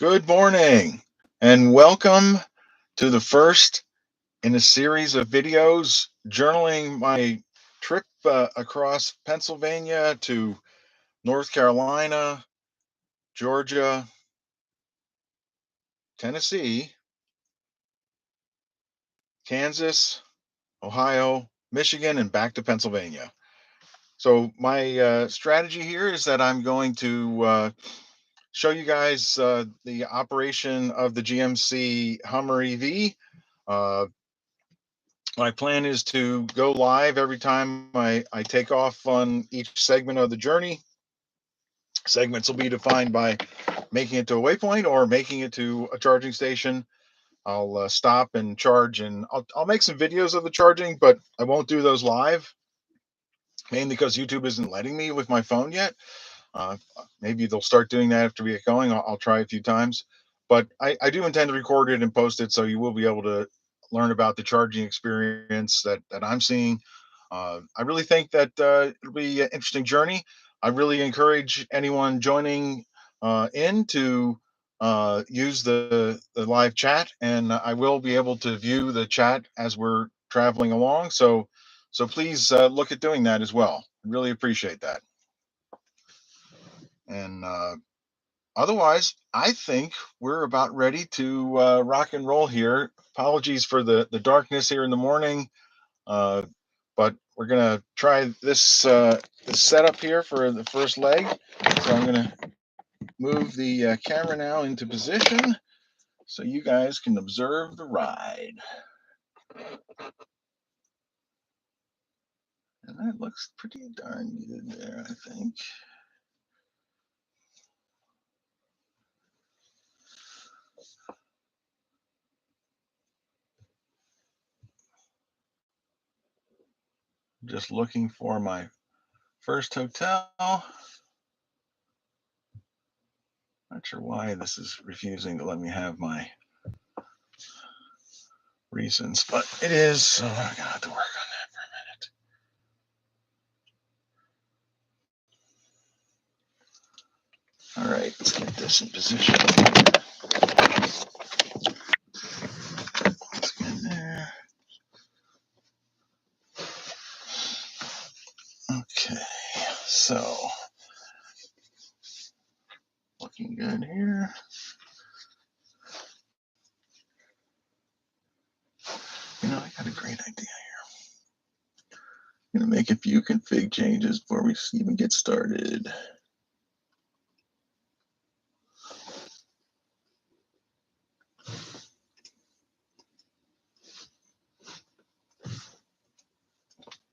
Good morning and welcome to the first in a series of videos journaling my trip across Pennsylvania to North Carolina, Georgia, Tennessee, Kansas, Ohio, Michigan, and back to Pennsylvania. So, my strategy here is that I'm going to show you guys the operation of the GMC Hummer EV. Uh, my plan is to go live every time I take off on each segment of the journey. Segments will be defined by making it to a waypoint or making it to a charging station. I'll stop and charge, and I'll make some videos of the charging, but I won't do those live, mainly because YouTube isn't letting me with my phone yet. Maybe they'll start doing that after we get going. I'll try a few times, but I do intend to record it and post it, so you will be able to learn about the charging experience that I'm seeing. I really think that it'll be an interesting journey. I really encourage anyone joining in to use the live chat, and I will be able to view the chat as we're traveling along. So please look at doing that as well. I really appreciate that. And otherwise, I think we're about ready to rock and roll here. Apologies for the darkness here in the morning, uh, but we're gonna try this setup here for the first leg. So I'm gonna move the camera now into position so you guys can observe the ride. And that looks pretty darn good there, I think. Just looking for my first hotel. Not sure why this is refusing to let me have my reasons, but it is, so I'm gonna have to work on that for a minute. All right, let's get this in position. Let's get in there. Okay, so looking good here. I got a great idea here. I'm gonna make a few config changes before we even get started.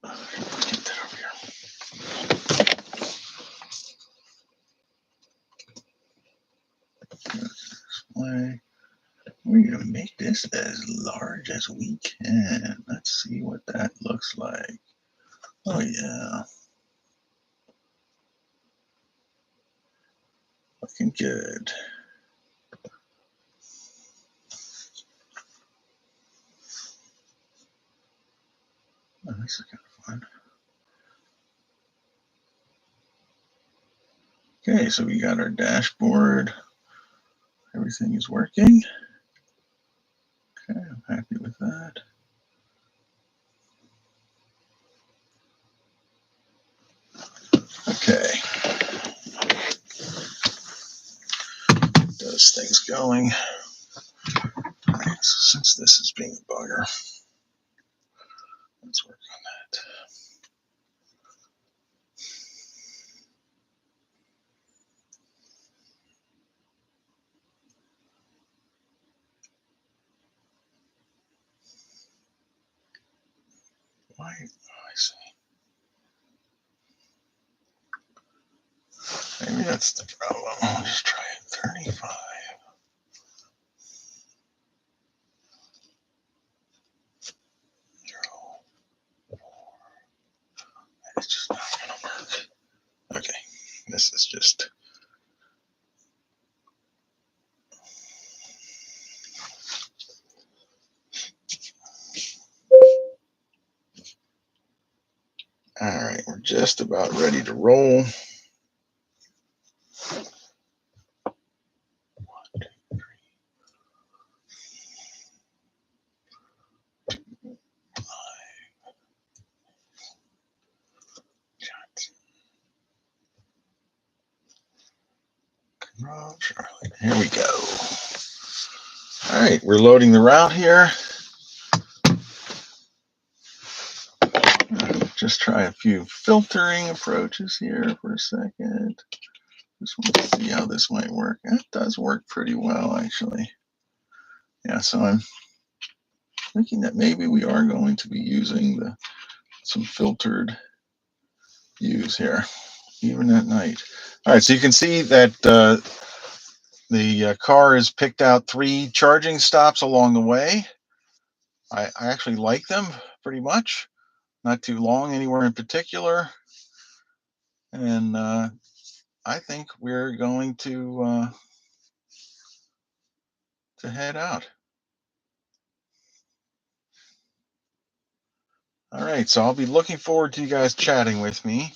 Get that over here. Display. We're gonna make this as large as we can. Let's see what that looks like. Oh yeah, looking good. Oh, this is kind of fun. Okay, so we got our dashboard. Everything is working. Okay, I'm happy with that. Okay. Those things going. All right, so since this is being a bugger, let's work on that. Why? Oh, I see. Maybe that's the problem. I'll just try it. 35. It's just not gonna work. Okay, this is just. All right, we're just about ready to roll. 1, 2, Charlotte. Here we go. All right, we're loading the route here. Just try a few filtering approaches here for a second. Just want to see how this might work. It does work pretty well, actually. Yeah, so I'm thinking that maybe we are going to be using some filtered views here, even at night. All right, so you can see that the car has picked out 3 charging stops along the way. I actually like them pretty much. Not too long anywhere in particular. And I think we're going to head out. All right, so I'll be looking forward to you guys chatting with me.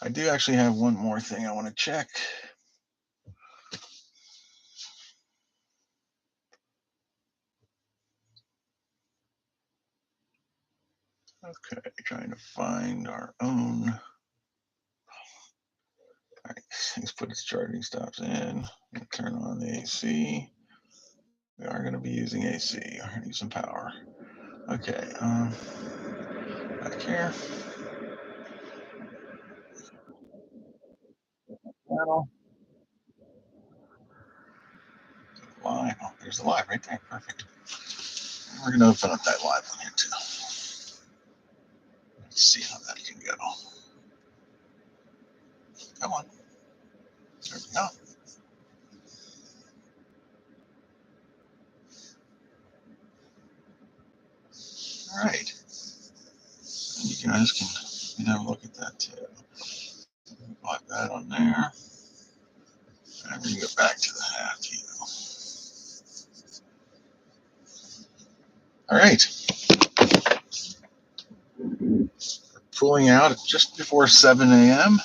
I do actually have one more thing I want to check. Okay, trying to find our own. All right, let's put its charging stops in. Turn on the AC. We are going to be using AC. We're going to use some power. Okay, back here. Channel. Live. Oh, there's the live right there. Perfect. We're going to open up that live one here too. Let's see how that can go. Come on. There we go. All right. And you guys can have a look at that too. Plug that on there. And we can go back to the half view. All right. Pulling out just before 7 a.m. A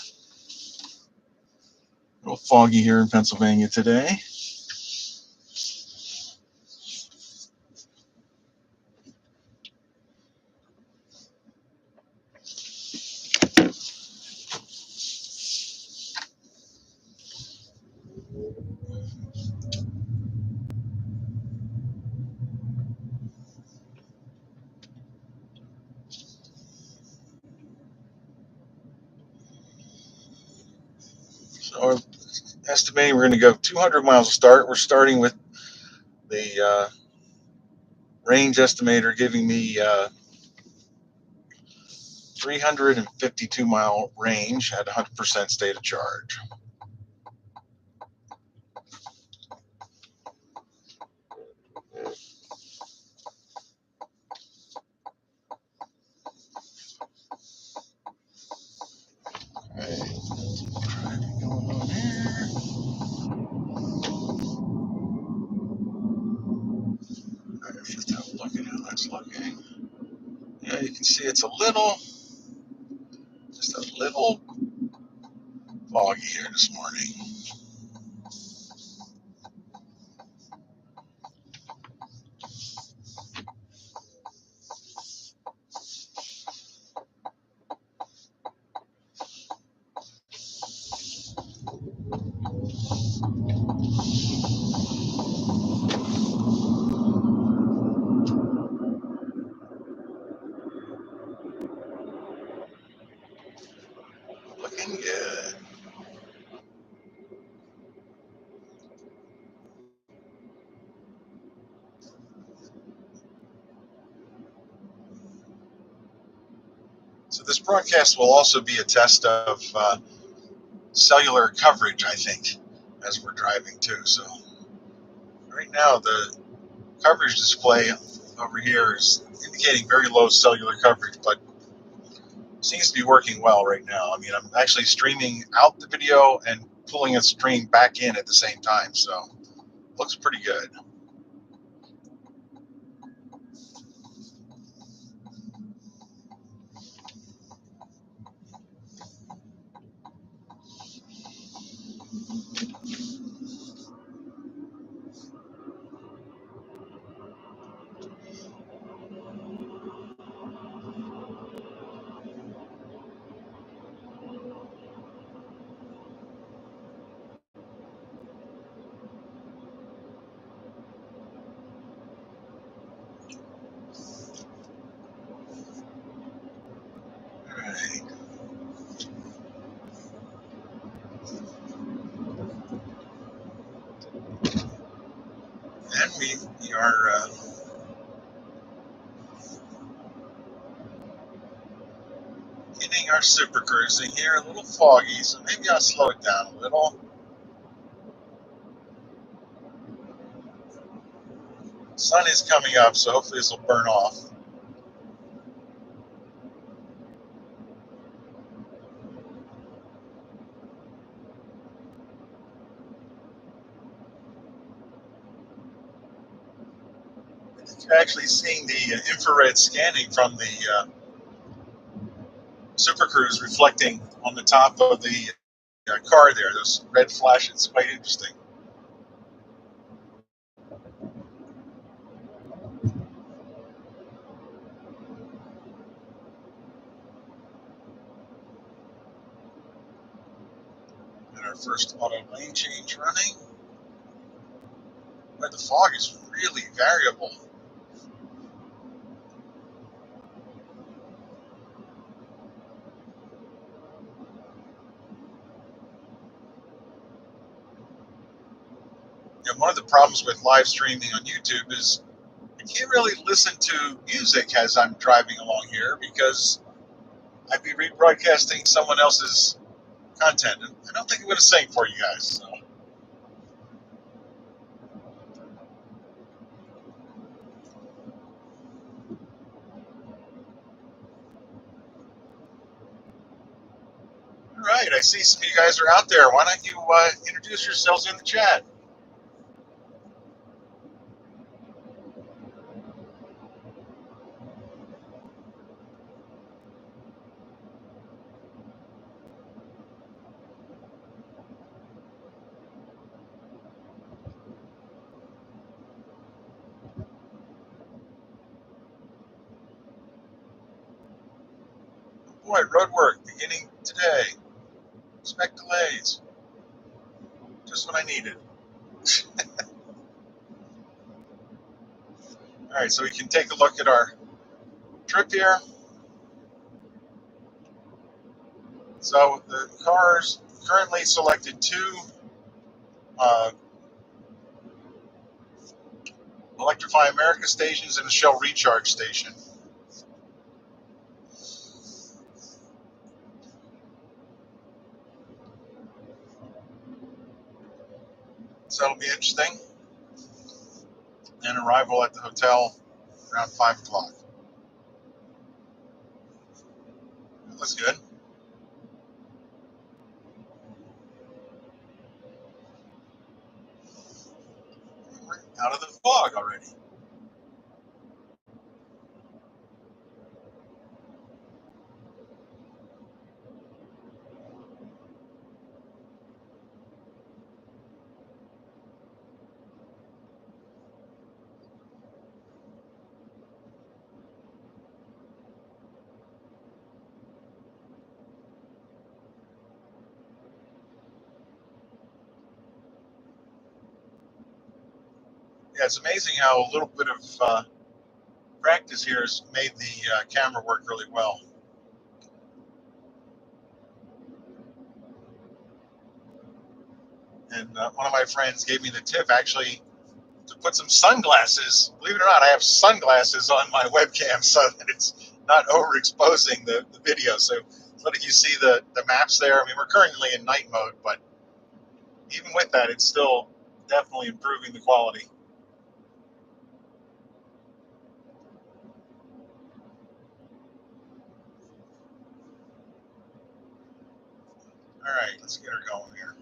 little foggy here in Pennsylvania today. So we're estimating we're going to go 200 miles to start. We're starting with the range estimator giving me 352-mile range at 100% state of charge. Right. Traffic going on here. Just have a look at how that's looking. Yeah, you can see it's just a little foggy here this morning. Looking good. So this broadcast will also be a test of cellular coverage, I think, as we're driving too. So right now the coverage display over here is indicating very low cellular coverage, but seems to be working well right now. I mean, I'm actually streaming out the video and pulling a stream back in at the same time, so looks pretty good. And we are hitting our super cruising here, a little foggy, so maybe I'll slow it down a little. Sun is coming up, so hopefully this will burn off. I think you're actually seeing the infrared scanning from the Super Cruise reflecting on the top of the car there. Those red flashes, quite interesting. And our first auto lane change running. But the fog is really variable. And one of the problems with live streaming on YouTube is I can't really listen to music as I'm driving along here because I'd be rebroadcasting someone else's content. And I don't think I'm going to sing for you guys. So. All right, I see some of you guys are out there. Why don't you introduce yourselves in the chat? Boy, road work beginning today. Expect delays. Just what I needed. All right, so we can take a look at our trip here. So the cars currently selected two uh, Electrify America stations and a Shell recharge station. So it'll be interesting. And arrival at the hotel around 5 o'clock. That looks good. We're out of the fog already. Yeah, it's amazing how a little bit of practice here has made the camera work really well. And one of my friends gave me the tip actually to put some sunglasses. Believe it or not, I have sunglasses on my webcam so that it's not overexposing the video. So letting you see the maps there. I mean, we're currently in night mode, but even with that, it's still definitely improving the quality. All right, let's get her going here.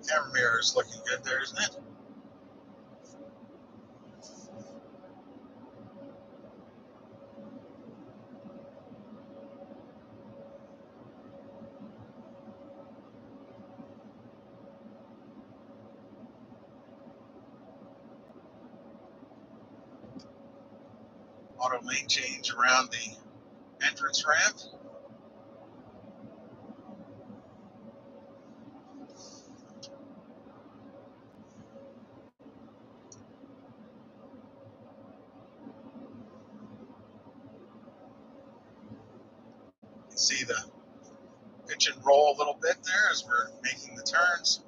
Camera mirror is looking good there, isn't it? Auto lane change around the entrance ramp. You can see the pitch and roll a little bit there as we're making the turns.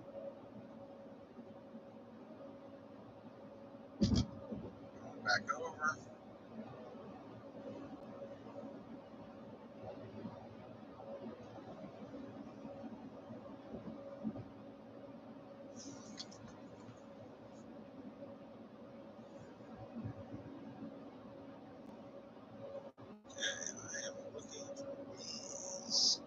Going back over. Okay, I am looking for these.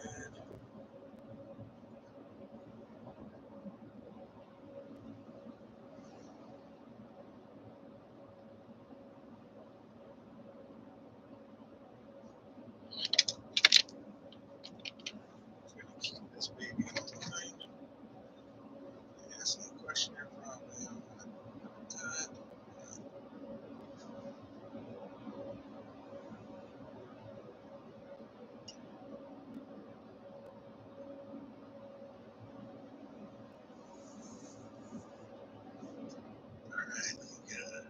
Good. I'm going to keep this baby in mind. Ask me a question here, probably. Good. All right, good.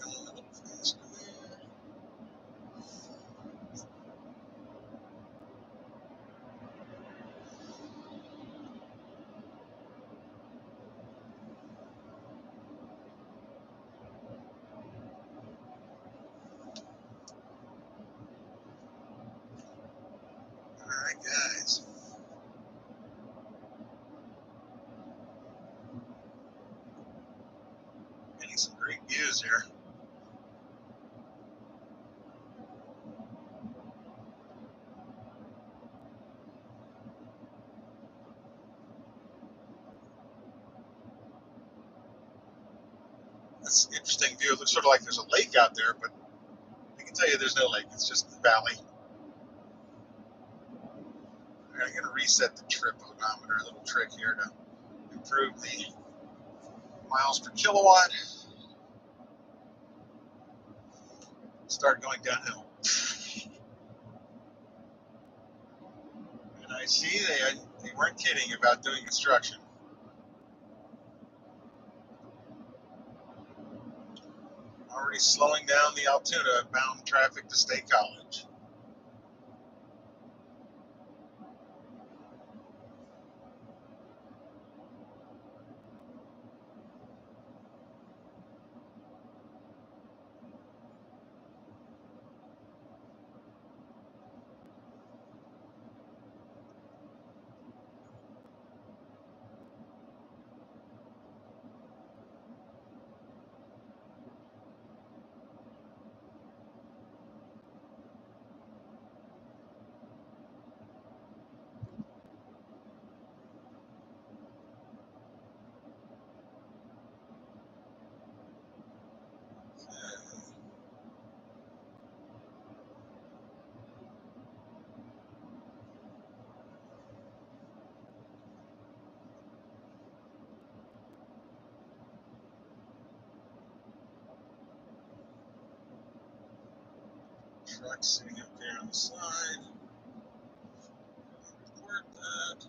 Going a little faster there. All right, guys. Getting some great views here. That's an interesting view. It looks sort of like there's a lake out there, but I can tell you there's no lake. It's just the valley. All right, I'm going to reset the trip odometer. A little trick here to improve the miles per kilowatt. Start going downhill. And I see they weren't kidding about doing construction. Already slowing down the Altoona bound traffic to State College. Truck sitting up there on the side. Report that.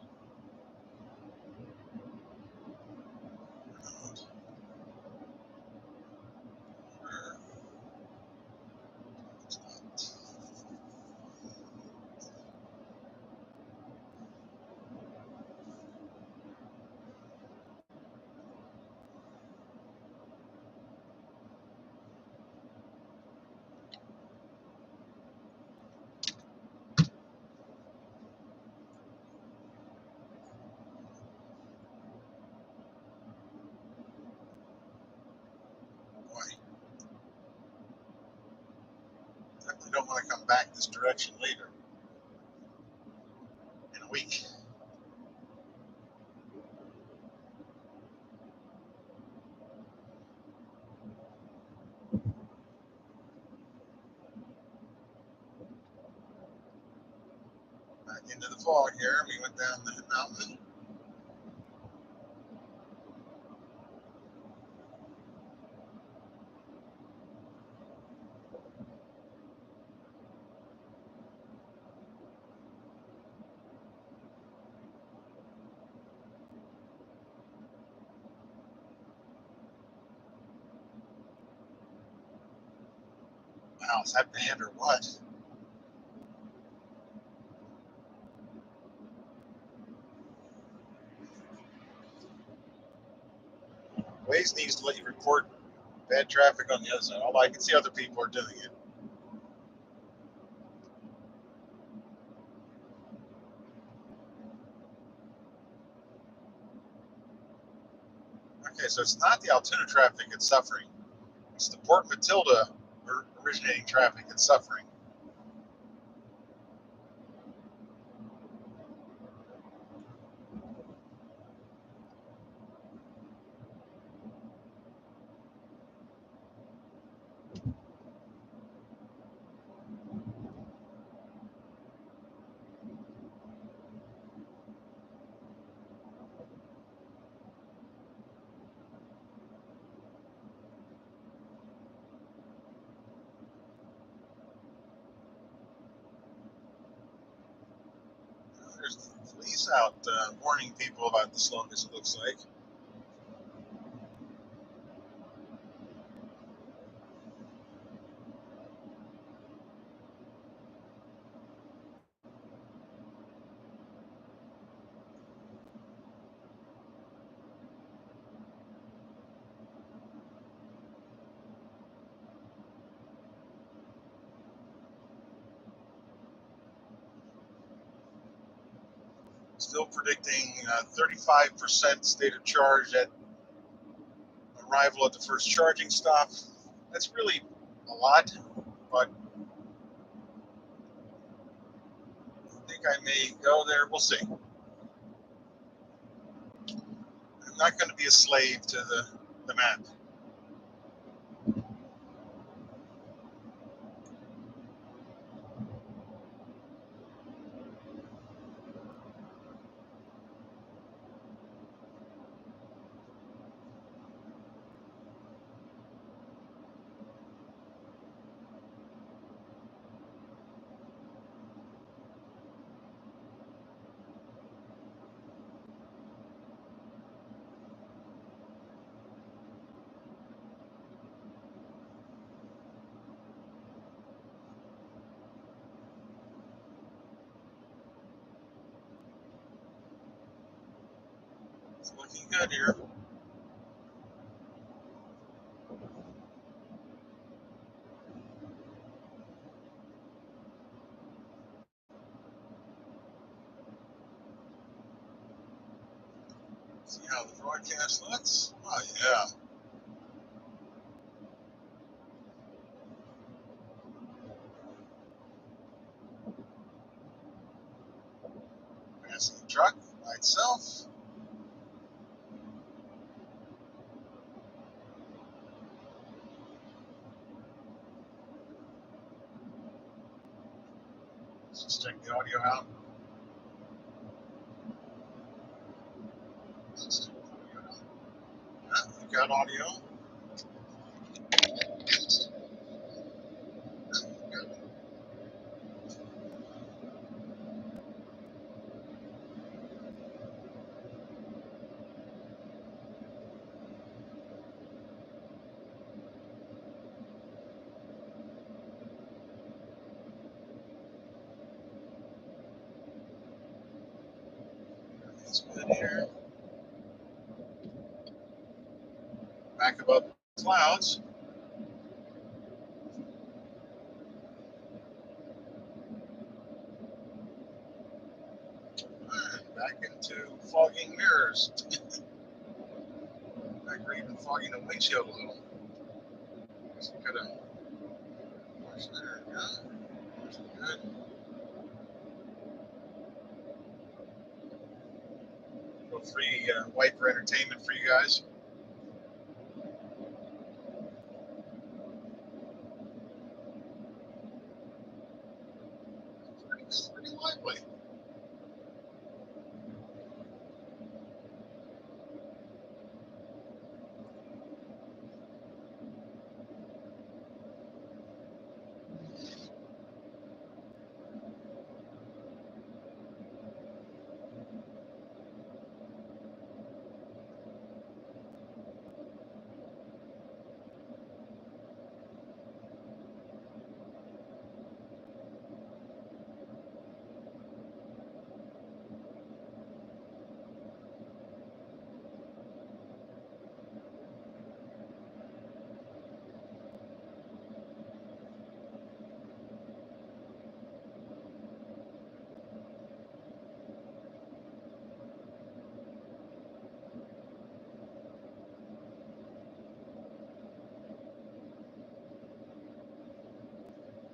want to come back this direction later in a week. Back into the fog here. We went down the mountain. Wow, is that band or what? Waze needs to let you report bad traffic on the other side, although I can see other people are doing it. Okay, so it's not the Altoona traffic that's suffering. It's the Port Matilda originating traffic that's suffering. There's the police out warning people about the slowness, it looks like. Still predicting 35% state of charge at arrival at the first charging stop. That's really a lot, but I think I may go there. We'll see. I'm not going to be a slave to the map. It's looking good here. See how the broadcast looks? Oh, yeah. Passing the truck by itself. Let's just check the audio out. Let's check the audio out. Yeah, we got audio. It's good here. Back above the clouds. And back into fogging mirrors. Back or even fogging the windshield a little. So you could have watched there. Yeah. Good. A little free wiper entertainment for you guys. Pretty lively.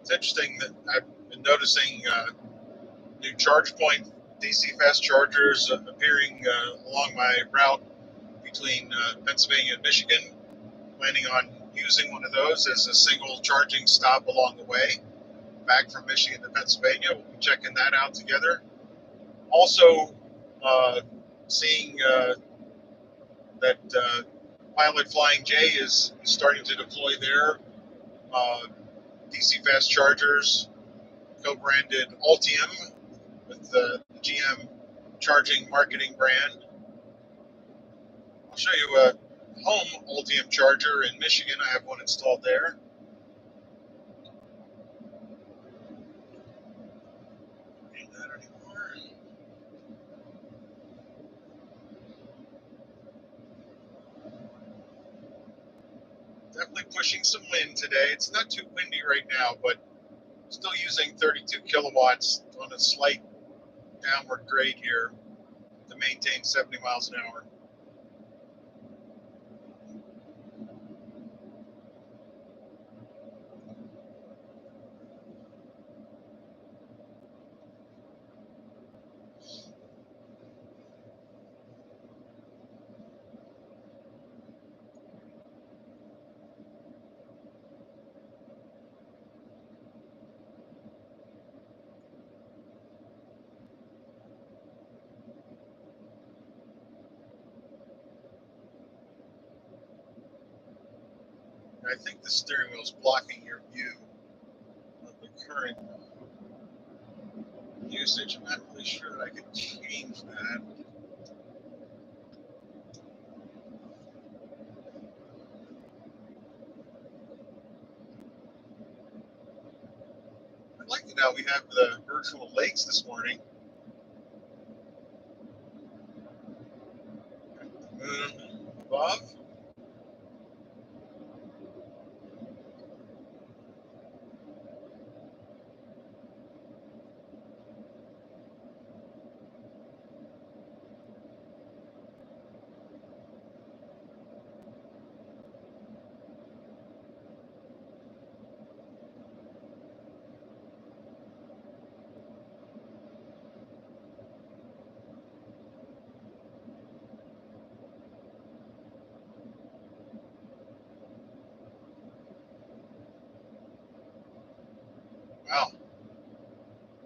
It's interesting that I've been noticing new charge point DC fast chargers appearing along my route between Pennsylvania and Michigan. Planning on using one of those as a single charging stop along the way back from Michigan to Pennsylvania. We'll be checking that out together. Also, seeing that Pilot Flying J is starting to deploy their DC fast chargers, co-branded Ultium with the GM charging marketing brand. I'll show you a home Ultium charger in Michigan. I have one installed there. Ain't that anymore. Definitely pushing some wind today. It's not too windy right now, but still using 32 kilowatts on a slight downward grade here to maintain 70 miles an hour. I think the steering wheel is blocking your view of the current usage. I'm not really sure that I could change that. I like it how we have the virtual lakes this morning. Moon above. Wow,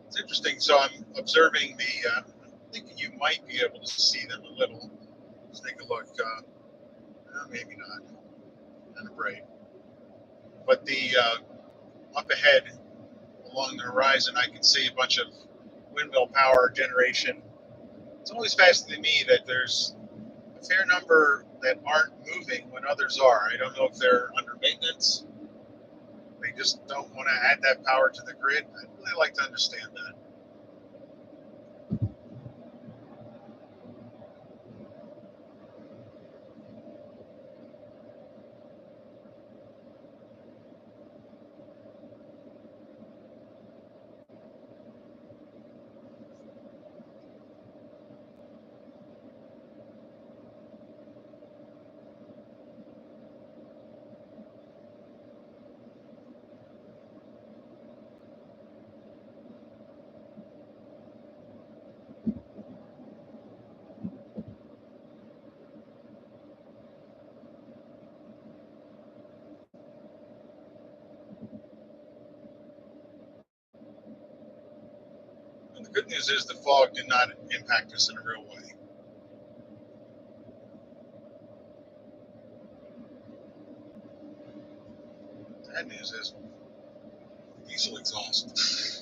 it's interesting. So I'm observing the. I'm thinking you might be able to see them a little. Let's take a look. Maybe not. Kind of bright. But the up ahead along the horizon, I can see a bunch of windmill power generation. It's always fascinating to me that there's a fair number that aren't moving when others are. I don't know if they're under maintenance. They just don't want to add that power to the grid. I'd really like to understand that. Good news is the fog did not impact us in a real way. Bad news is diesel exhaust.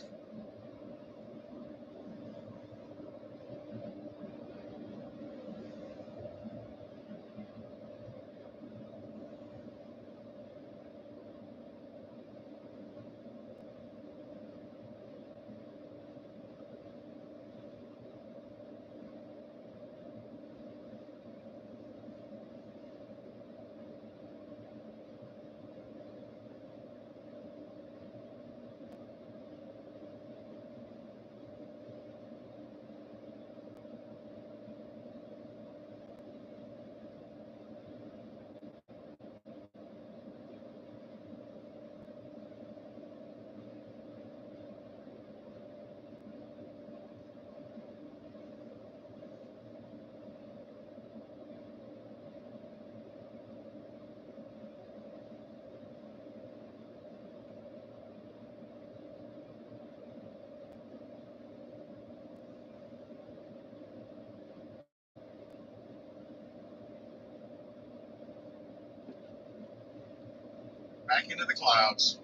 Back into the clouds.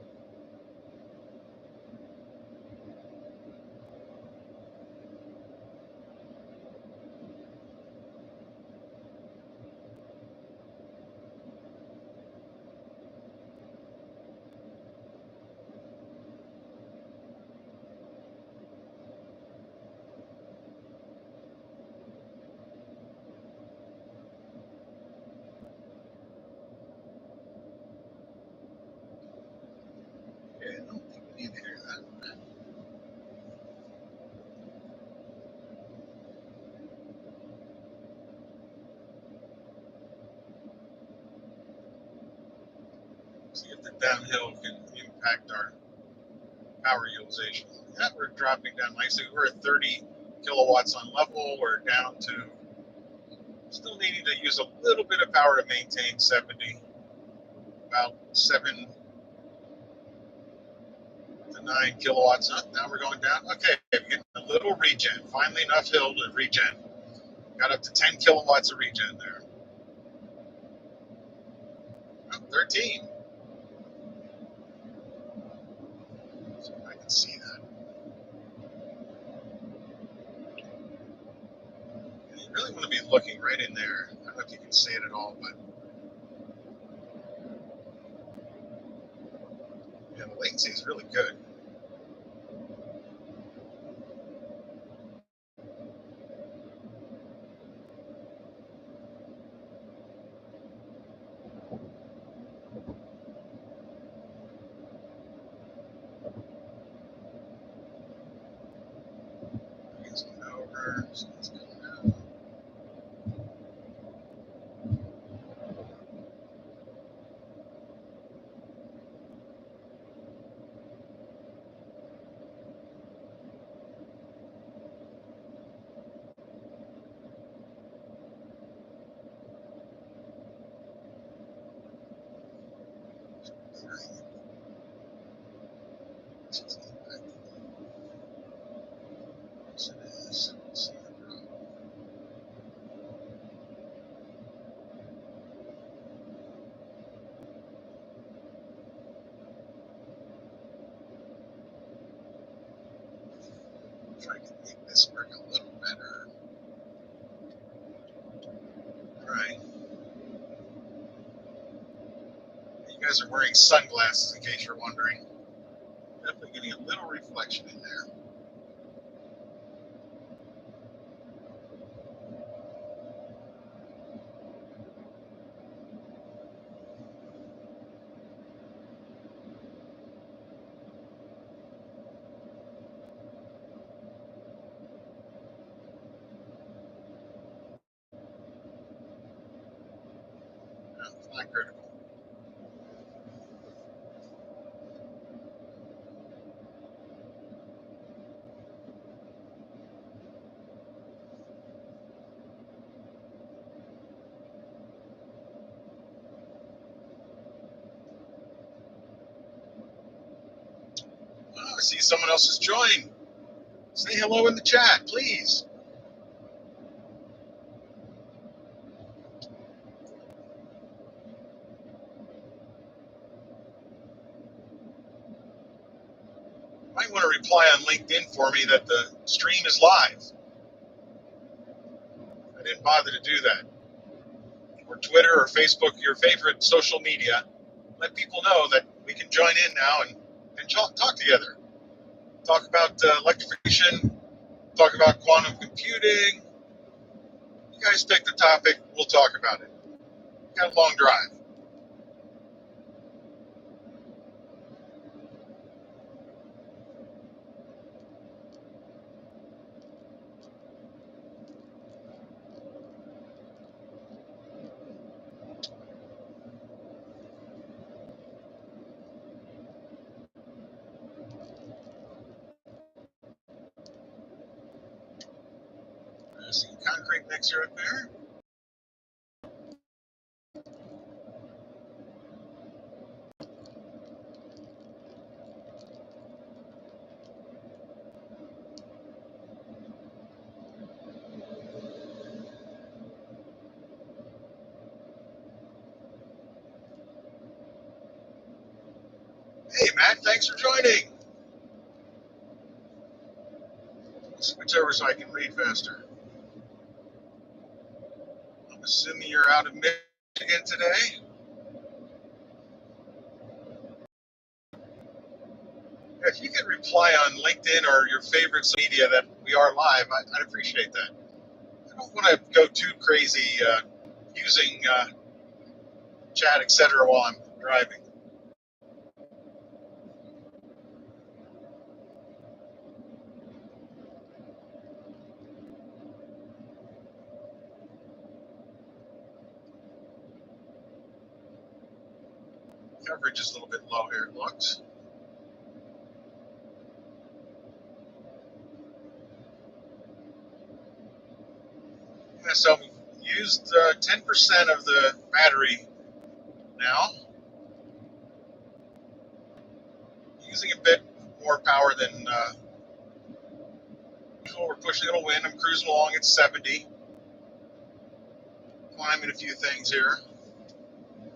Okay, I don't think we need to hear that. See if the downhill can impact our power utilization. Yeah, we're dropping down nicely. We're at 30 kilowatts on level. We're down to still needing to use a little bit of power to maintain 70, about 7 to 9 kilowatts. Now we're going down. Okay, we're getting a little regen. Finally enough hill to regen. Got up to 10 kilowatts of regen there. 13. So I can see that. And you really want to be looking right in there. I don't know if you can see it at all, but yeah, the latency is really good. It's going over, so it's going down. Yes, it is. Let's see. If I can make this work a little better. Alright. You guys are wearing sunglasses in case you're wondering. Definitely getting a little reflection in there. No, it's not critical. Oh, I see someone else has joined. Say hello in the chat, please. You might want to reply on LinkedIn for me that the stream is live. I didn't bother to do that. Or Twitter or Facebook, your favorite social media. Let people know that we can join in now and talk together. Talk about electrification, talk about quantum computing. You guys pick the topic, we'll talk about it. Got a long drive. There's a concrete mixer up there. Hey, Matt, thanks for joining. Switch over so I can read faster. I'm assuming you're out of Michigan today. If you could reply on LinkedIn or your favorite media that we are live, I'd appreciate that. I don't want to go too crazy using chat, etc. while I'm driving. Coverage is a little bit low here, it looks. Yeah, so we used 10% of the battery now, using a bit more power than usual. We're pushing a little wind. I'm cruising along at 70, climbing a few things here.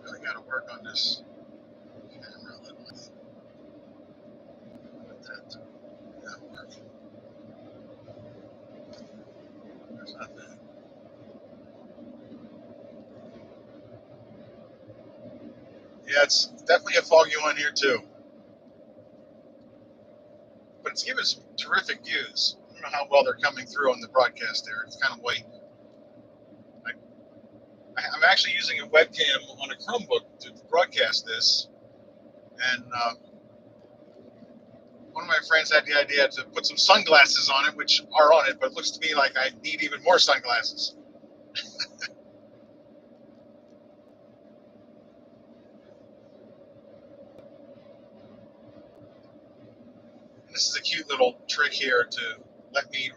Really got to work on this camera a little bit. Let that work. There's not that. Yeah, it's definitely a foggy one here too, but it's giving some terrific views. I don't know how well they're coming through on the broadcast there. It's kind of white. I'm actually using a webcam on a Chromebook to broadcast this, and one of my friends had the idea to put some sunglasses on it, which are on it, but it looks to me like I need even more sunglasses. And this is a cute little trick here to let me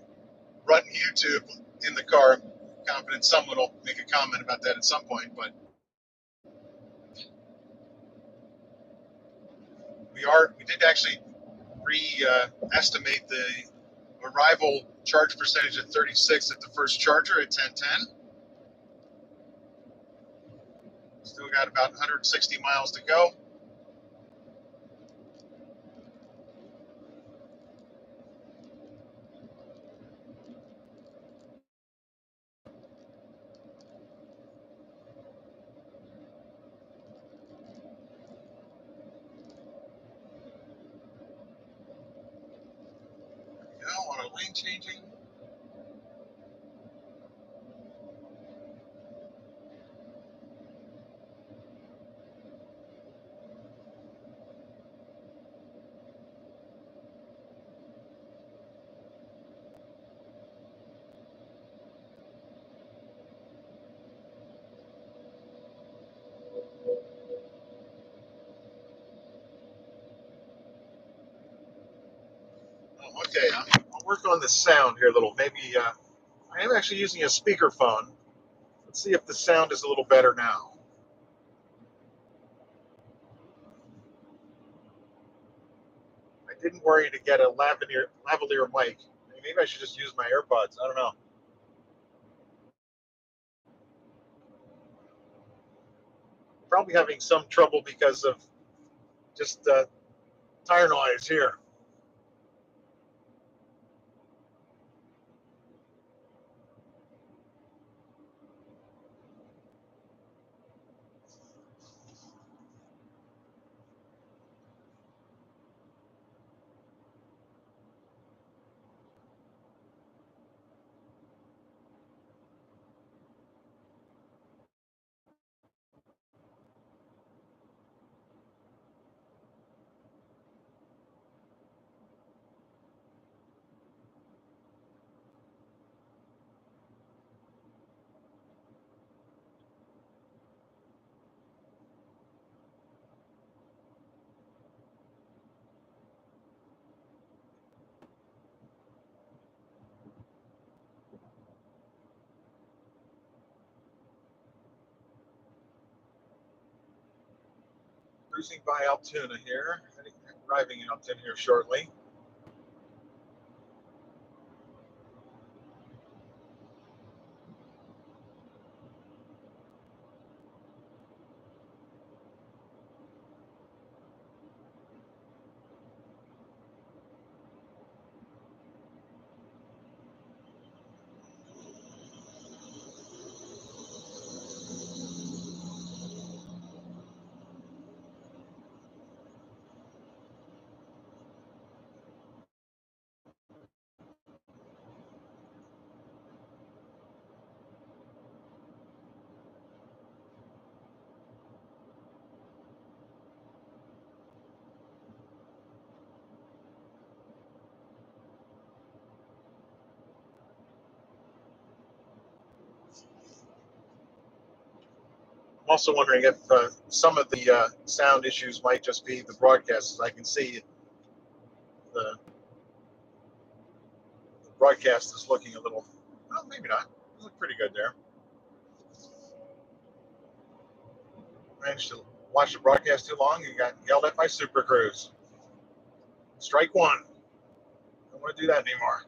run YouTube in the car. I'm confident someone will make a comment about that at some point, but we did actually re-estimate the arrival charge percentage at 36 at the first charger at 1010. Still got about 160 miles to go. You know, on a lane changing. Oh, okay, I'll work on the sound here a little. Maybe I am actually using a speakerphone. Let's see if the sound is a little better now. I didn't worry to get a lavalier mic. Maybe I should just use my AirPods. I don't know. Probably having some trouble because of just tire noise here. Cruising by Altoona here, arriving in Altoona here shortly. I'm also wondering if some of the sound issues might just be the broadcast. As I can see the broadcast is looking a little, well, maybe not. It looked pretty good there. Managed to watch the broadcast too long. You got yelled at by Super Cruise. Strike one. Don't want to do that anymore.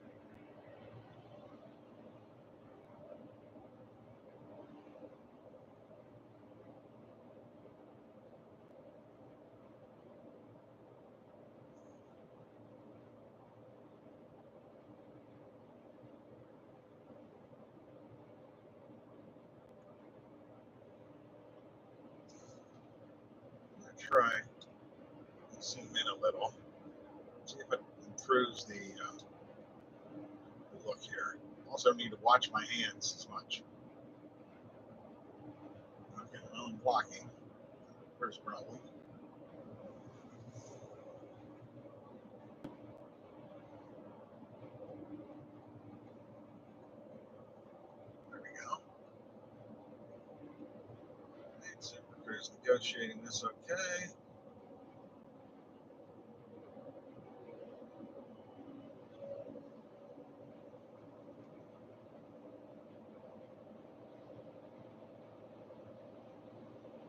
I'm going to try zoom in a little. See if it improves the look here. Also need to watch my hands as much. Okay, well, I'm blocking. First problem. There we go. And Super Cruise negotiating this okay.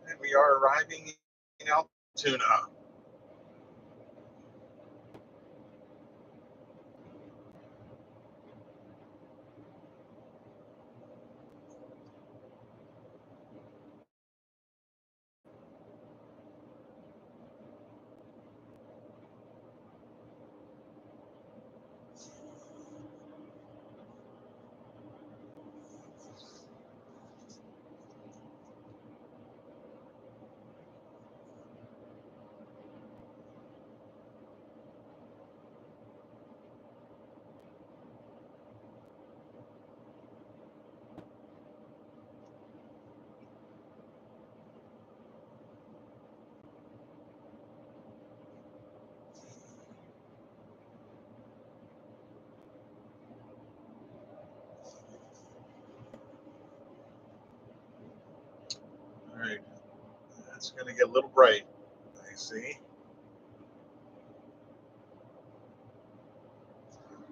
And we are arriving in Altoona. All right, that's going to get a little bright. I see.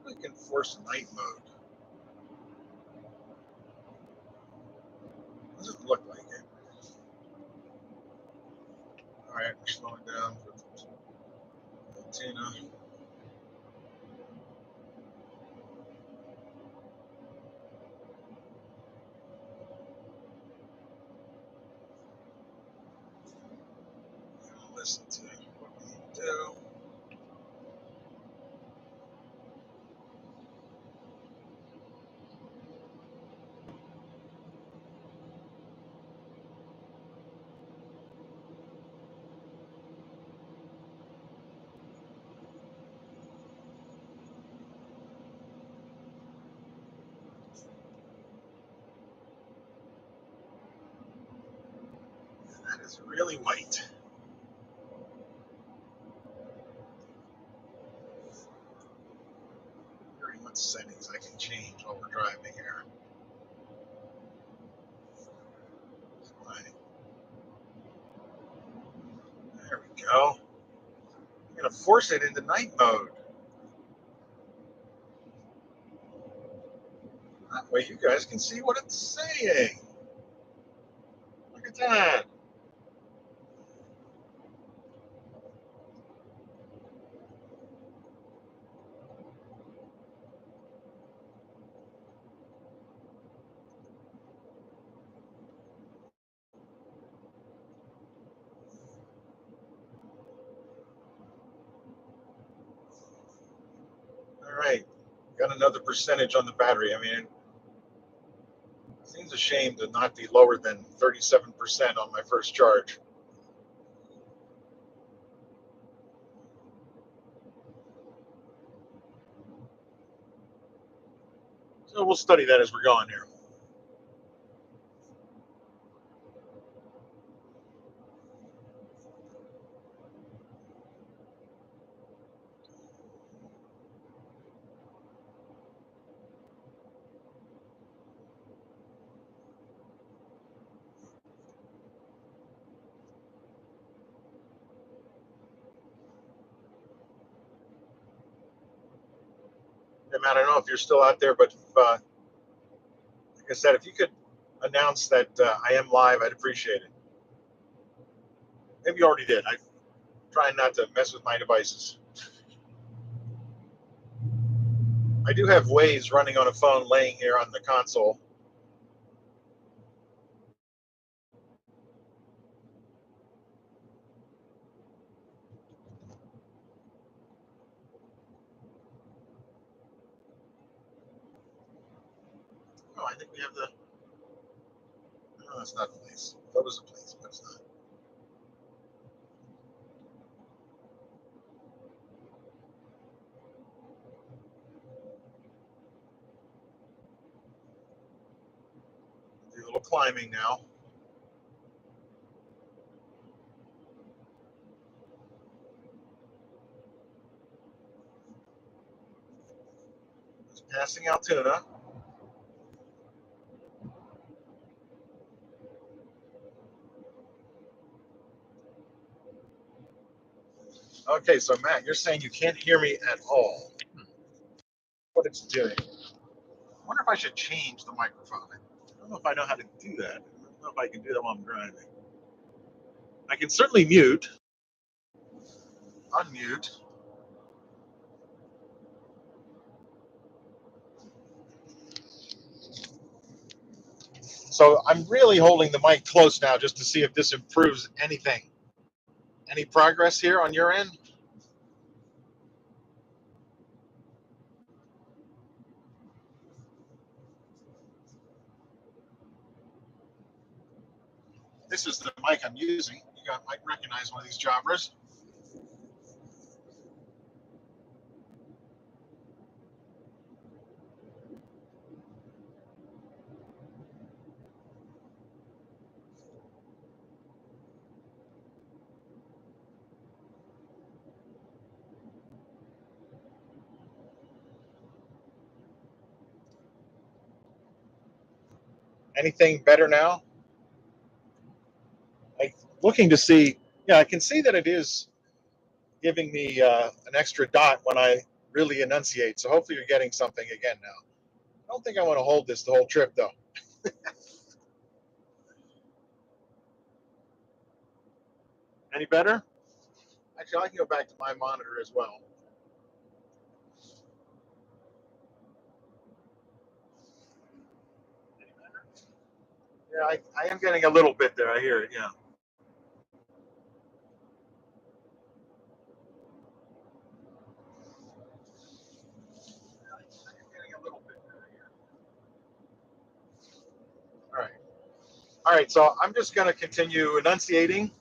I can force night mode. Doesn't look like it. All right, we're slowing down for Altoona. listen to what we do. That is really white. Very much settings I can change while we're driving here. Right. There we go. I'm going to force it into night mode. That way you guys can see what it's saying. Look at that. All right. Got another percentage on the battery. I mean, it seems a shame to not be lower than 37% on my first charge. So we'll study that as we're going here. Hey, Matt, I don't know if you're still out there, but like I said, if you could announce that I am live, I'd appreciate it. Maybe you already did. I'm trying not to mess with my devices. I do have Waze running on a phone laying here on the console. Oh, I think we have the. No, that's not a place. That was a place, but it's not. Do a little climbing now. Just passing Altoona. Okay, so Matt, you're saying you can't hear me at all. What it's doing. I wonder if I should change the microphone. I don't know if I know how to do that. I don't know if I can do that while I'm driving. I can certainly mute, unmute. So I'm really holding the mic close now just to see if this improves anything. Any progress here on your end? This is the mic I'm using. You got might recognize one of these jobbers. Anything better now? I'm looking to see. Yeah, I can see that it is giving me an extra dot when I really enunciate. So hopefully you're getting something again now. I don't think I want to hold this the whole trip though. Any better? Actually, I can go back to my monitor as well. Yeah, I am getting a little bit there. I hear it. Yeah. All right, so I'm just going to continue enunciating.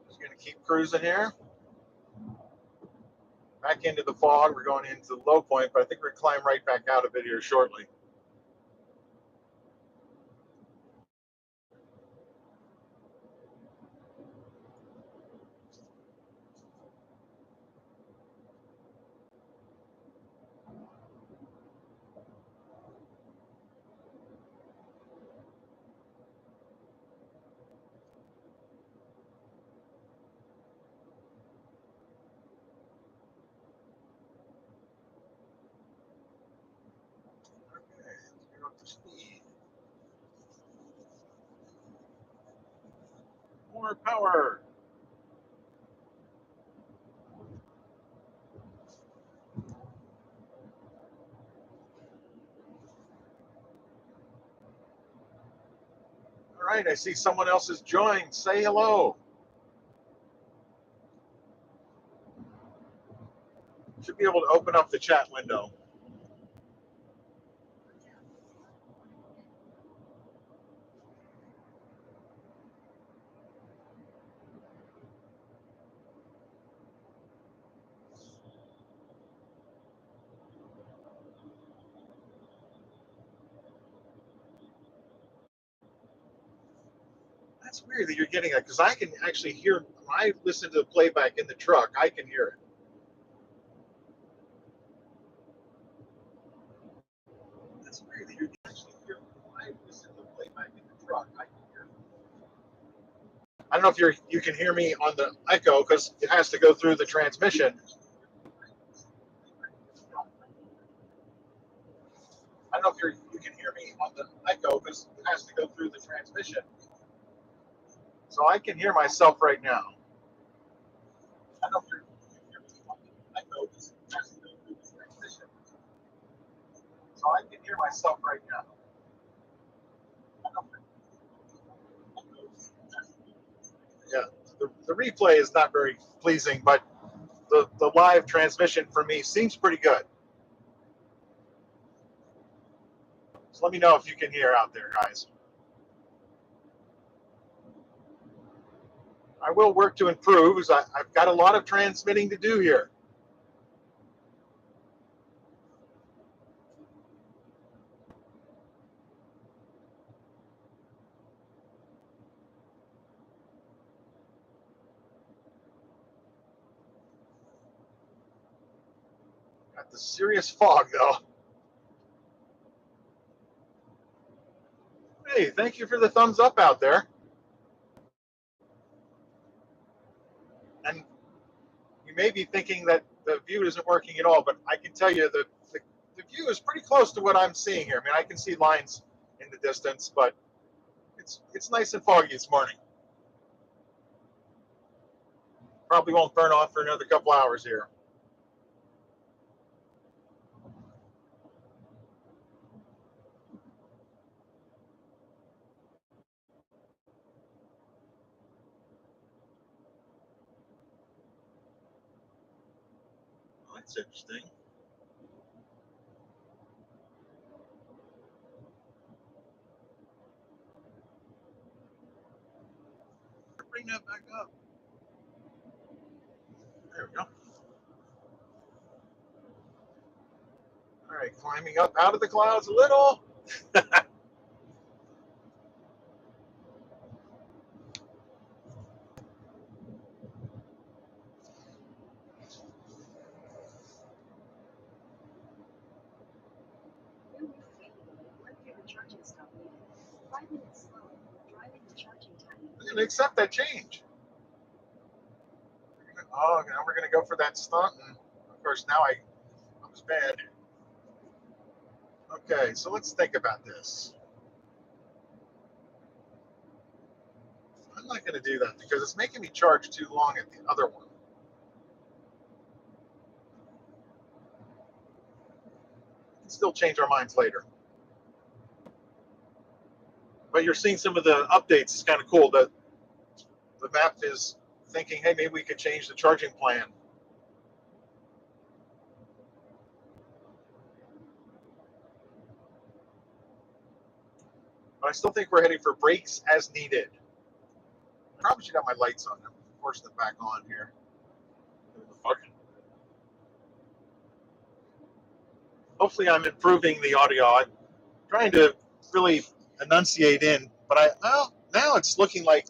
Just going to keep cruising here. Back into the fog. We're going into the low point, but I think we're going to climb right back out of it here shortly. Okay, let's get up to speed. More power. All right, I see someone else has joined. Say hello. Should be able to open up the chat window. That's weird that you're getting that because I can actually hear. When I listen to the playback in the truck, I can hear it. That's weird that you can actually hear. When I listen to the playback in the truck, I can hear it. I don't know if you can hear me on the echo because it has to go through the transmission. I don't know if you can hear me on the echo because it has to go through the transmission. So I can hear myself right now. I don't know if you can hear me on the echo because it has to go through the transmission. So I can hear myself right now. Yeah, the replay is not very pleasing, but the live transmission for me seems pretty good. So let me know if you can hear out there, guys. I will work to improve as I've got a lot of transmitting to do here. Got the serious fog, though. Hey, thank you for the thumbs up out there. And you may be thinking that the view isn't working at all, but I can tell you that the view is pretty close to what I'm seeing here. I mean, I can see lines in the distance, but it's nice and foggy this morning. Probably won't burn off for another couple hours here. Well, that's interesting. Bring that back up. There we go. All right, climbing up out of the clouds a little. I'm going to accept that change. Oh, now we're going to go for that stunt. And of course, now I was bad. Okay, so let's think about this. I'm not going to do that because it's making me charge too long at the other one. We can still change our minds later. But you're seeing some of the updates. It's kind of cool that the map is thinking, hey, maybe we could change the charging plan. but I still think we're heading for brakes as needed. I probably should have my lights on. I'm forcing them back on here. Hopefully I'm improving the audio. I'm trying to really enunciate in, but well, now it's looking like,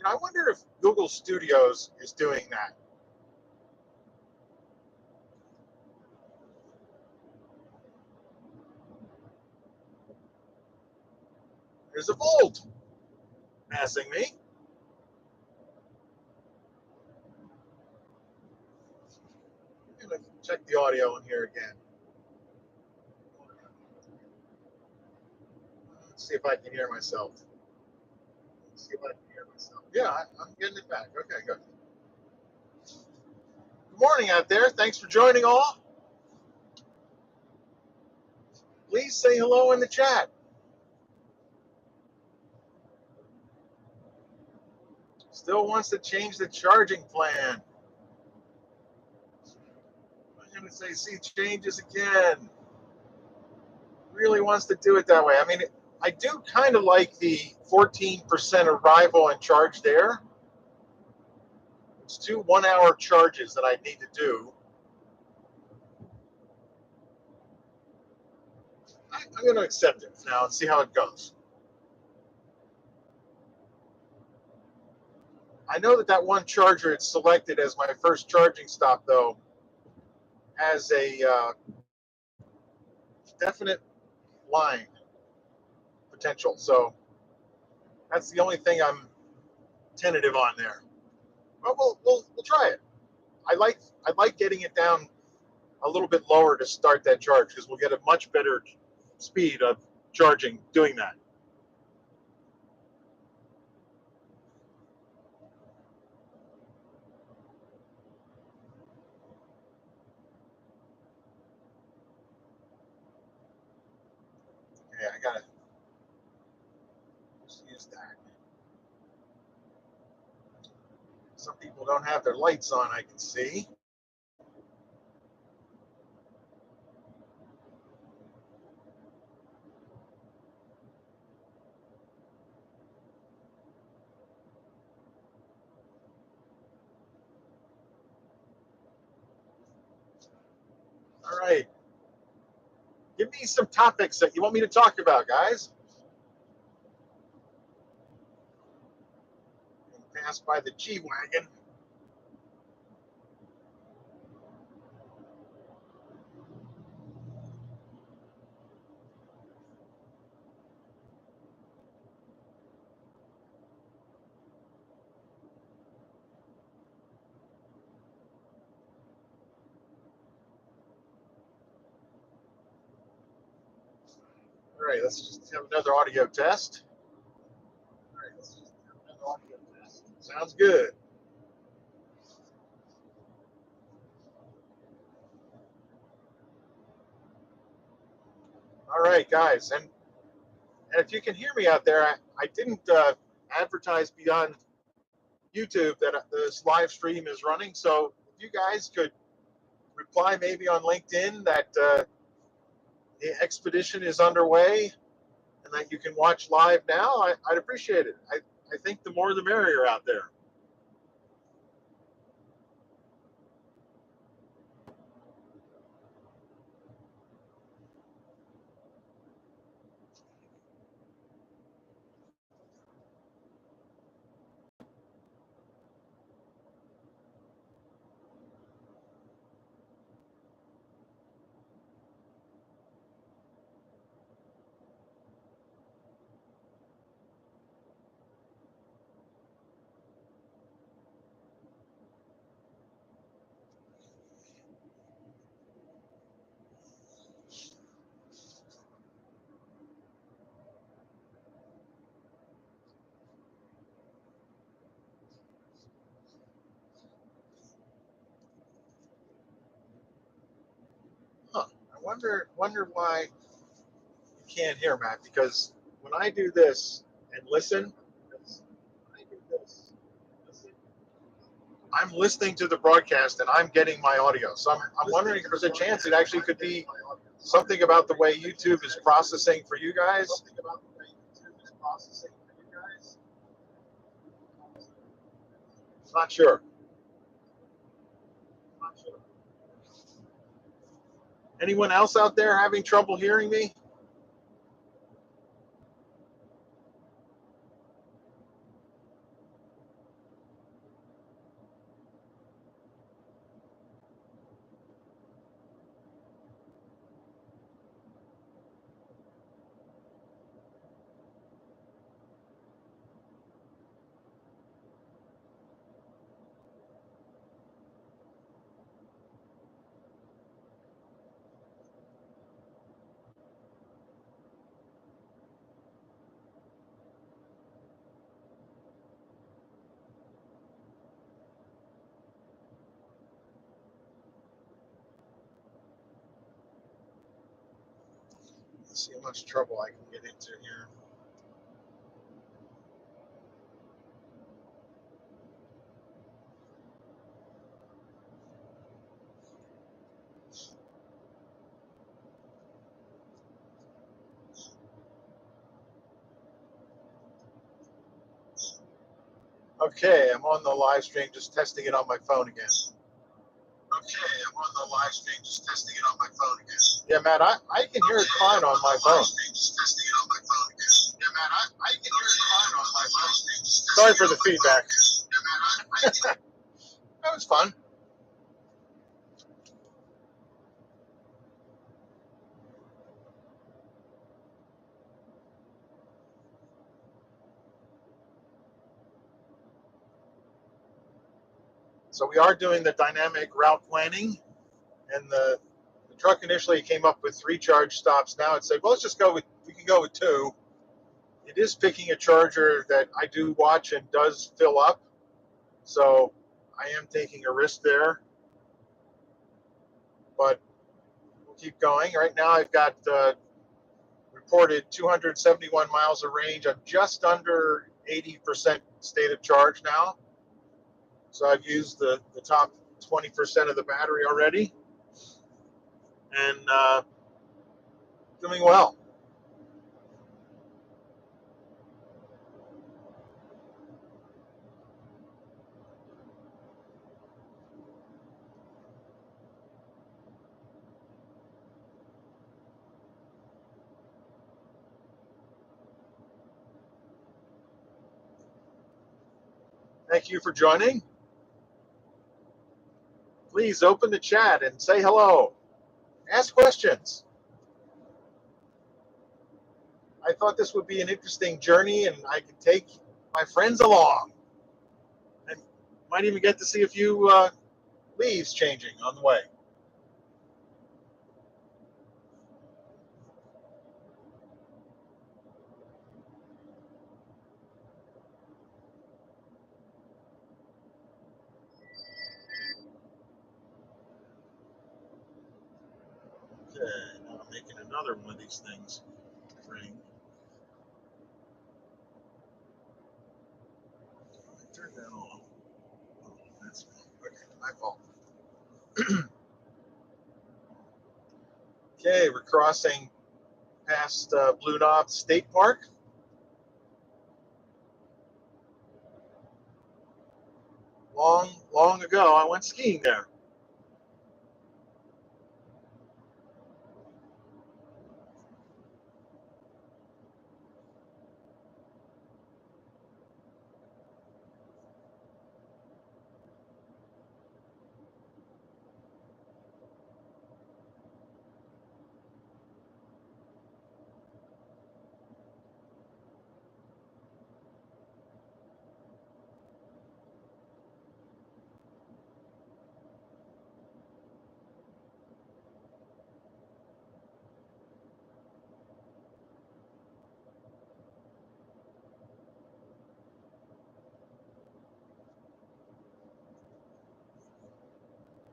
I wonder if Google Studios is doing that. There's a Volt passing me. I'm going to check the audio in here again. Let's see if I can hear myself. Yeah, I'm getting it back. Okay, good. Good morning out there. Thanks for joining all. Please say hello in the chat. Still wants to change the charging plan. I'm going to say see changes again. Really wants to do it that way. I mean, I do kind of like the 14% arrival and charge there. It's 2 1-hour charges that I need to do. I'm going to accept it now and see how it goes. I know that one charger it's selected as my first charging stop, though, has a definite line potential. So that's the only thing I'm tentative on there. But we'll try it. I like getting it down a little bit lower to start that charge because we'll get a much better speed of charging doing that. Okay, I gotta just use that. Some people don't have their lights on, I can see. All right. Give me some topics that you want me to talk about, guys. Pass by the G-Wagon. All right, let's just have another audio test. All right, let's just have another audio test. Sounds good. All right, guys, and if you can hear me out there, I didn't advertise beyond YouTube that this live stream is running. So if you guys could reply maybe on LinkedIn that the expedition is underway and that you can watch live now, I'd appreciate it. I think the more the merrier out there. Huh. I wonder why you can't hear, Matt, because when I do this and listen, I'm listening to the broadcast and I'm getting my audio. So I'm wondering if there's a chance it actually could be something about the way YouTube is processing for you guys. Not sure. Anyone else out there having trouble hearing me? Let's see how much trouble I can get into here. Okay, I'm on the live stream, just testing it on my phone again. Okay, I'm on the live stream, just testing it on my phone again. Yeah, Matt, I can hear it fine on my phone. Just testing it on my phone again. Yeah, Matt, I can hear it fine on my phone. Sorry for the feedback. Yeah, Matt, that was fun. So we are doing the dynamic route planning, and the truck initially came up with 3 charge stops. Now it said, well, let's just go with, we can go with 2. It is picking a charger that I do watch and does fill up. So I am taking a risk there, but we'll keep going. Right now I've got reported 271 miles of range. I'm just under 80% state of charge now. So I've used the top 20% of the battery already, and doing well. Thank you for joining. Please open the chat and say hello. Ask questions. I thought this would be an interesting journey, and I could take my friends along, and might even get to see a few leaves changing on the way. Okay, now I'm making another one of these things ring. Turn that on. Oh, that's okay. My fault. Okay, we're crossing past Blue Knob State Park. Long ago, I went skiing there.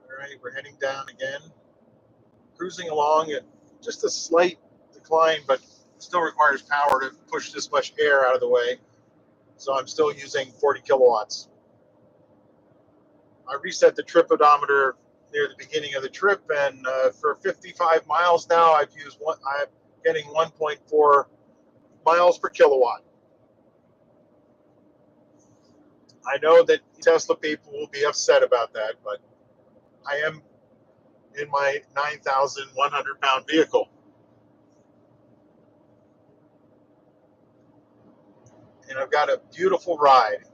All right, we're heading down again, cruising along at just a slight decline, but still requires power to push this much air out of the way. So I'm still using 40 kilowatts. I reset the trip odometer near the beginning of the trip, and for 55 miles now, I'm getting 1.4 miles per kilowatt. I know that Tesla people will be upset about that, but I am in my 9,100 pound vehicle, and I've got a beautiful ride.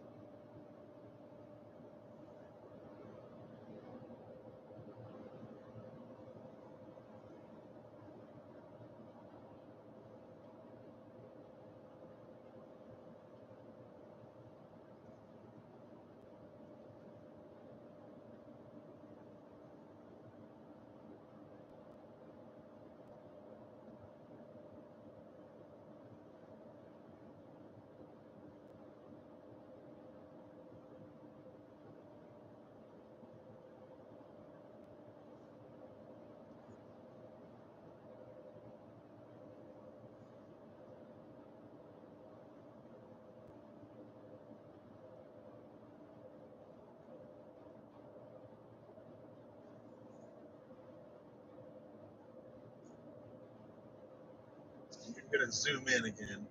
I'm going to zoom in again.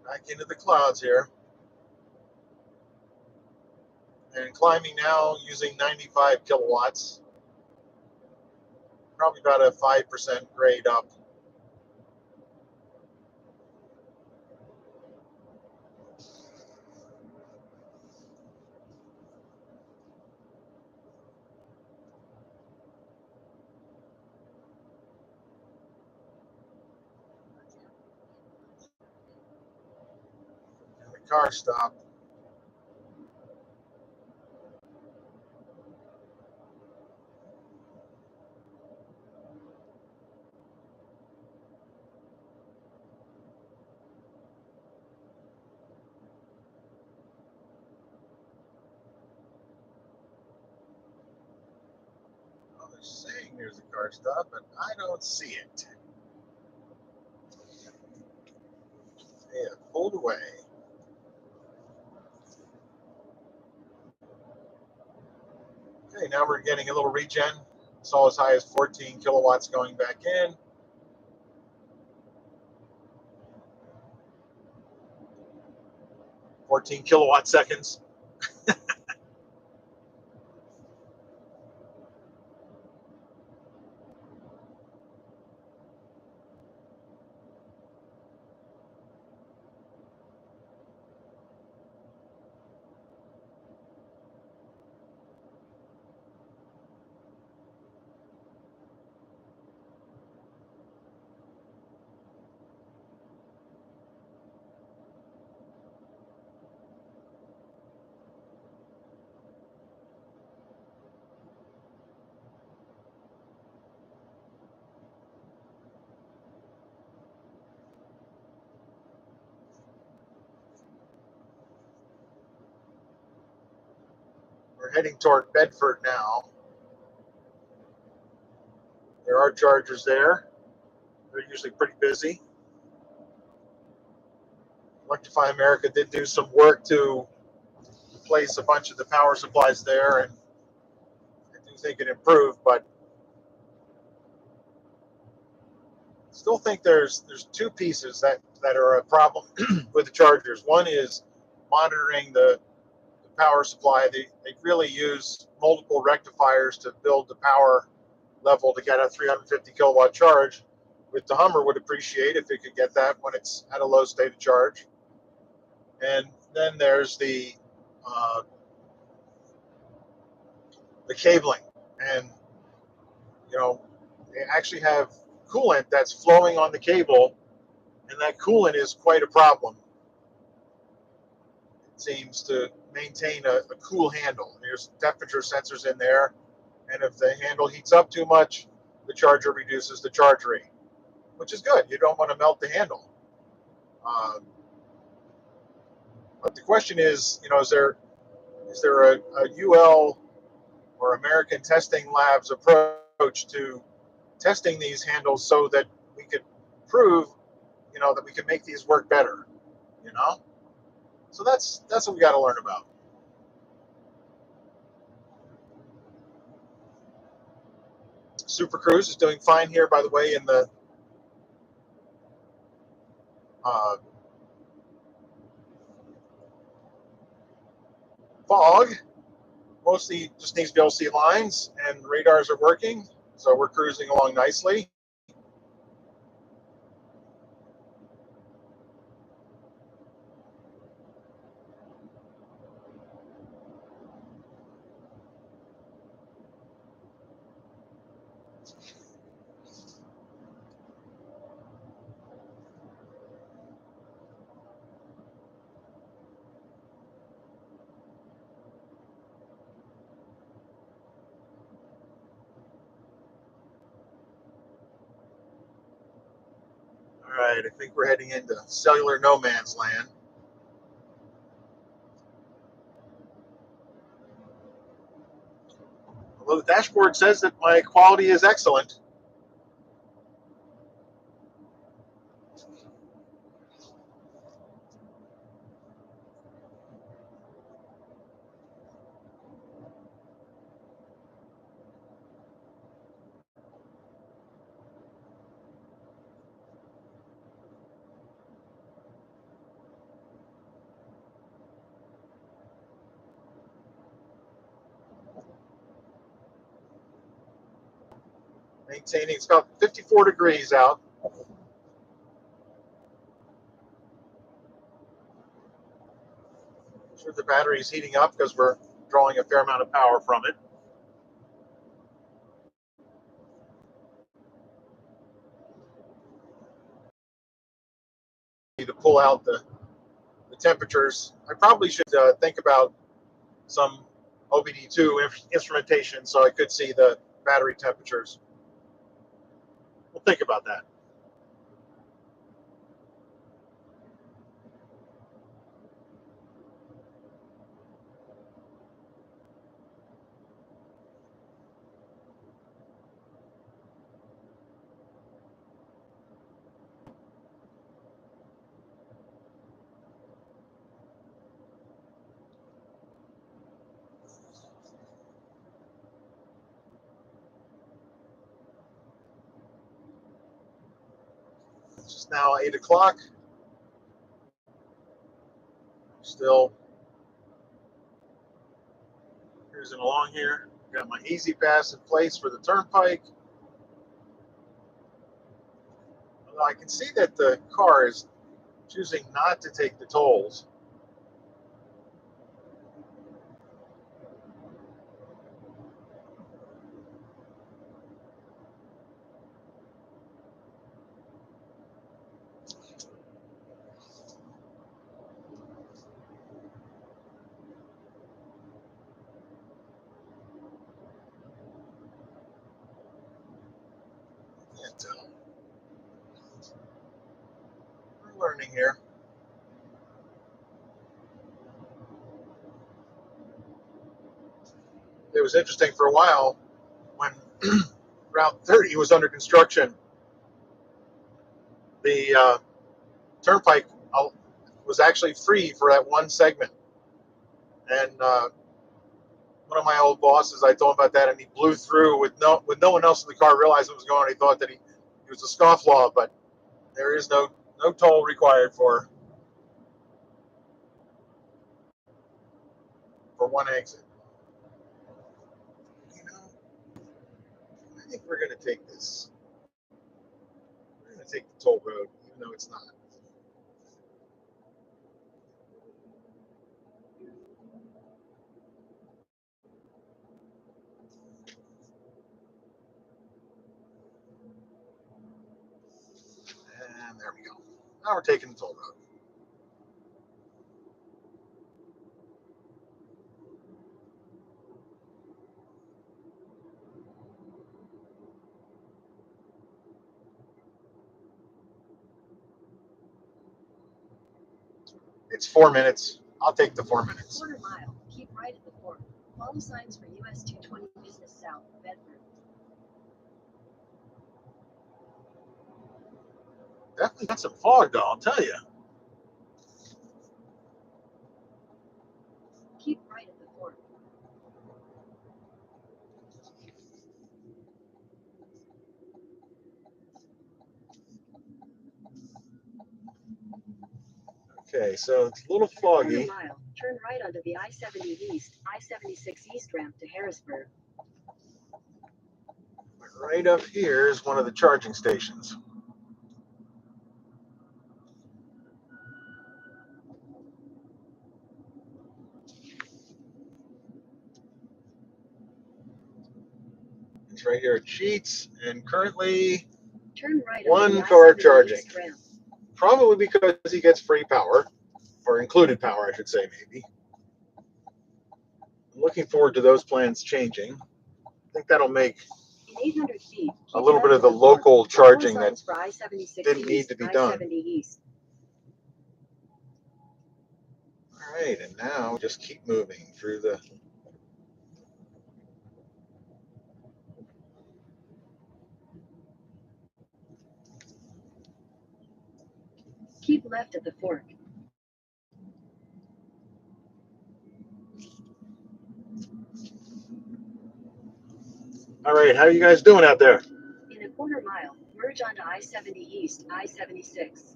Back into the clouds here. And climbing now using 95 kilowatts. Probably about a 5% grade up. And the car stopped. Well, they're saying there's a car stop, but I don't see it. Yeah, pulled away. Okay, now we're getting a little regen. Saw as high as 14 kilowatts going back in. 14 kilowatt seconds. We're heading toward Bedford now. There are chargers there. They're usually pretty busy. Electrify America did do some work to replace a bunch of the power supplies there, and I do think it improved, but still think there's two pieces that are a problem with the chargers. One is monitoring the power supply. They really use multiple rectifiers to build the power level to get a 350 kilowatt charge, which the Hummer would appreciate if it could get that when it's at a low state of charge. And then there's uh, the cabling, and you know they actually have coolant that's flowing on the cable, and that coolant is quite a problem. It seems to maintain a cool handle. There's temperature sensors in there, and if the handle heats up too much, the charger reduces the charge rate, which is good. You don't want to melt the handle. Um, but the question is, is there a UL or American Testing Labs approach to testing these handles so that we could prove, that we can make these work better, you know? So that's what we got to learn about. Super Cruise is doing fine here, by the way, in the uh, fog. Mostly just needs to be able to see lines, and radars are working, so we're cruising along nicely. All right, I think we're heading into cellular no man's land. Although the dashboard says that my quality is excellent. Maintaining, it's about 54 degrees out. I'm sure the battery is heating up because we're drawing a fair amount of power from it. To pull out the temperatures, I probably should think about some OBD2 instrumentation so I could see the battery temperatures. We'll think about that. It's just now 8 o'clock. Still cruising along here. Got my easy pass in place for the turnpike. Although I can see that the car is choosing not to take the tolls. And, we're learning here. It was interesting for a while when Route 30 was under construction. The turnpike was actually free for that one segment. And one of my old bosses, I told him about that, and he blew through with no one else in the car realized it was going. He thought that he was a scofflaw, but there is no toll required for one exit. You know, I think we're going to take this. We're going to take the toll road, even though it's not. And there we go. Now we're taking the toll road. It's 4 minutes. I'll take the 4 minutes. Quarter mile, keep right at the fork. Follow signs for US 220 business south of Bedford. Definitely got some fog, though, I'll tell you. Keep right at the fork. Okay, so it's a little In a quarter foggy. mile, turn right onto the I-70 East, I-76 East ramp to Harrisburg. But right up here is one of the charging stations. It's right here at Sheets, and currently Turn right one onto the car I-70 charging. East ramp. Probably because he gets free power, or included power, I should say, maybe. I'm looking forward to those plans changing. I think that'll make In 800 feet, a little bit of the local charging that didn't need to be done. All right, and now just keep moving through the. Keep left at the fork. All right, how are you guys doing out there? In a quarter mile, merge onto I-70 East, I-76.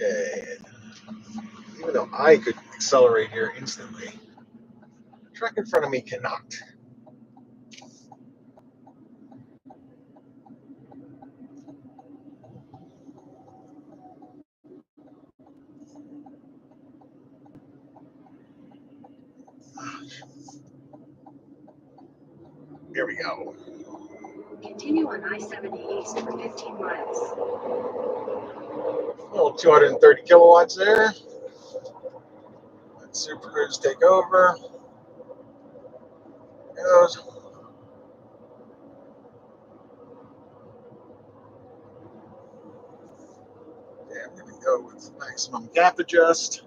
Okay, even though I could accelerate here instantly, the truck in front of me cannot. Here we go. Continue on I-70 East for 15 miles. Little 230 kilowatts there. Let Super Cruise take over. Goes. Okay, I'm going to go with maximum gap adjust.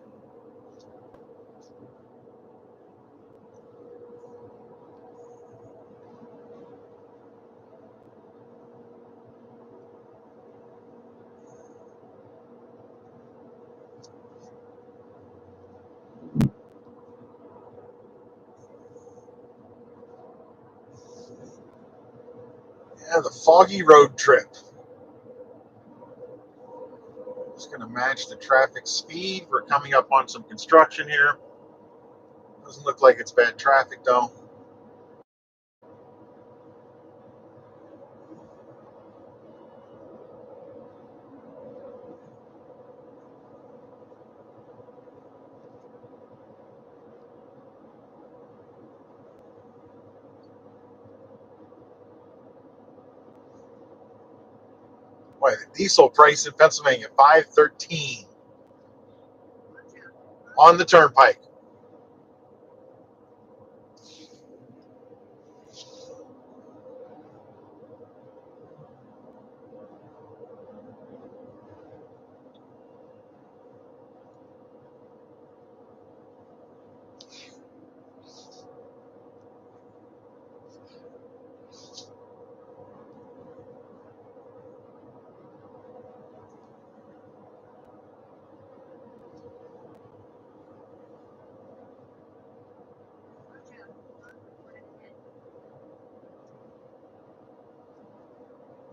Yeah, the foggy road trip. Just going to match the traffic speed. We're coming up on some construction here. Doesn't look like it's bad traffic though. Boy, the diesel price in Pennsylvania, $5.13 on the turnpike.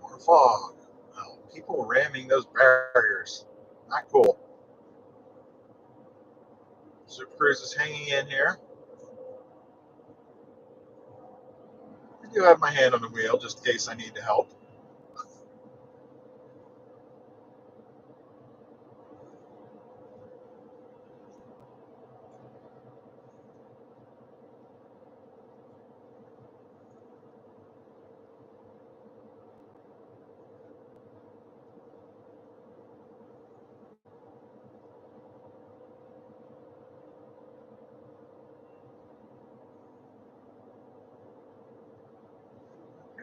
More fog. Oh, people ramming those barriers. Not cool. Super Cruise is hanging in here. I do have my hand on the wheel just in case I need to help.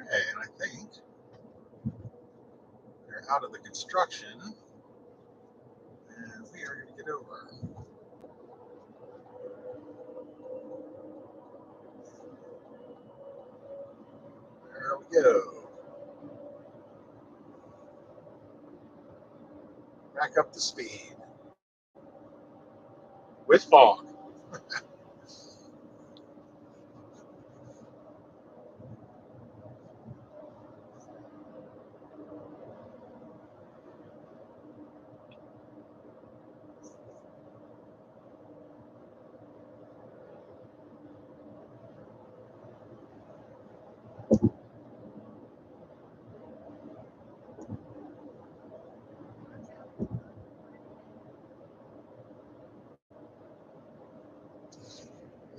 Okay, and I think we're out of the construction, and we are going to get over. go. Back up to speed. With fog.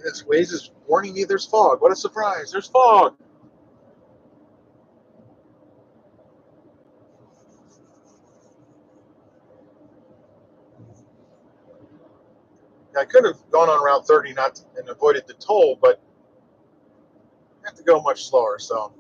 Yes, Waze is warning me there's fog. What a surprise. There's fog. I could have gone on Route 30 and avoided the toll, but I have to go much slower. So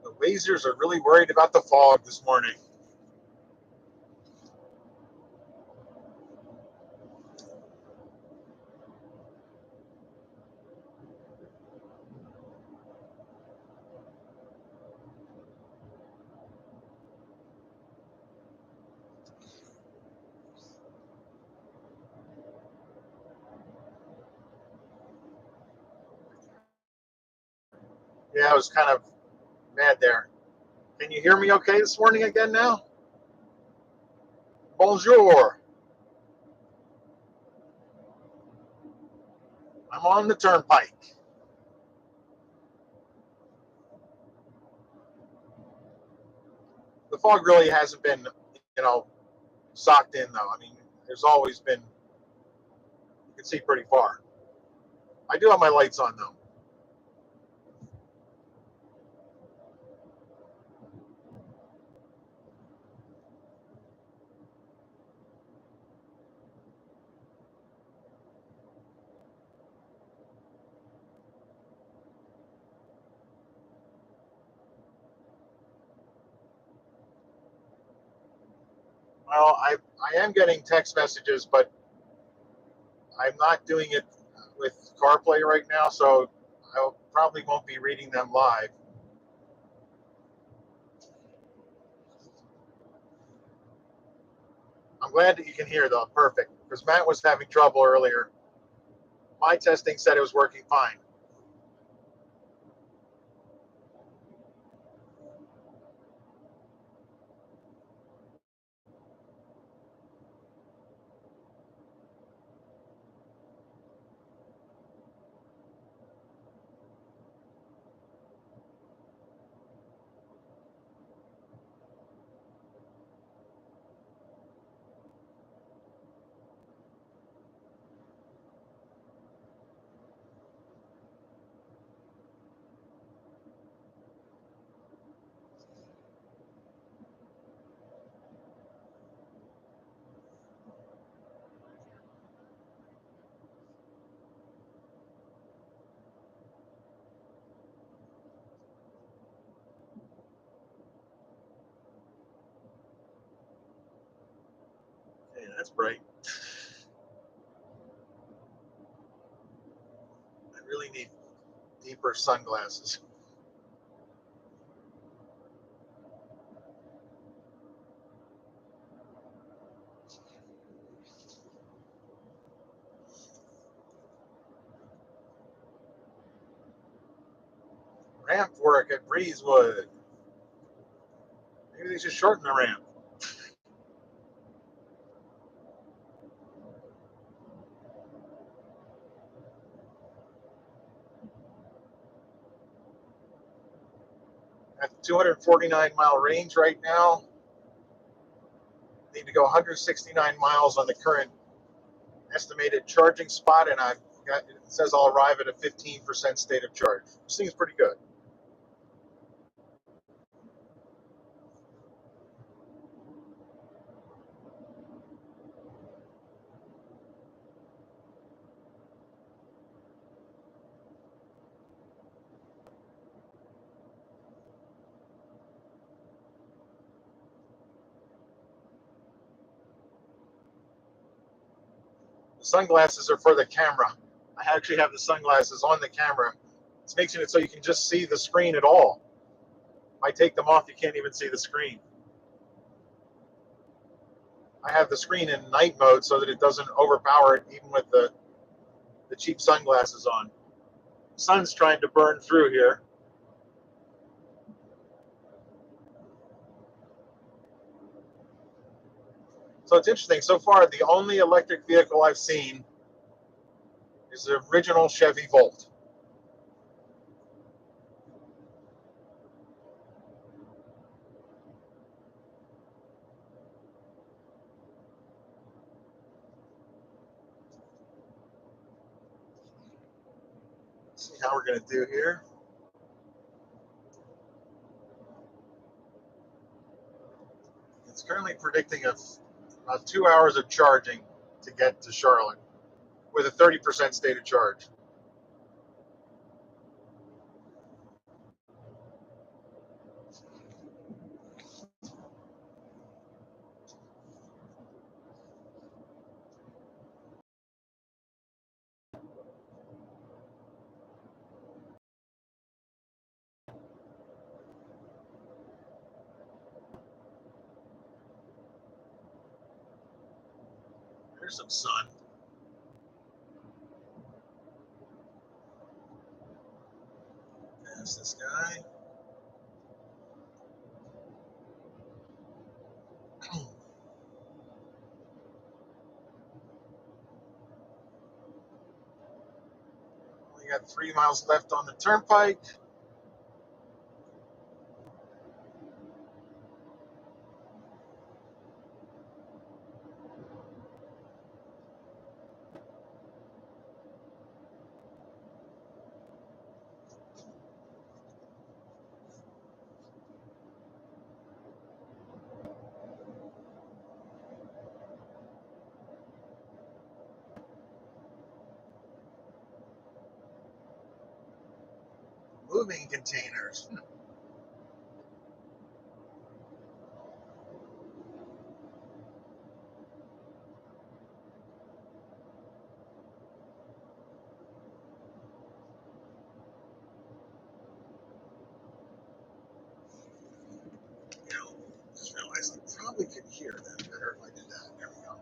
the Wazers are really worried about the fog this morning. Yeah, I was kind of mad there. Can you hear me okay this morning again now? Bonjour. I'm on the turnpike. The fog really hasn't been, you know, socked in though. I mean, there's always been, you can see pretty far. I do have my lights on though. Well, I am getting text messages, but I'm not doing it with CarPlay right now, so I probably won't be reading them live. I'm glad that you can hear though. Perfect. Because Matt was having trouble earlier. My testing said it was working fine. Hey, that's bright. I really need deeper sunglasses. Ramp work at Breezewood. Maybe they should shorten the ramp. At the 249-mile range right now. Need to go 169 miles on the current estimated charging spot, and I've got, it says I'll arrive at a 15% state of charge. Seems pretty good. The sunglasses are for the camera. I actually have the sunglasses on the camera. It's making it so you can just see the screen at all. If I take them off, you can't even see the screen. I have the screen in night mode so that it doesn't overpower it even with the cheap sunglasses on. The sun's trying to burn through here. So it's interesting. So far, the only electric vehicle I've seen is the original Chevy Volt. Let's see how we're going to do here. It's currently predicting about 2 hours of charging to get to Charlotte with a 30% state of charge. There's some sun. There's this guy. We got 3 miles left on the turnpike. Moving containers. Just realized I probably could hear them better if I did that. There we go.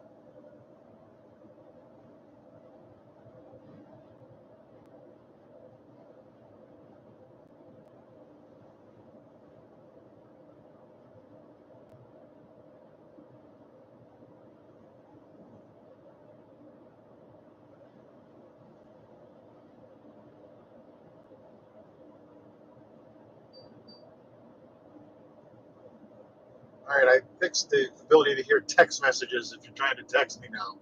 All right, I fixed the ability to hear text messages if you're trying to text me now.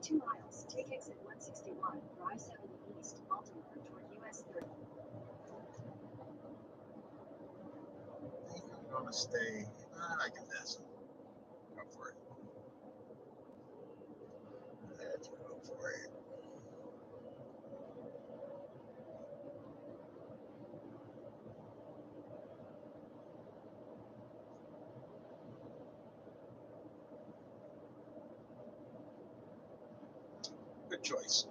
2 miles, take exit 161, drive 70 east, Baltimore toward US 30. I think I'm going to stay. I can miss. Go for it. Let's go for it. Good choice.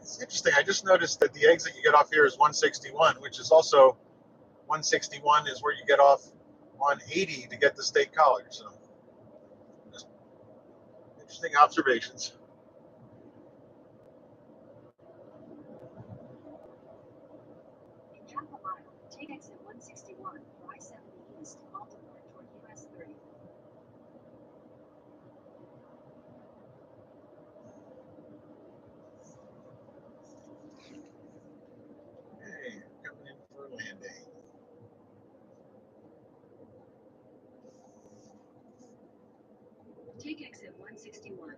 It's interesting. I just noticed that the exit you get off here is 161, which is also 161 is where you get off on 80 to get to State College. So, just interesting observations. In half a mile, take exit 161 for I-70 East, Baltimore toward US 30. Hey, coming in for a landing. Take exit 161.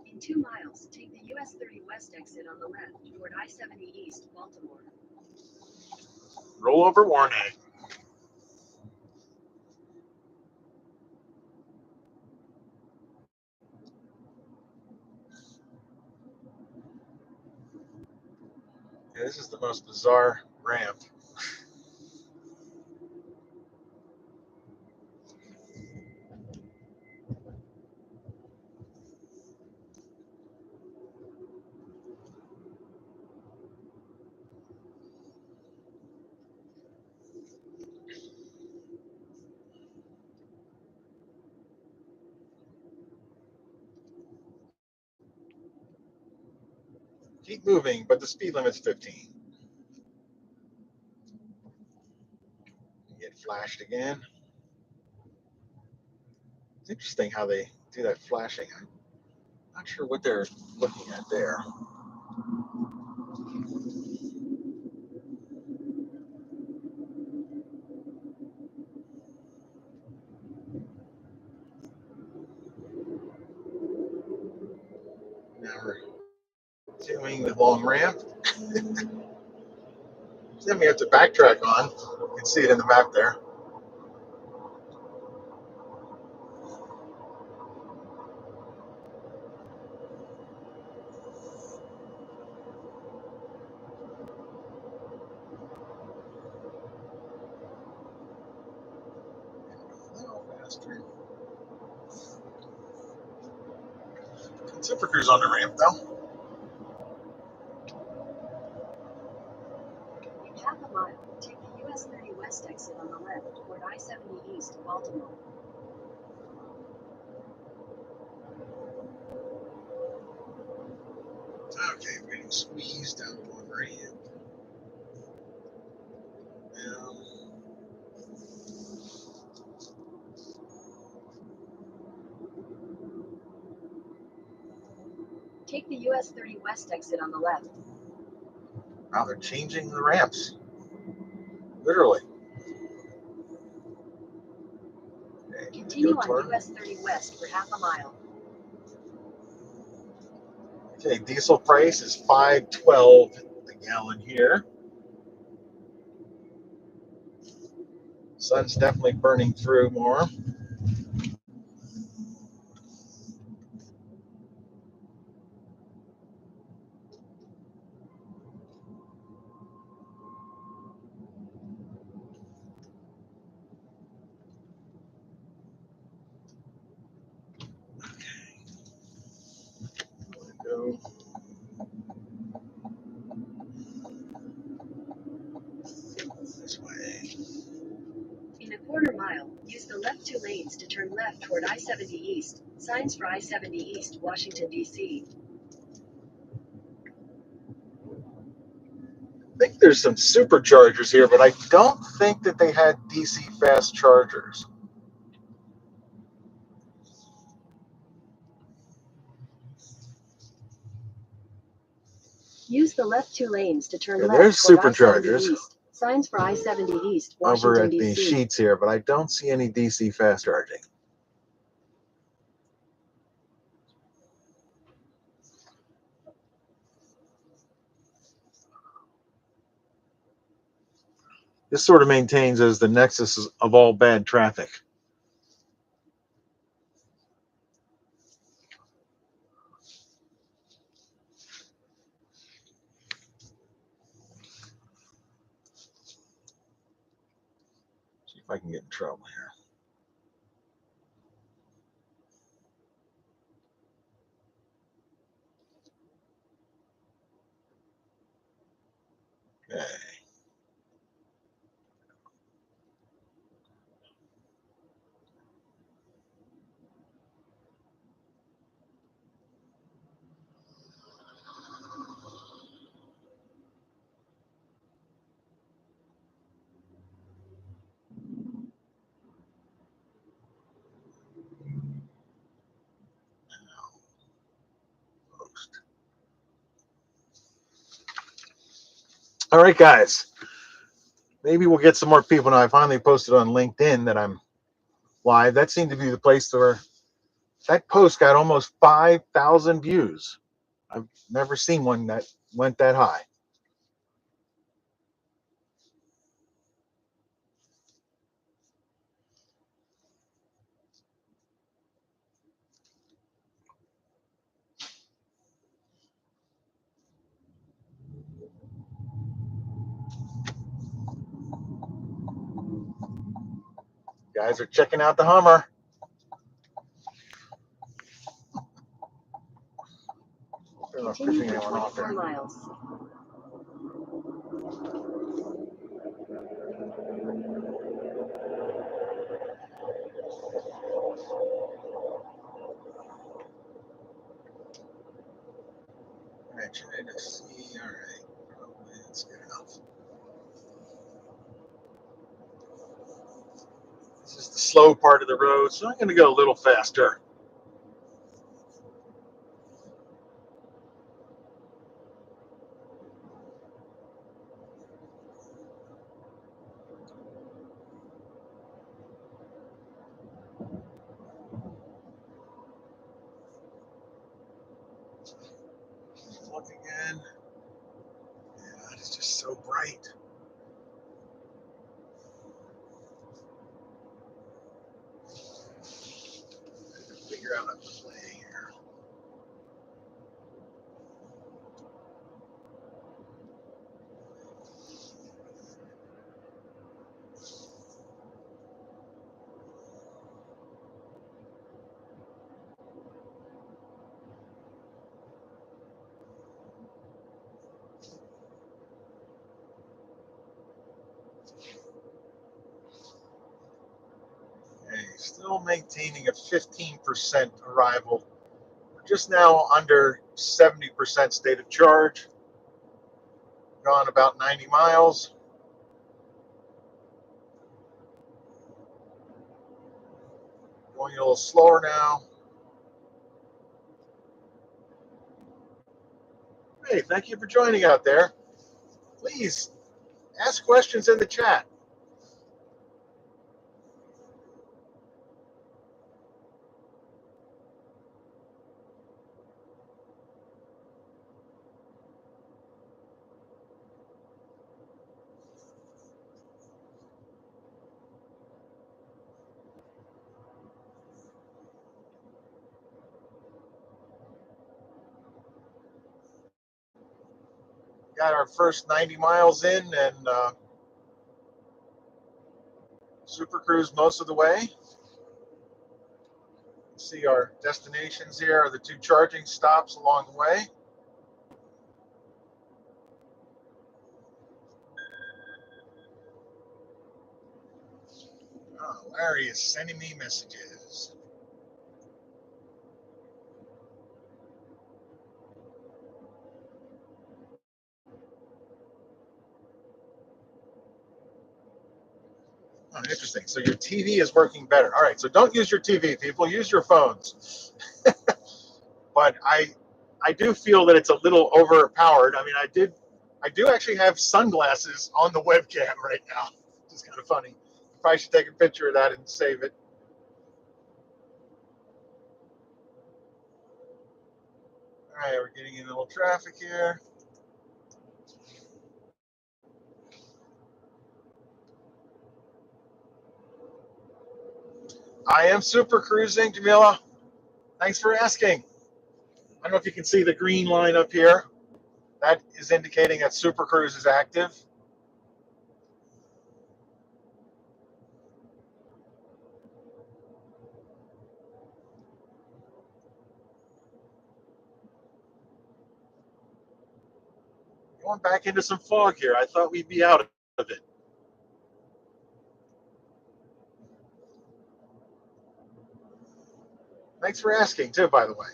In 2 miles, take the US 30 West exit on the left toward I-70 East, Baltimore. Rollover warning. Yeah, this is the most bizarre ramp. Keep moving, but the speed limit's 15. Get flashed again. It's interesting how they do that flashing. I'm not sure what they're looking at there. Now we're doing the long ramp. Then we have to backtrack on. You can see it in the map there. A little faster. Super Cruise on the ramp though. In half a mile, take the US 30 West exit on the left toward I-70 East, Baltimore. Okay, we're getting squeezed down one ramp. Now, Take the US 30 West exit on the left. now they're changing the ramps. Literally. Okay, Continue on US 30 West for half a mile. Okay, diesel price is $5.12 a gallon here. Sun's definitely burning through more. Go this way. In a quarter mile, use the left 2 lanes to turn left toward I-70 East. Signs for I-70 East, Washington, D.C. I think there's some superchargers here, but I don't think that they had DC fast chargers. Use the left 2 lanes to turn Yeah, left there's toward I-70 superchargers East. Signs for I-70 East, over Washington, at the D.C. sheets here, but I don't see any DC fast charging. This sort of maintains as the nexus of all bad traffic. See if I can get in trouble here. All right, guys. Maybe we'll get some more people. Now, I finally posted on LinkedIn that I'm live. That seemed to be the place where that post got almost 5,000 views. I've never seen one that went that high. Guys are checking out the Hummer. Continue for 24 miles. All right, trying to see. All right, probably that's good enough. This is the slow part of the road, so I'm going to go a little faster. Look again. Yeah, it's just so bright. Figure out a play here. Okay, still maintaining a 15% arrival. We're just now under 70% state of charge. Gone about 90 miles. Going a little slower now. Hey, thank you for joining out there. Please ask questions in the chat. Got our first 90 miles in and Super Cruise most of the way. See our destinations here are the two charging stops along the way. Oh, Larry is sending me messages. Oh, interesting. So your TV is working better. All right. So don't use your TV, people. Use your phones. But I do feel that it's a little overpowered. I mean, I do actually have sunglasses on the webcam right now. It's kind of funny. Probably should take a picture of that and save it. All right, we're getting in a little traffic here. I am super cruising, Jamila. Thanks for asking. I don't know if you can see the green line up here. That is indicating that Super Cruise is active. Going back into some fog here. I thought we'd be out of it. Thanks for asking, too, by the way.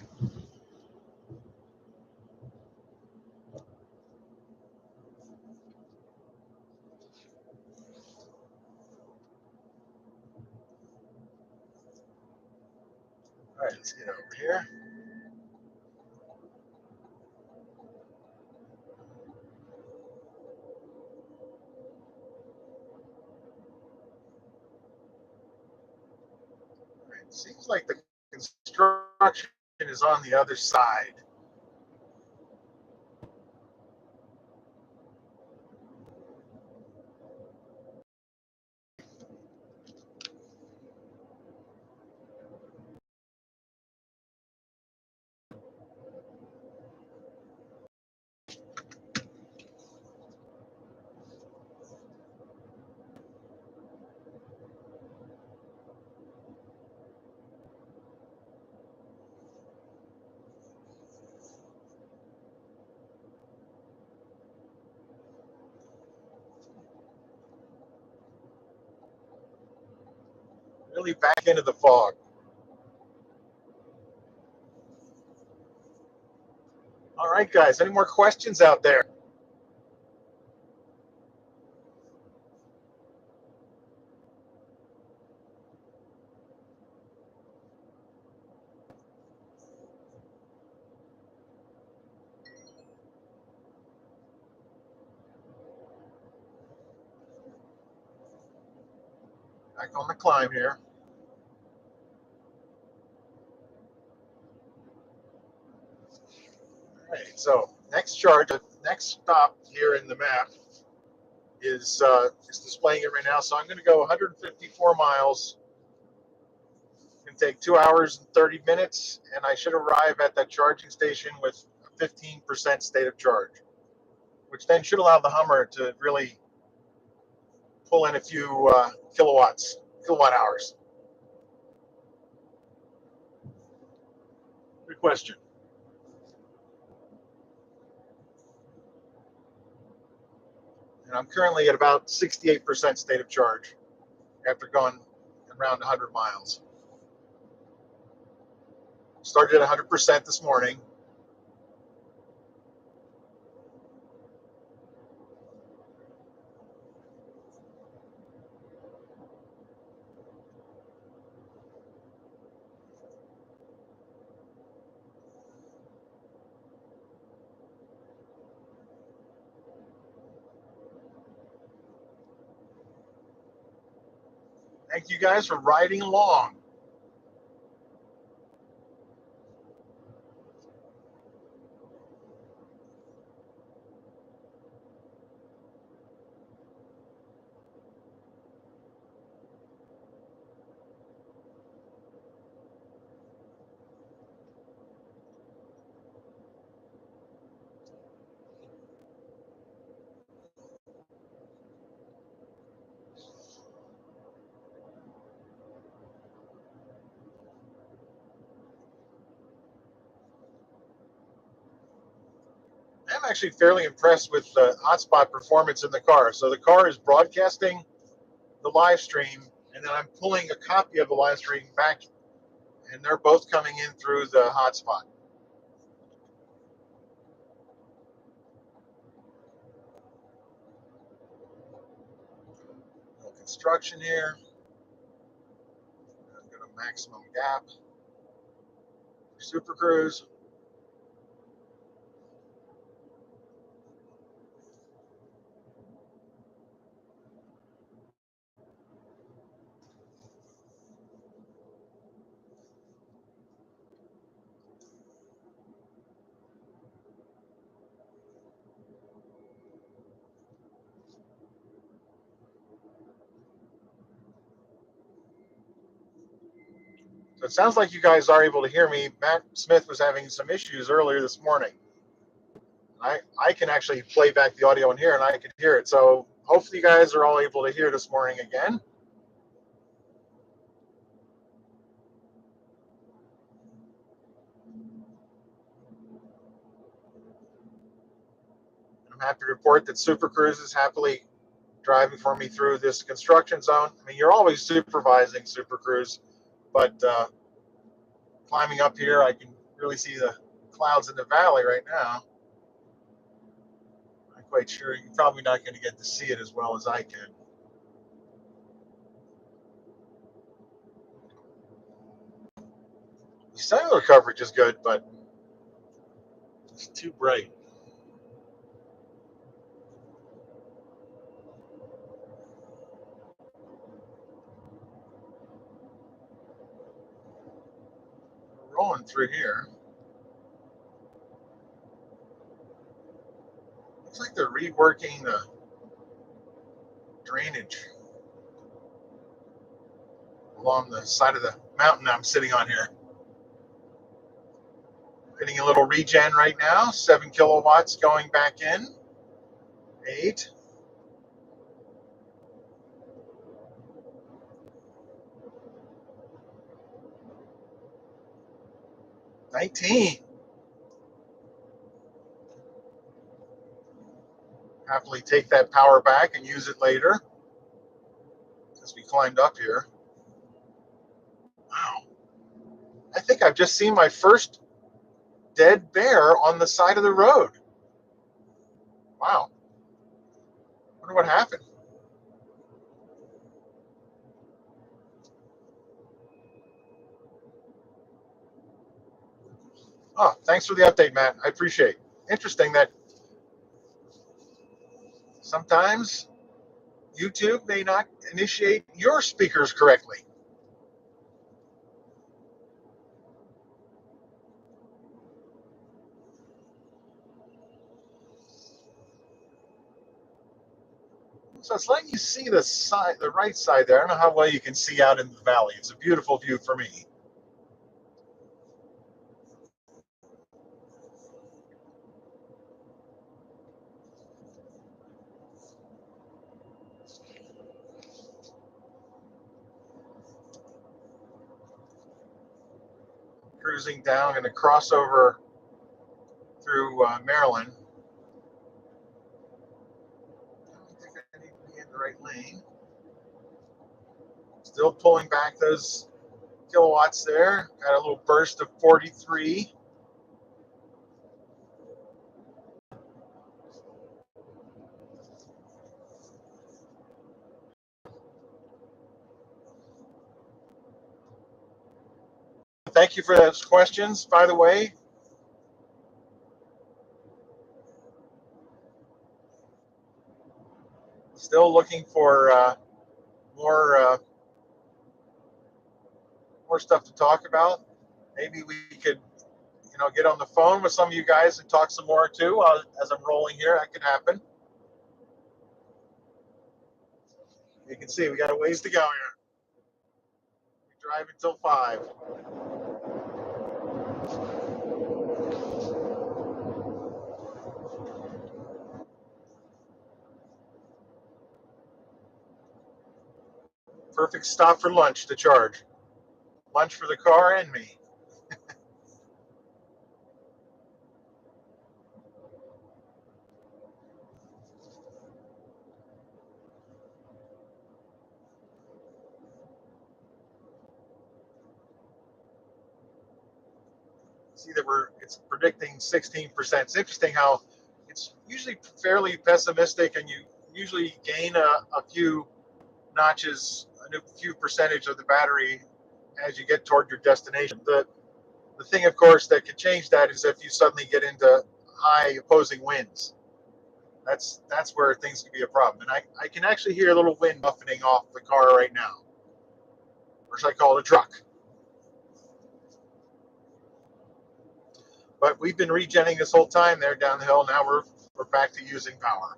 All right, let's get over here. like the construction is on the other side. Really back into the fog. All right, guys, any more questions out there? Back on the climb here. All right, so next charge, next stop here in the map is displaying it right now. So I'm going to go 154 miles. It's going to take 2 hours and 30 minutes, and I should arrive at that charging station with a 15% state of charge, which then should allow the Hummer to really pull in a few kilowatt hours. Good question. And I'm currently at about 68% state of charge after going around 100 miles. Started at 100% this morning. Thank you guys for riding along. I'm actually fairly impressed with the hotspot performance in the car. So the car is broadcasting the live stream, and then I'm pulling a copy of the live stream back, and they're both coming in through the hotspot. No construction here. I'm going to maximum gap. Super Cruise. So it sounds like you guys are able to hear me. Matt Smith was having some issues earlier this morning. I can actually play back the audio in here, and I could hear it. So hopefully you guys are all able to hear this morning again. I'm happy to report that Super Cruise is happily driving for me through this construction zone. I mean, you're always supervising Super Cruise, but climbing up here, I can really see the clouds in the valley right now. I'm not quite sure. You're probably not going to get to see it as well as I can. The cellular coverage is good, but it's too bright. rolling through here. Looks like they're reworking the drainage along the side of the mountain I'm sitting on here. Getting a little regen right now. 7 kilowatts going back in. 8. 19. Happily take that power back and use it later as we climbed up here. Wow. I think I've just seen my first dead bear on the side of the road. Wow. Wonder what happened. Oh, thanks for the update, Matt. I appreciate it. Interesting that sometimes YouTube may not initiate your speakers correctly. So it's letting you see the side, the right side there. I don't know how well you can see out in the valley. It's a beautiful view for me. Cruising down and a crossover through Maryland. I don't think I need to be in the right lane. Still pulling back those kilowatts there. Got a little burst of 43. Thank you for those questions, by the way. Still looking for more more stuff to talk about. Maybe we could, get on the phone with some of you guys and talk some more too. As I'm rolling here, that could happen. You can see we got a ways to go here. We drive until 5. Perfect stop for lunch to charge. Lunch for the car and me. See that it's predicting 16%. It's interesting how it's usually fairly pessimistic, and you usually gain a few notches, a few percentage of the battery as you get toward your destination. The thing, of course, that could change that is if you suddenly get into high opposing winds. That's where things can be a problem. And I can actually hear a little wind buffeting off the car right now, or should I call it a truck? But we've been regenning this whole time there down the hill. Now we're back to using power.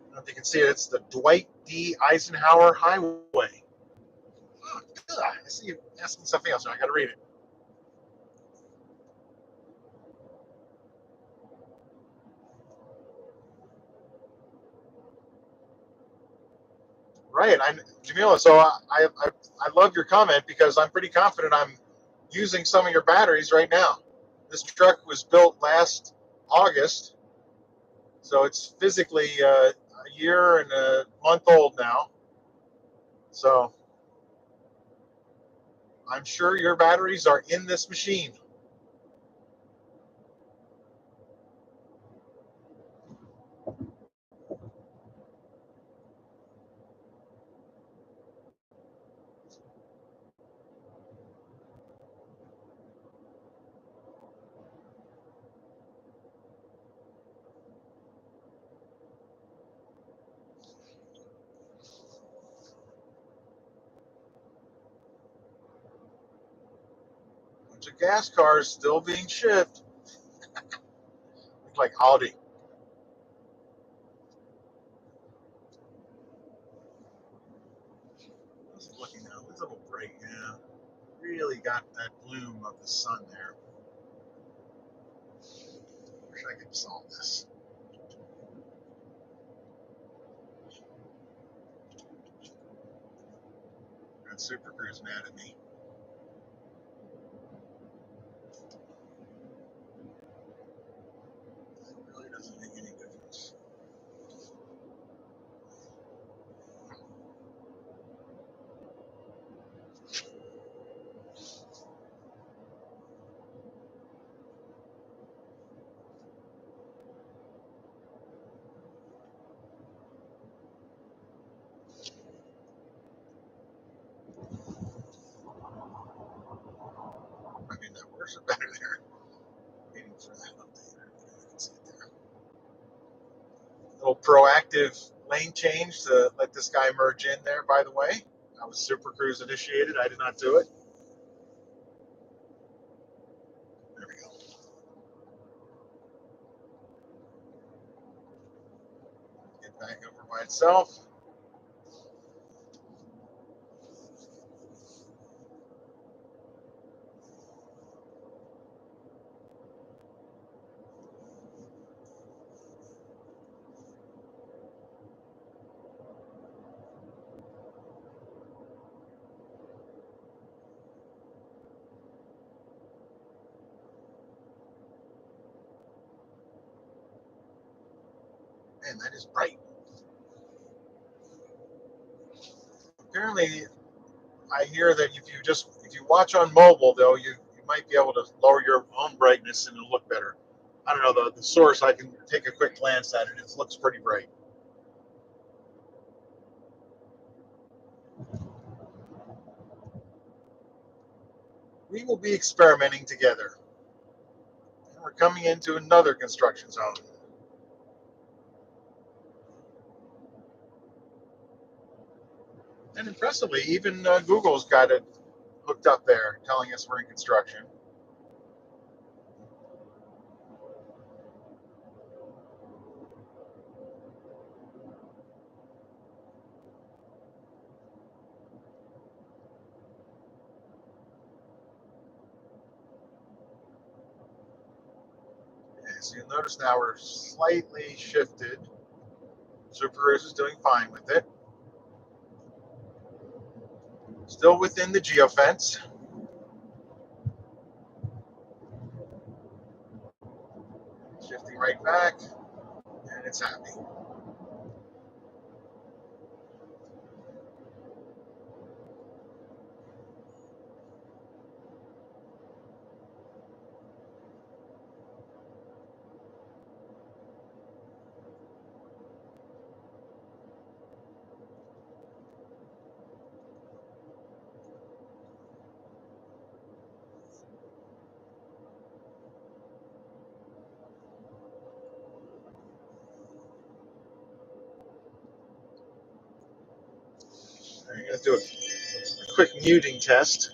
I don't know if you can see it. It's the Dwight D. Eisenhower Highway. Oh, good. I see you asking something else. I got to read it. Right, Jamila. So I love your comment because I'm pretty confident I'm using some of your batteries right now. This truck was built last August, so it's physically a year and a month old now. So I'm sure your batteries are in this machine. Bunch of gas cars still being shipped. Look like Audi. Just looking now, it's a little bright. Yeah, really got that bloom of the sun there. Wish I could solve this. That Super Cruise mad at me. It really doesn't make any difference. I mean, that works better there. Waiting for that update. You can see it there. Little proactive lane change to let this guy merge in there, by the way. That was Super Cruise initiated. I did not do it. There we go. Get back over by itself. Man, that is bright. Apparently, I hear that if you watch on mobile though, you might be able to lower your own brightness and it'll look better. I don't know the source. I can take a quick glance at it. It looks pretty bright. We will be experimenting together. And we're coming into another construction zone. And impressively, even Google's got it hooked up there, telling us we're in construction. Okay, so you'll notice now we're slightly shifted. Super Cruise is doing fine with it. Still within the geofence. Shifting right back, and it's happy. I'm going to do a quick muting test.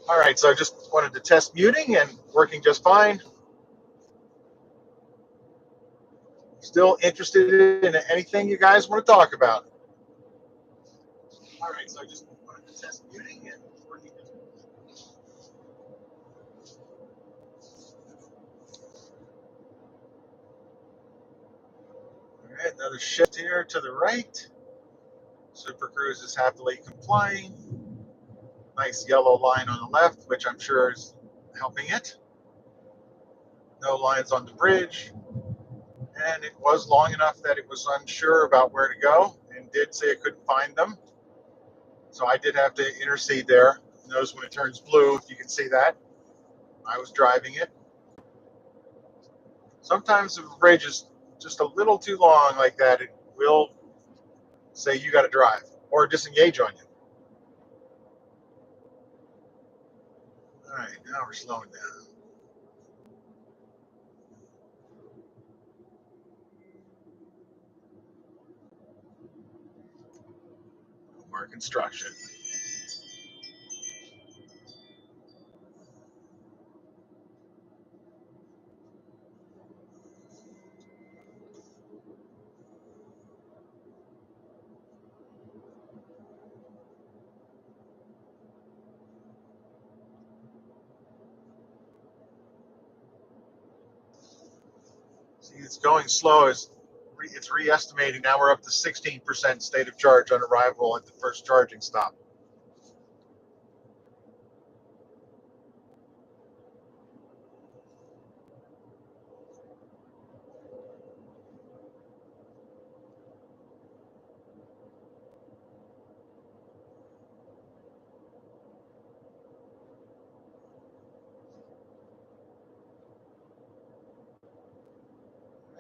All right, so I just wanted to test muting and working just fine. Still interested in anything you guys want to talk about? All right, so I just wanted to test muting and working just All right, another shift here to the right. Super Cruise is happily complying. Nice yellow line on the left, which I'm sure is helping it. No lines on the bridge. And it was long enough that it was unsure about where to go and did say it couldn't find them. So I did have to intercede there. Notice when it turns blue, if you can see that. I was driving it. Sometimes if the bridge is just a little too long like that, it will say you got to drive or disengage on you. All right, now we're slowing down. More construction. See, it's going slow. It's re-estimating. Now we're up to 16% state of charge on arrival at the first charging stop.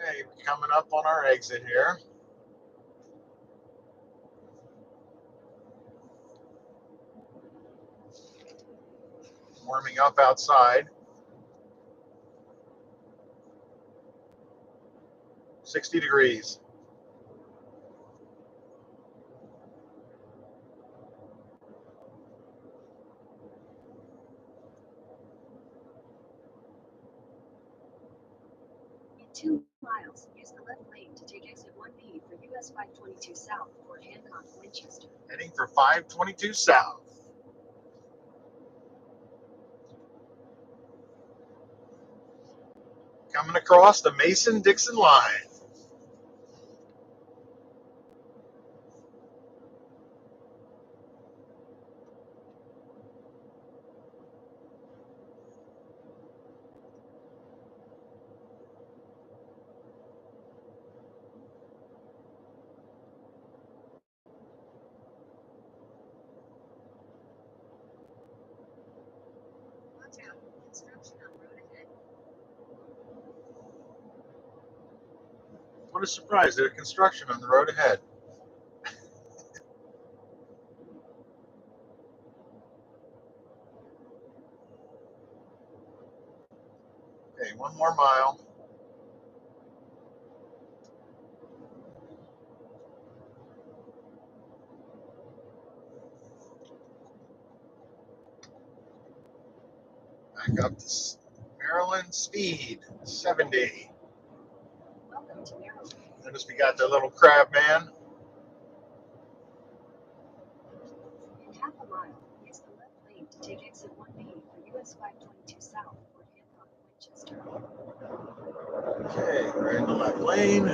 Hey, coming up on our exit here. Warming up outside. 60 degrees. In 2 miles, use the left lane to take exit 1B for US 522 South for Hancock, Winchester. Heading for 522 south. Coming across the Mason-Dixon line. Watch out, construction on road ahead. What a surprise, there's construction on the road ahead. Okay, 1 more mile. Back up to Maryland, speed 70. Welcome to Maryland. Notice we got the little crab man. In half a mile, use the left lane to take exit 1B for US 522 South for Hancock, Winchester. Okay, we're in the left lane.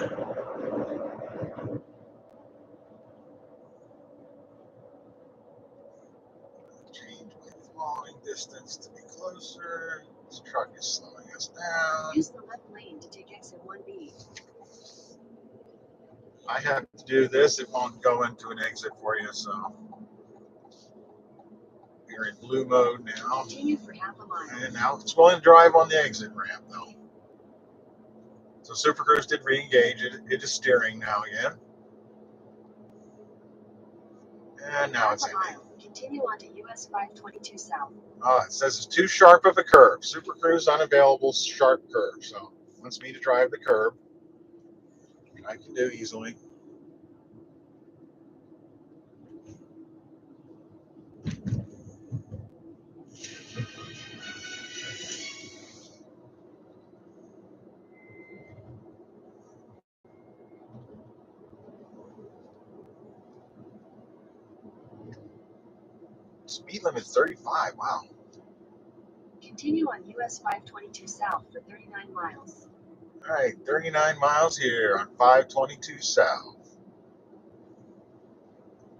Change my following distance to be closer. This truck is slowing us down. Use the left lane to take exit 1B. I have to do this. It won't go into an exit for you, so we're in blue mode now. Continue for half a mile. And now it's willing to drive on the exit ramp, though. So Super Cruise did re-engage. It is steering now again. And now it's Half a ending. mile. Continue on to US 522 South. It says it's too sharp of a curve. Super Cruise unavailable sharp curve. So wants me to drive the curb. I can do easily. Speed limit's 35. Wow. Continue on US 522 South for 39 miles. All right, 39 miles here on 522 South.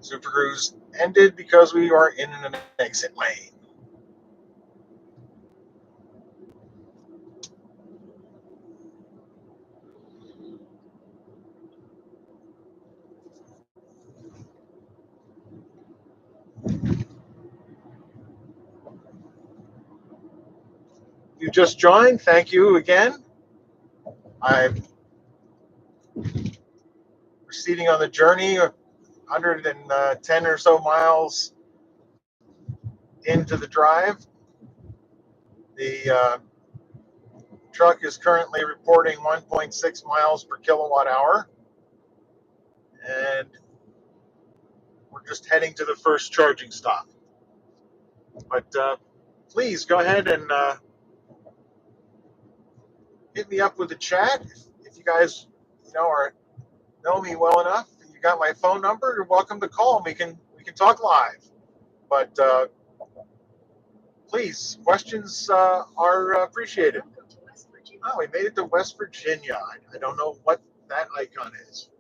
Super Cruise ended because we are in an exit lane. You just joined, thank you again. I'm proceeding on the journey, 110 or so miles into the drive. The truck is currently reporting 1.6 miles per kilowatt hour, and we're just heading to the first charging stop. But please go ahead and hit me up with a chat if you guys, know me well enough. You got my phone number. You're welcome to call. We can talk live. But please, questions are appreciated. Welcome to West Virginia. Oh, we made it to West Virginia. I don't know what that icon is.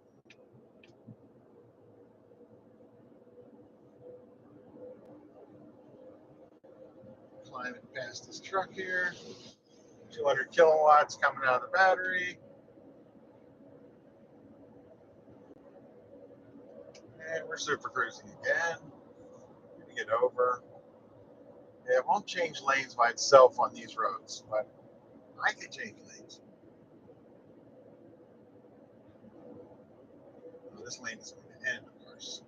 Climbing past this truck here. 200 kilowatts coming out of the battery. And we're super cruising again. Gonna get over. Yeah, it won't change lanes by itself on these roads, but I can change lanes. Oh, this lane is going to end, of course.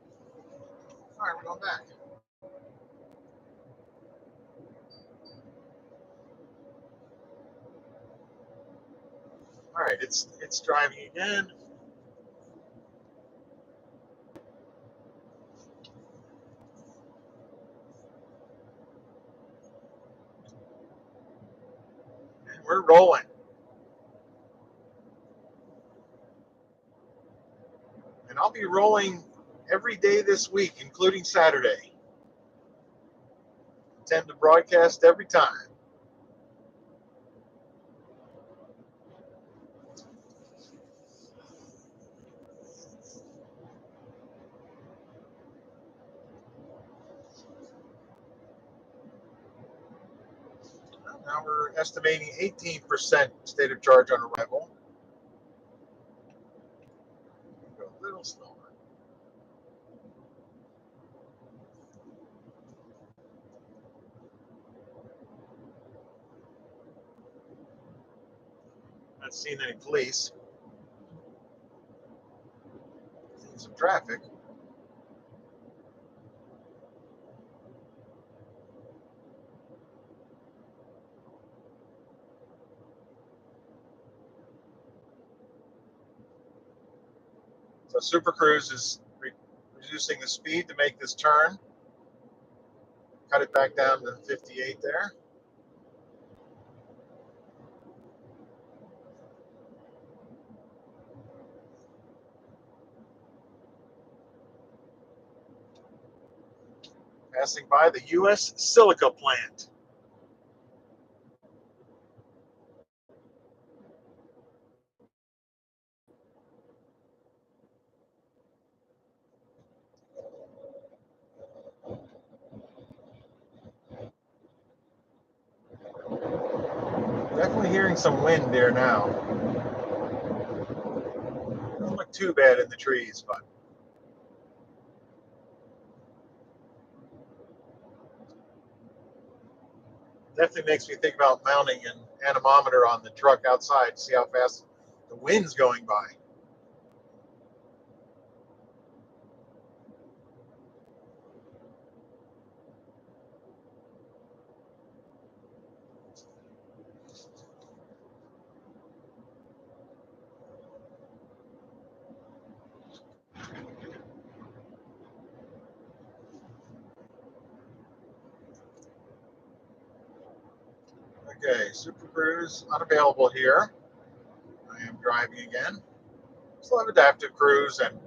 All right, we're going back. All right, it's driving again. And we're rolling. And I'll be rolling every day this week, including Saturday. Intend to broadcast every time. Well, now we're estimating 18% state of charge on arrival. Go a little slower. Not seeing any police. Seeing some traffic. So Super Cruise is reducing the speed to make this turn. Cut it back down to 58 there. Passing by the U.S. silica plant. Definitely hearing some wind there now. Doesn't look too bad in the trees, but definitely makes me think about mounting an anemometer on the truck outside to see how fast the wind's going by. Okay, Super Cruise unavailable here. I am driving again. Still have adaptive cruise and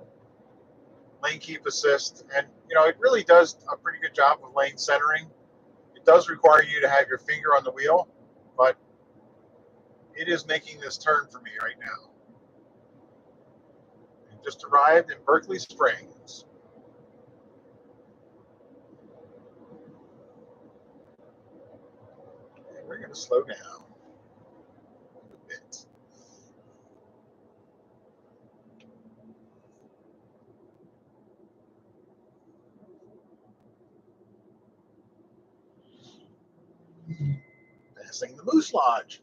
lane keep assist, and it really does a pretty good job of lane centering. It does require you to have your finger on the wheel, but it is making this turn for me right now. I just arrived in Berkeley Springs. And we're going to slow down a bit. Passing the Moose Lodge.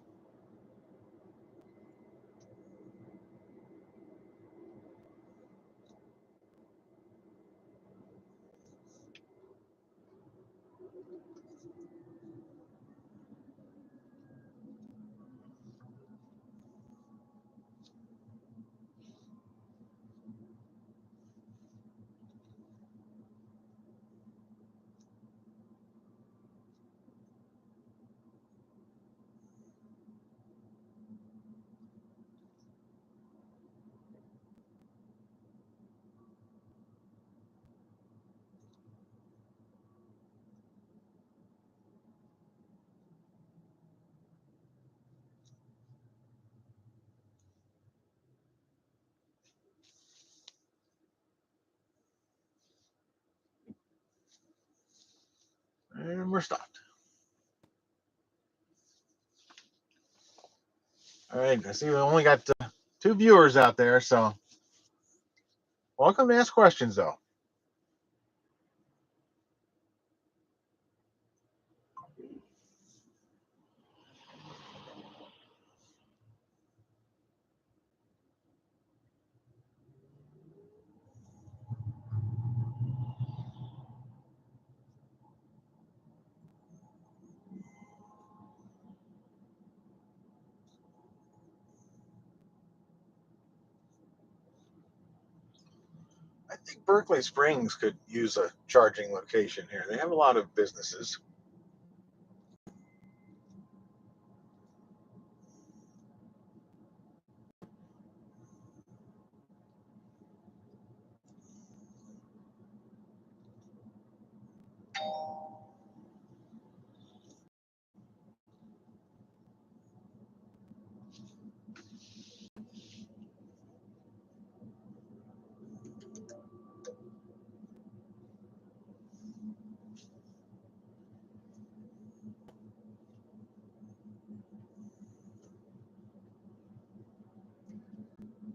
And we're stopped. All right, I see we only got 2 viewers out there, so welcome to ask questions, though. I think Berkeley Springs could use a charging location here. They have a lot of businesses.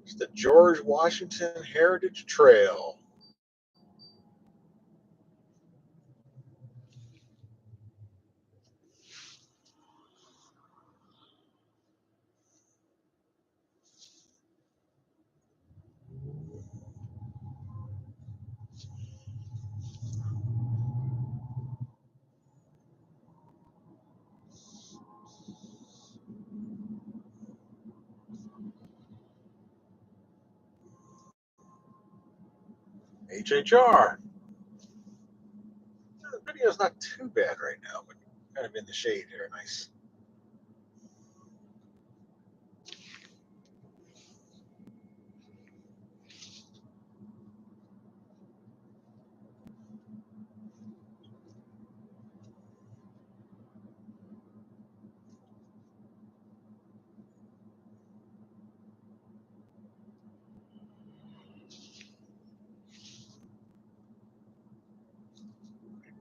It's the George Washington Heritage Trail. HHR. The video's not too bad right now, but kind of in the shade here. Nice.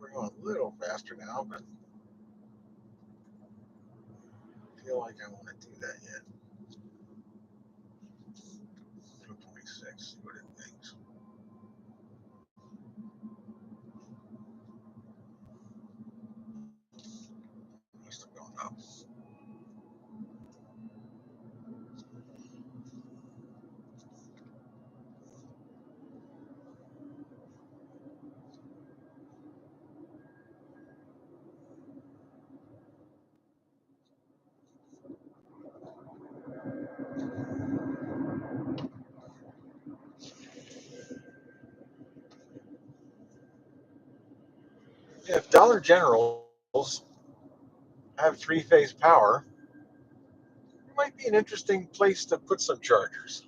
We're going a little faster now, but I feel like I want to do that yet. 226, see what it thinks. Must have gone up. If Dollar Generals have 3-phase power, it might be an interesting place to put some chargers.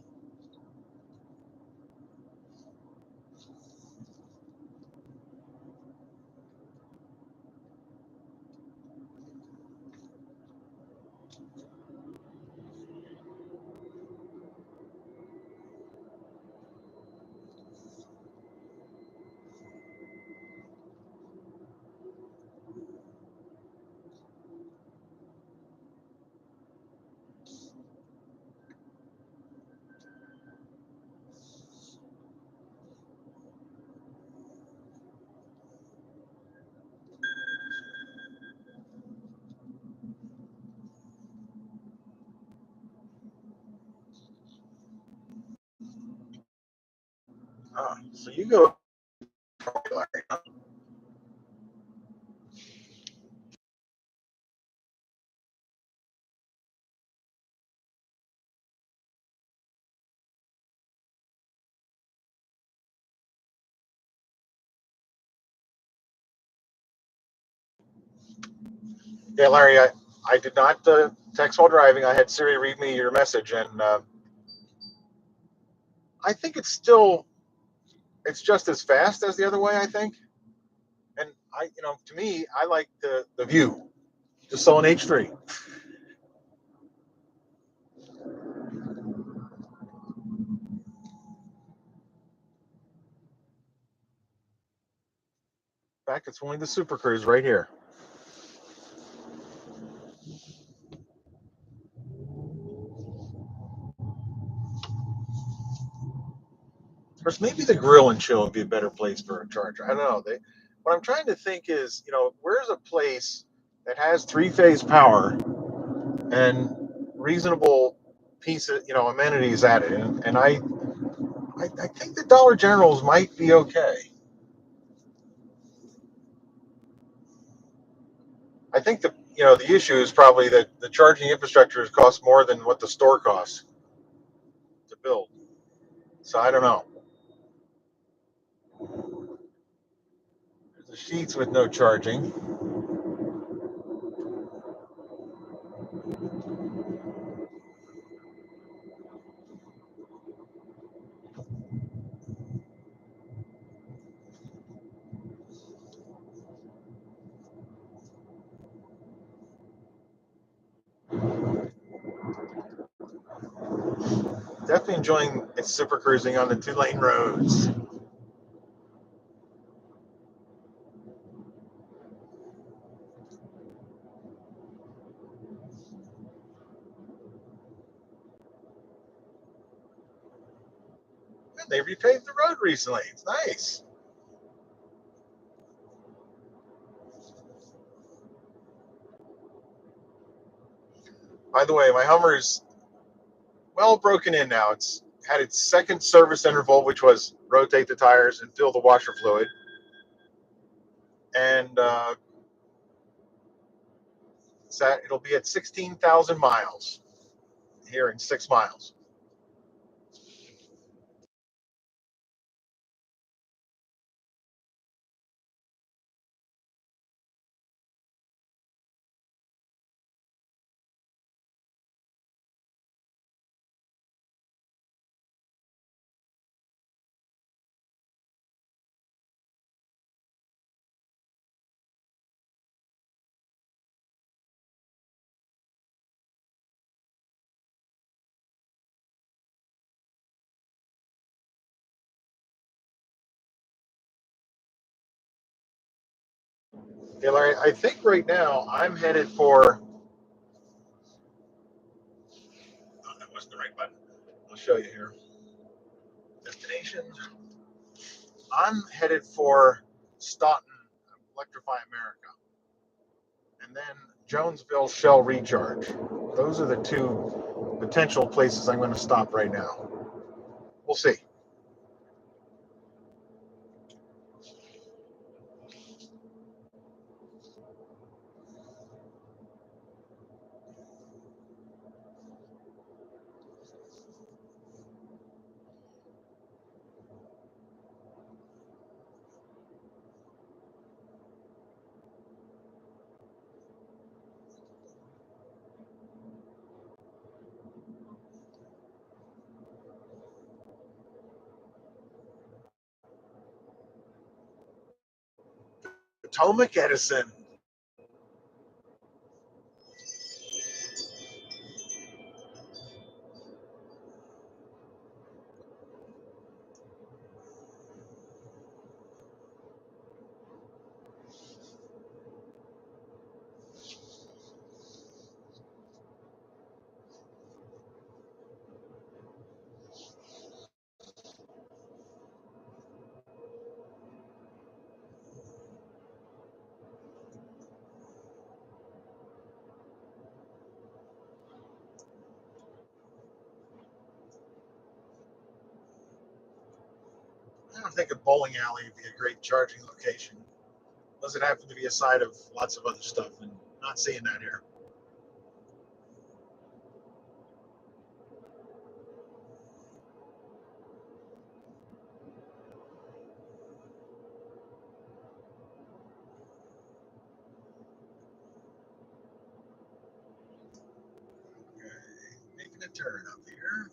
So you go, Larry. Yeah, Larry, I did not text while driving. I had Siri read me your message, and I think it's just as fast as the other way, I think. And to me, I like the view. Just saw an H3. In fact, it's only the Super Cruise right here. Of course, maybe the grill and chill would be a better place for a charger. I don't know. What I'm trying to think is, where's a place that has three-phase power and reasonable piece of, amenities added. And I think the Dollar Generals might be okay. I think the issue is probably that the charging infrastructure costs more than what the store costs to build. So I don't know. There's the Sheets with no charging. Definitely enjoying its super cruising on the 2-lane roads. And they repaved the road recently. It's nice. By the way, my Hummer's well broken in now. It's had its second service interval, which was rotate the tires and fill the washer fluid. And it'll be at 16,000 miles here in 6 miles. Yeah, Larry, I think right now I'm headed for. Oh, that wasn't the right button. I'll show you here. Destination. I'm headed for Staunton, Electrify America, and then Jonesville Shell Recharge. Those are the two potential places I'm going to stop right now. We'll see. Potomac Edison. think a bowling alley would be a great charging location. Does it happen to be a side of lots of other stuff? And not seeing that here. Okay, making a turn up here.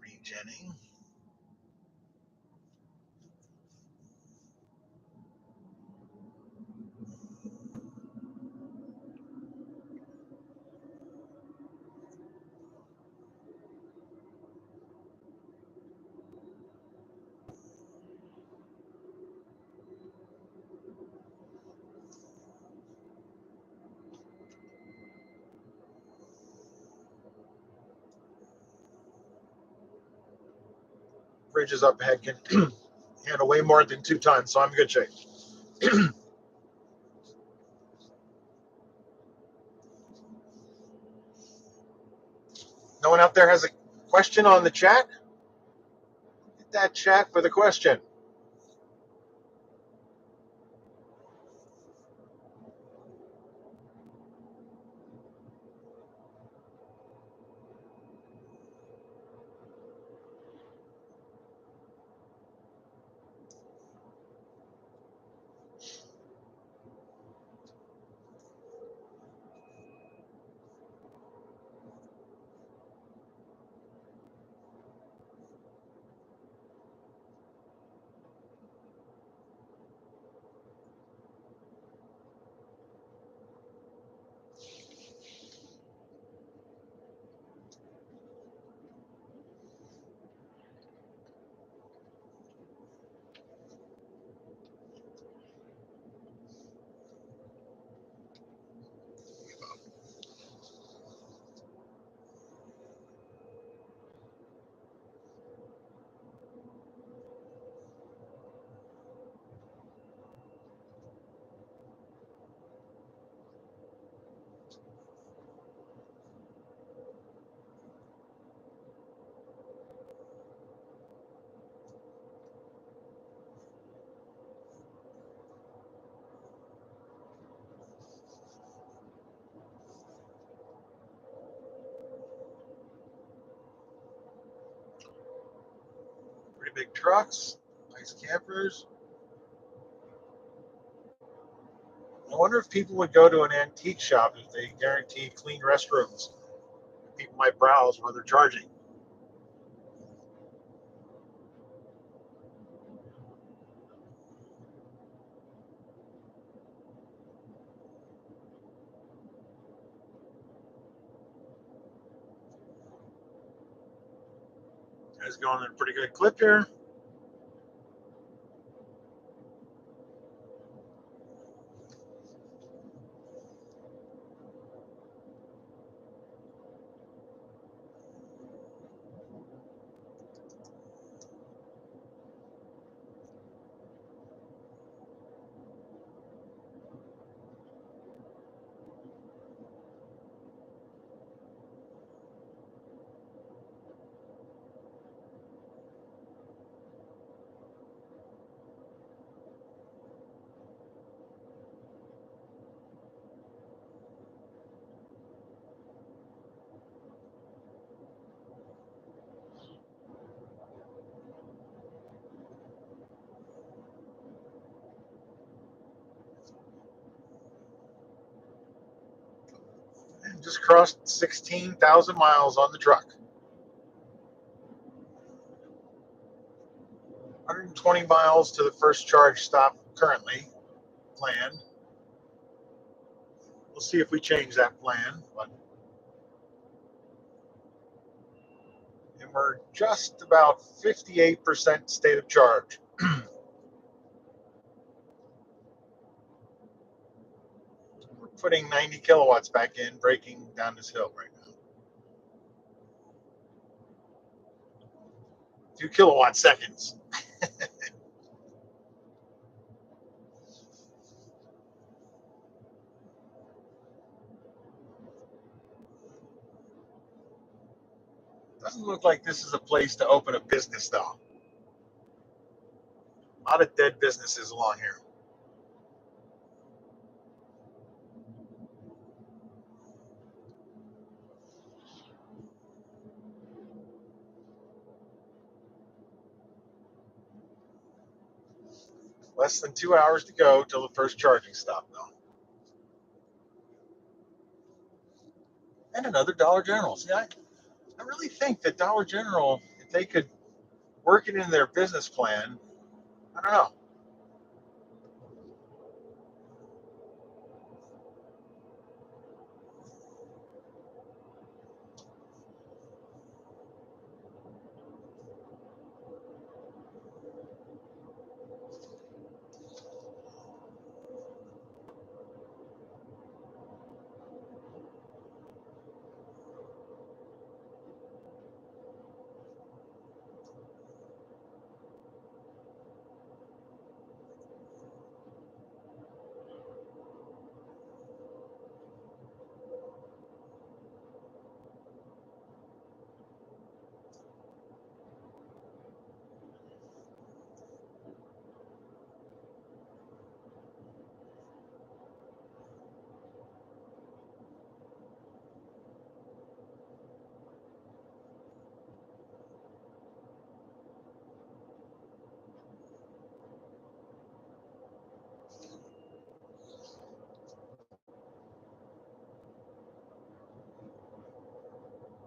Regenning. Bridges up ahead can handle way more than 2 tons, so I'm in good shape. No one out there has a question on the chat? Hit that chat for the question. Pretty big trucks, nice campers. I wonder if people would go to an antique shop if they guarantee clean restrooms. People might browse while they're charging. Guys going at a pretty good clip here. And just crossed 16,000 miles on the truck. 120 miles to the first charge stop currently planned. We'll see if we change that plan. And we're just about 58% state of charge. We're putting 90 kilowatts back in, braking down this hill right now. 2 kilowatt seconds. Doesn't look like this is a place to open a business, though. A lot of dead businesses along here. Less than 2 hours to go till the first charging stop, though. And another Dollar General. See, I really think that Dollar General, if they could work it in their business plan, I don't know.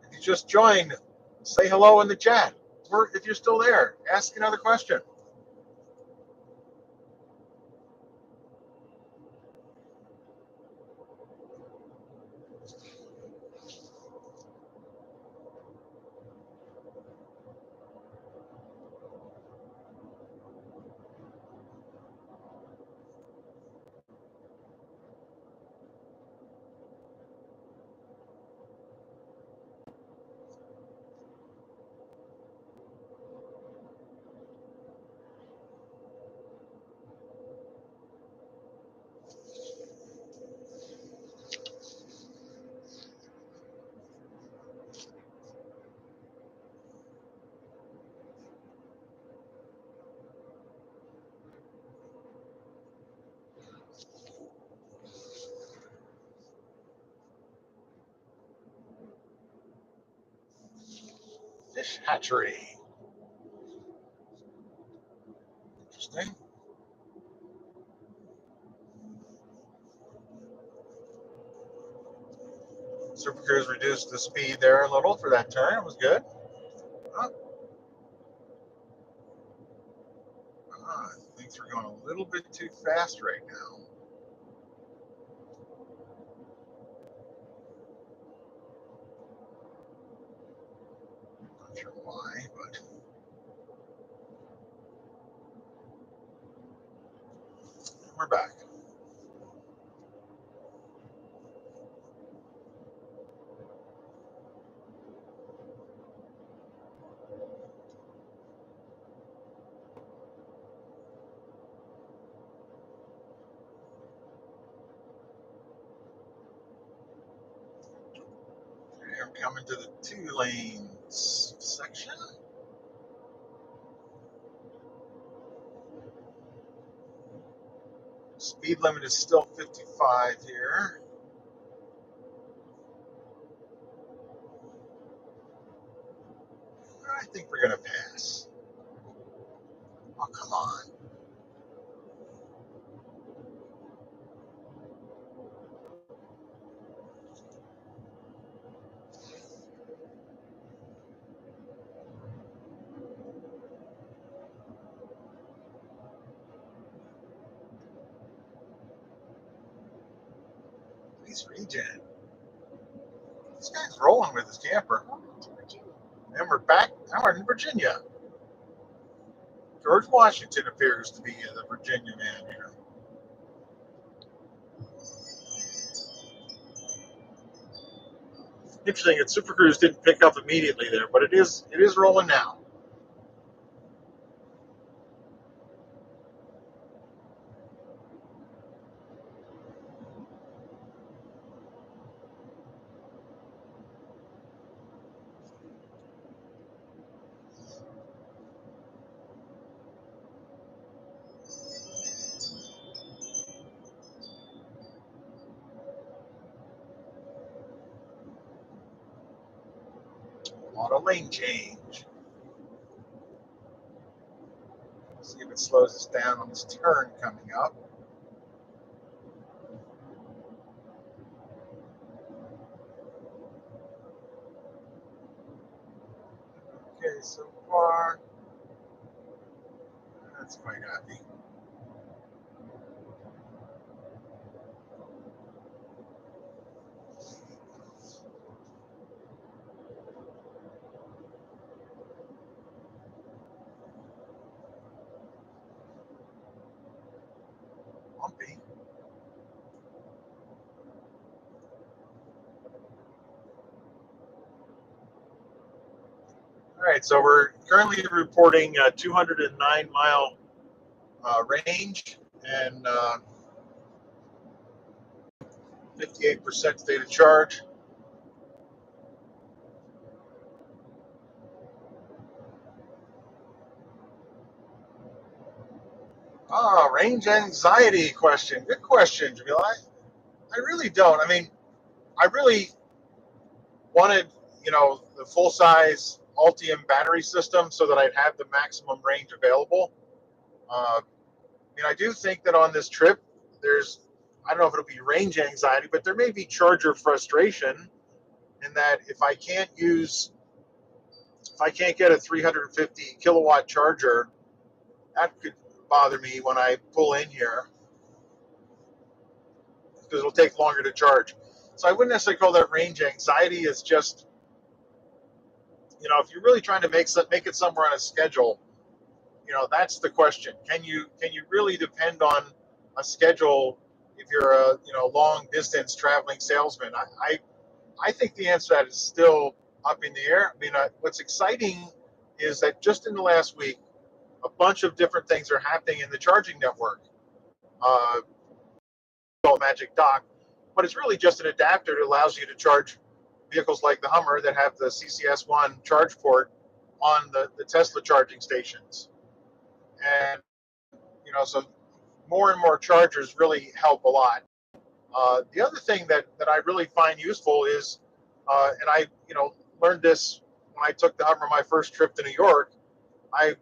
If you just joined, say hello in the chat. Or if you're still there, ask another question. Fish hatchery. Interesting. Super Cruise reduced the speed there a little for that turn. It was good. Things are going a little bit too fast right now. Not sure why, but we're back. I'm coming to the 2 lanes section. Speed limit is still 55 here. I think we're going to pass. Oh, come on. Please regen. This guy's rolling with his camper. And we're back. Now we're in Virginia. George Washington appears to be the Virginia man here. Interesting that Super Cruise didn't pick up immediately there, but it is rolling now. Auto lane change. See if it slows us down on this turn coming up. Okay, so far, that's quite happy. Lumpy. All right, so we're currently reporting a 209 mile range and 58% state of charge. Range anxiety question. Good question, Jamila. I really don't. I mean, I really wanted, the full size Ultium battery system so that I'd have the maximum range available. I mean, I do think that on this trip, there's, I don't know if it'll be range anxiety, but there may be charger frustration in that if I can't get a 350 kilowatt charger, that could bother me when I pull in here because it'll take longer to charge. So I wouldn't necessarily call that range anxiety. It's just, if you're really trying to make it somewhere on a schedule, that's the question. Can you really depend on a schedule if you're a long distance traveling salesman? I think the answer to that is still up in the air. I mean, what's exciting is that just in the last week, a bunch of different things are happening in the charging network. Called Magic Dock, but it's really just an adapter that allows you to charge vehicles like the Hummer that have the CCS1 charge port on the Tesla charging stations. And, so more and more chargers really help a lot. The other thing that I really find useful is, and I, learned this when I took the Hummer my first trip to New York. I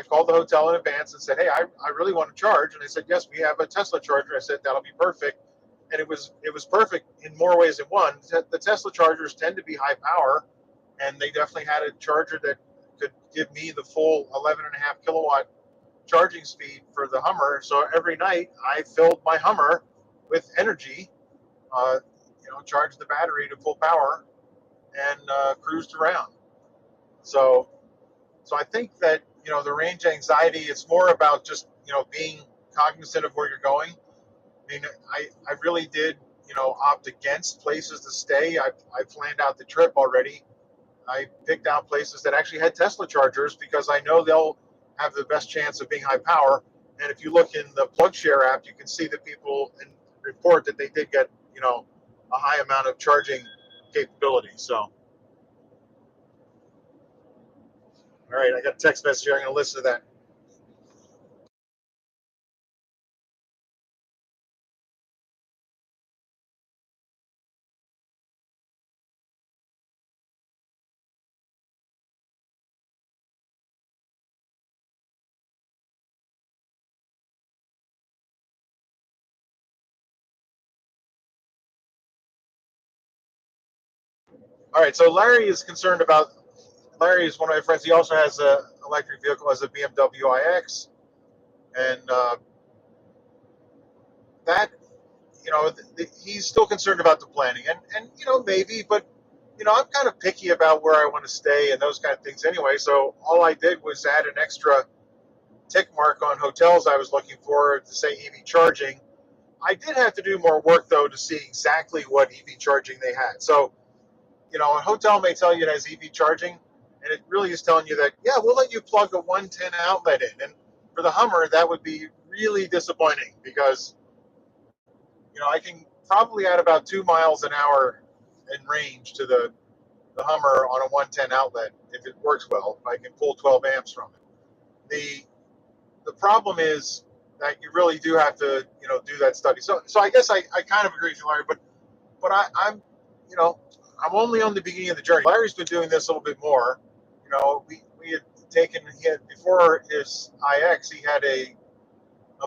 called the hotel in advance and said, hey, I really want to charge. And they said, yes, we have a Tesla charger. I said, that'll be perfect. And it was perfect in more ways than one. The Tesla chargers tend to be high power, and they definitely had a charger that could give me the full 11.5 kilowatt charging speed for the Hummer. So every night I filled my Hummer with energy, uh, charged the battery to full power, and cruised around. So I think that the range anxiety, it's more about just being cognizant of where you're going. I mean, I really did opt against places to stay. I planned out the trip already. I picked out places that actually had Tesla chargers because I know they'll have the best chance of being high power. And if you look in the PlugShare app, you can see that people report that they did get a high amount of charging capability. So, all right, I got a text message here. I'm going to listen to that. All right, so Larry is concerned about. Larry is one of my friends. He also has an electric vehicle, as a BMW iX, and that he's still concerned about the planning, and maybe, but I'm kind of picky about where I want to stay and those kind of things anyway. So all I did was add an extra tick mark on hotels I was looking for to say EV charging. I did have to do more work though to see exactly what EV charging they had. So a hotel may tell you it has EV charging, and it really is telling you that, yeah, we'll let you plug a 110 outlet in. And for the Hummer, that would be really disappointing because, I can probably add about 2 miles an hour in range to the Hummer on a 110 outlet if it works well. If I can pull 12 amps from it. The problem is that you really do have to, do that study. So I guess I kind of agree with you, Larry, but I'm, I'm only on the beginning of the journey. Larry's been doing this a little bit more. You know, we had before his IX, he had a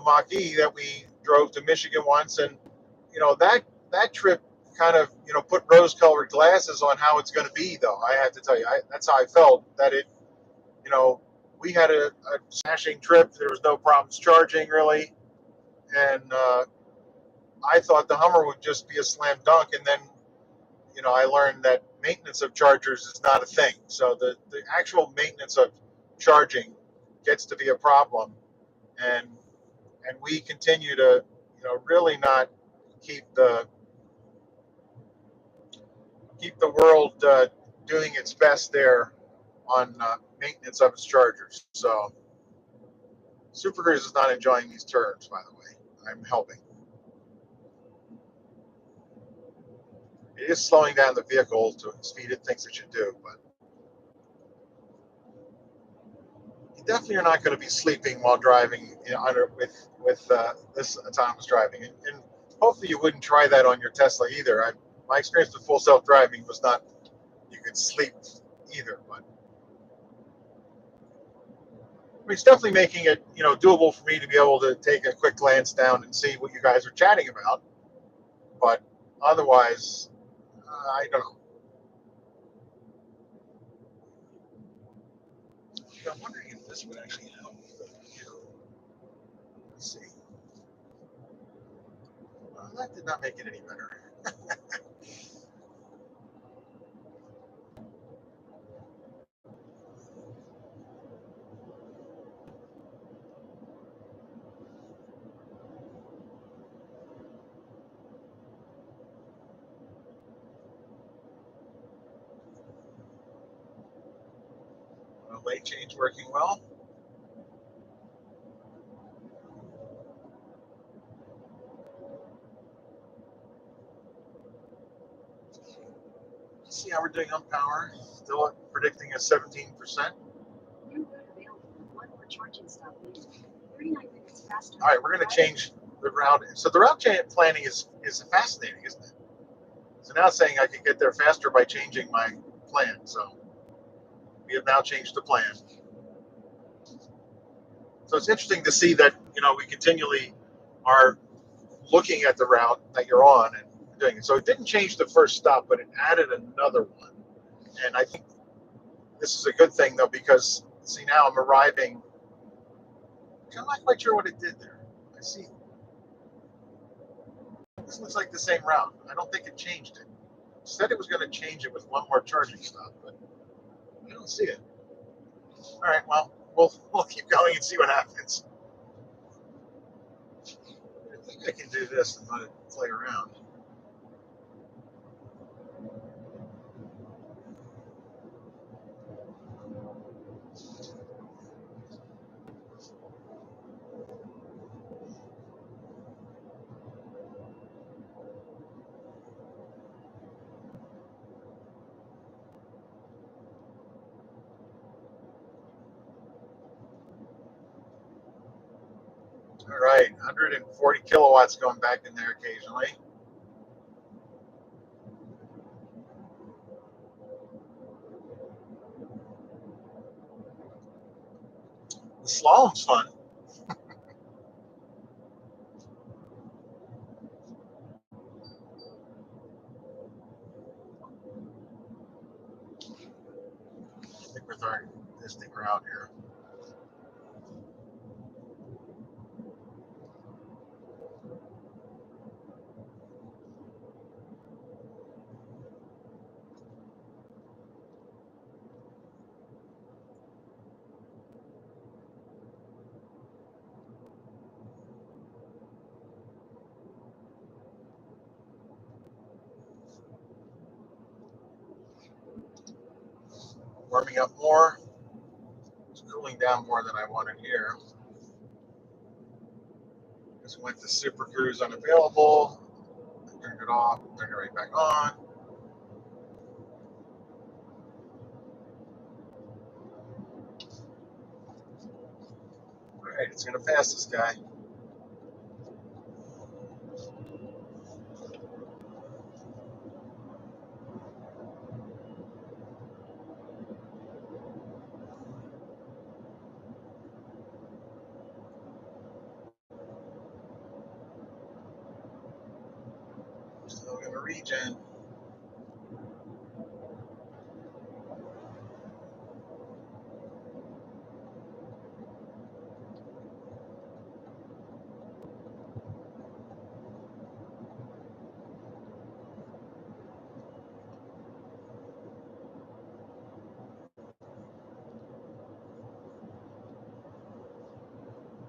Mach-E that we drove to Michigan once, and you know that trip kind of put rose-colored glasses on how it's going to be. Though I have to tell you, that's how I felt that it. We had a smashing trip. There was no problems charging really, and I thought the Hummer would just be a slam dunk, and then I learned that maintenance of chargers is not a thing. So the actual maintenance of charging gets to be a problem, and we continue to really not keep the world doing its best there on maintenance of its chargers. So Super Cruise is not enjoying these turns, by the way. I'm helping. It is slowing down the vehicle to the speed it thinks it should do, but you definitely are not going to be sleeping while driving with this autonomous driving, and hopefully you wouldn't try that on your Tesla either. My experience with full self-driving was not you could sleep either, but I mean, it's definitely making it doable for me to be able to take a quick glance down and see what you guys are chatting about, but otherwise, I don't know. I'm wondering if this would actually help. Let's see. That did not make it any better. Lane change working well. Let's see how we're doing on power. Still predicting a 17%. One more charging stop needed. 39 minutes faster. All right, we're going to change the route. So the route planning is fascinating, isn't it? So now it's saying I can get there faster by changing my plan. So we have now changed the plan. So it's interesting to see that we continually are looking at the route that you're on and doing it. So it didn't change the first stop, but it added another one. And I think this is a good thing though, because see now I'm arriving. I'm not quite sure what it did there. I see. This looks like the same route. I don't think it changed it. It said it was going to change it with one more charging stop, but I don't see it. All right, well, we'll keep going and see what happens. I think I can do this and let it play around. All right, 140 kilowatts going back in there occasionally. The slalom's fun. Stick with our existing route here. Warming up more. It's cooling down more than I wanted here. Just went to Super Cruise unavailable. Turned it off. Turned it right back on. All right, it's gonna pass this guy. a regen.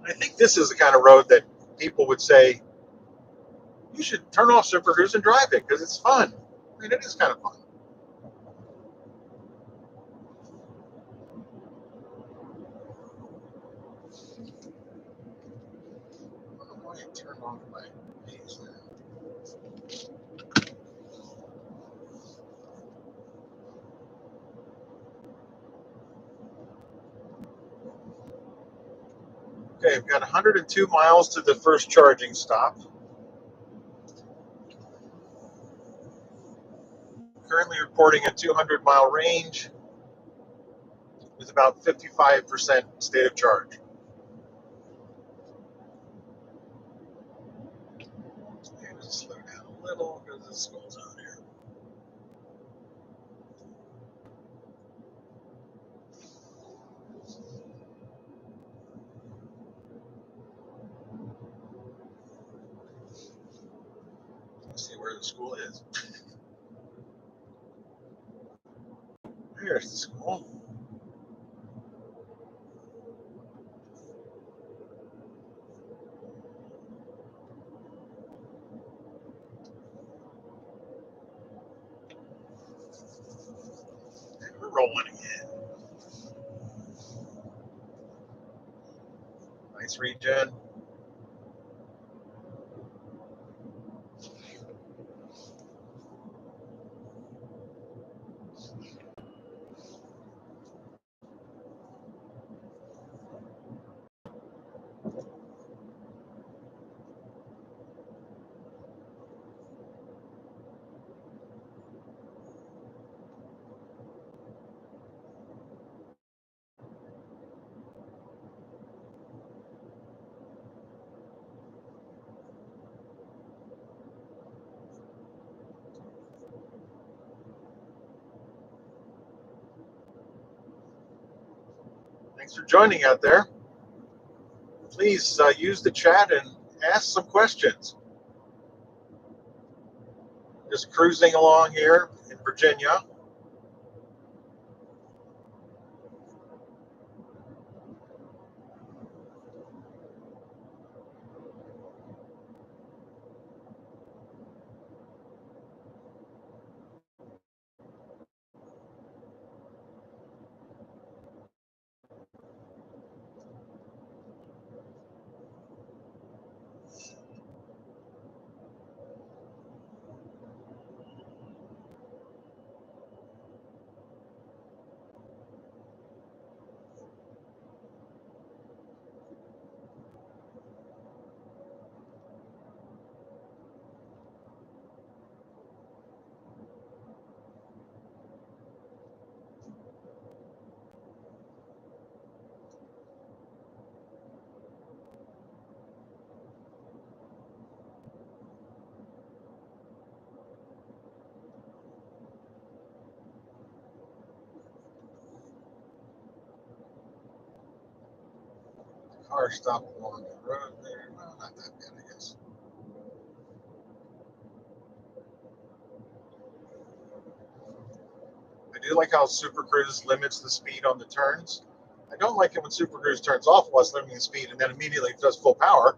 I think this is the kind of road that people would say, you should turn off Super Cruise and drive it because it's fun. I mean, it is kind of fun. I'm going to turn off my page now. Okay, I've got 102 miles to the first charging stop. Currently reporting a 200-mile range with about 55% state of charge. Maybe just slow down a little because the school's out here. Let's see where the school is. There's the school. And we're rolling again. Nice regen. Thanks for joining out there. Please use the chat and ask some questions. Just cruising along here in Virginia. Car stopped along the road there. Well, not that bad, I guess. I do like how Super Cruise limits the speed on the turns. I don't like it when Super Cruise turns off while it's limiting the speed and then immediately does full power.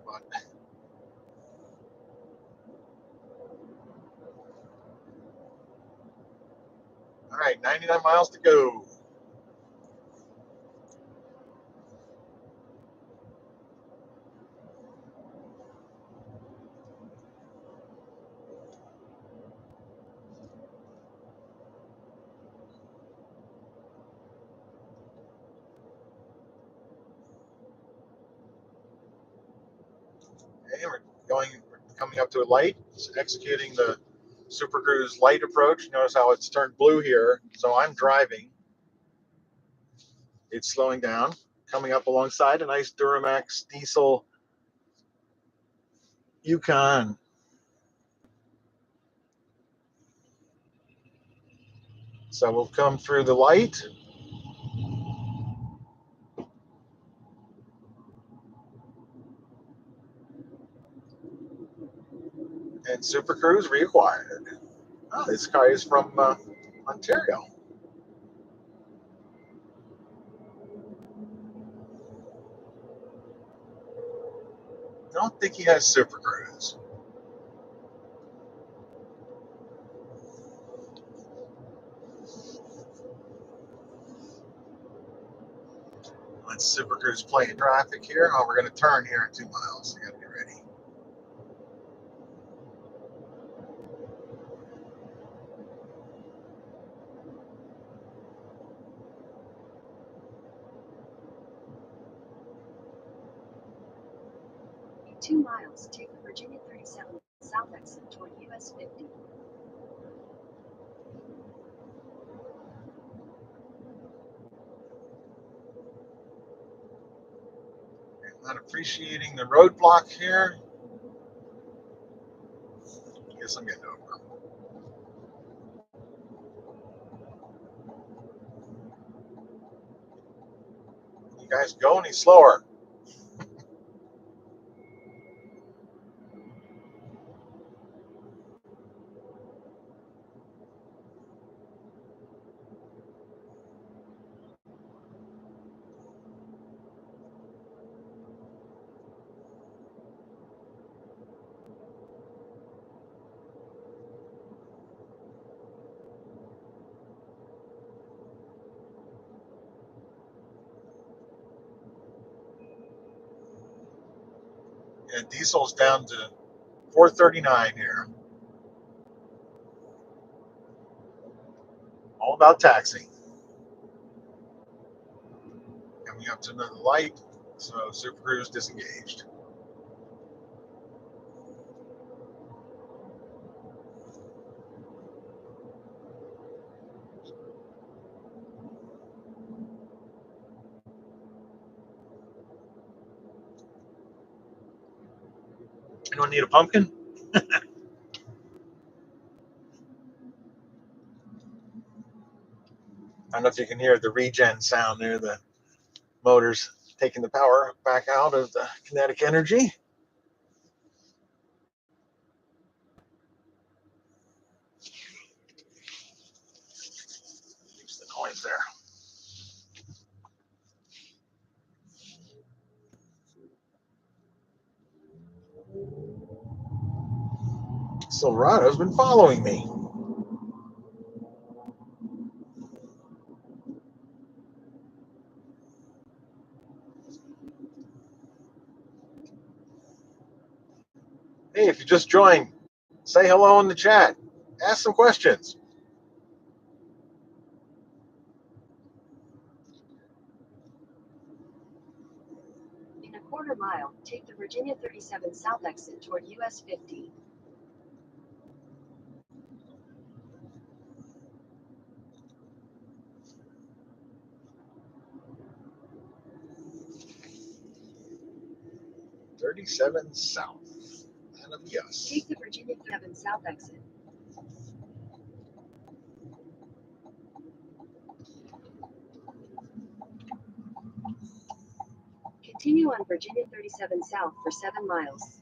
But all right, 99 miles to go. Okay, we're coming up to a light. It's executing the Super Cruise light approach. Notice how it's turned blue here. So I'm driving. It's slowing down. Coming up alongside a nice Duramax diesel Yukon. So we'll come through the light. And Super Cruise reacquired. Oh, this guy is from Ontario. I don't think he has Super Cruise. Let's Super Cruise play in traffic here. Oh, we're going to turn here in 2 miles. So you got to be ready. In 2 miles, take the Virginia 37 South exit toward US 50. I'm not appreciating the roadblock here. I guess I'm getting over. You guys go any slower? Yeah, diesel's down to 439 here. All about taxing. Coming up to another light, so Super Cruise disengaged. Anyone need a pumpkin? I don't know if you can hear the regen sound there, the motors taking the power back out of the kinetic energy. Keeps the noise there. Silverado's been following me. Hey, if you just joined, say hello in the chat. Ask some questions. In a quarter mile, take the Virginia 37 South exit toward US 50. .37 south. And a yes. Take the Virginia 37 South exit. Continue on Virginia 37 South for 7 miles.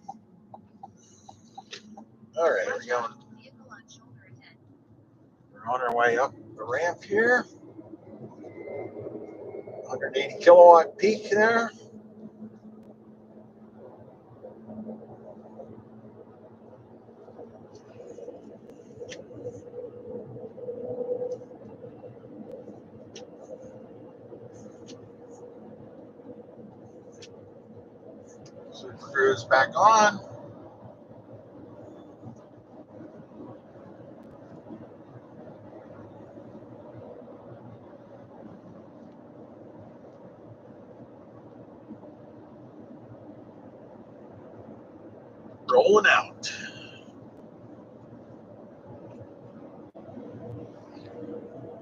All right, we're going. We're on our way up the ramp here. 180 kilowatt peak there. Super Cruise back on. Rolling out.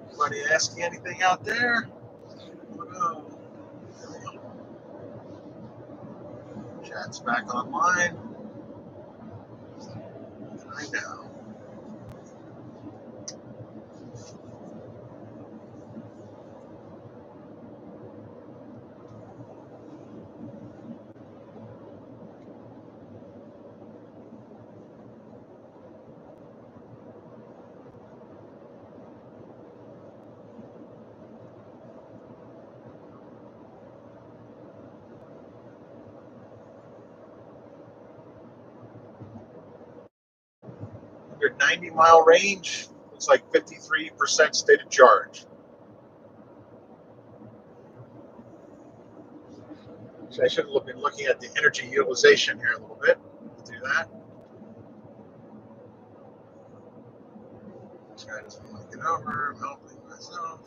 Anybody asking anything out there? Oh, chat's back online. I know. your 90-mile range, looks like 53% state of charge. So I should have been looking at the energy utilization here a little bit. We'll do that. This guy doesn't want to get over. I'm helping myself.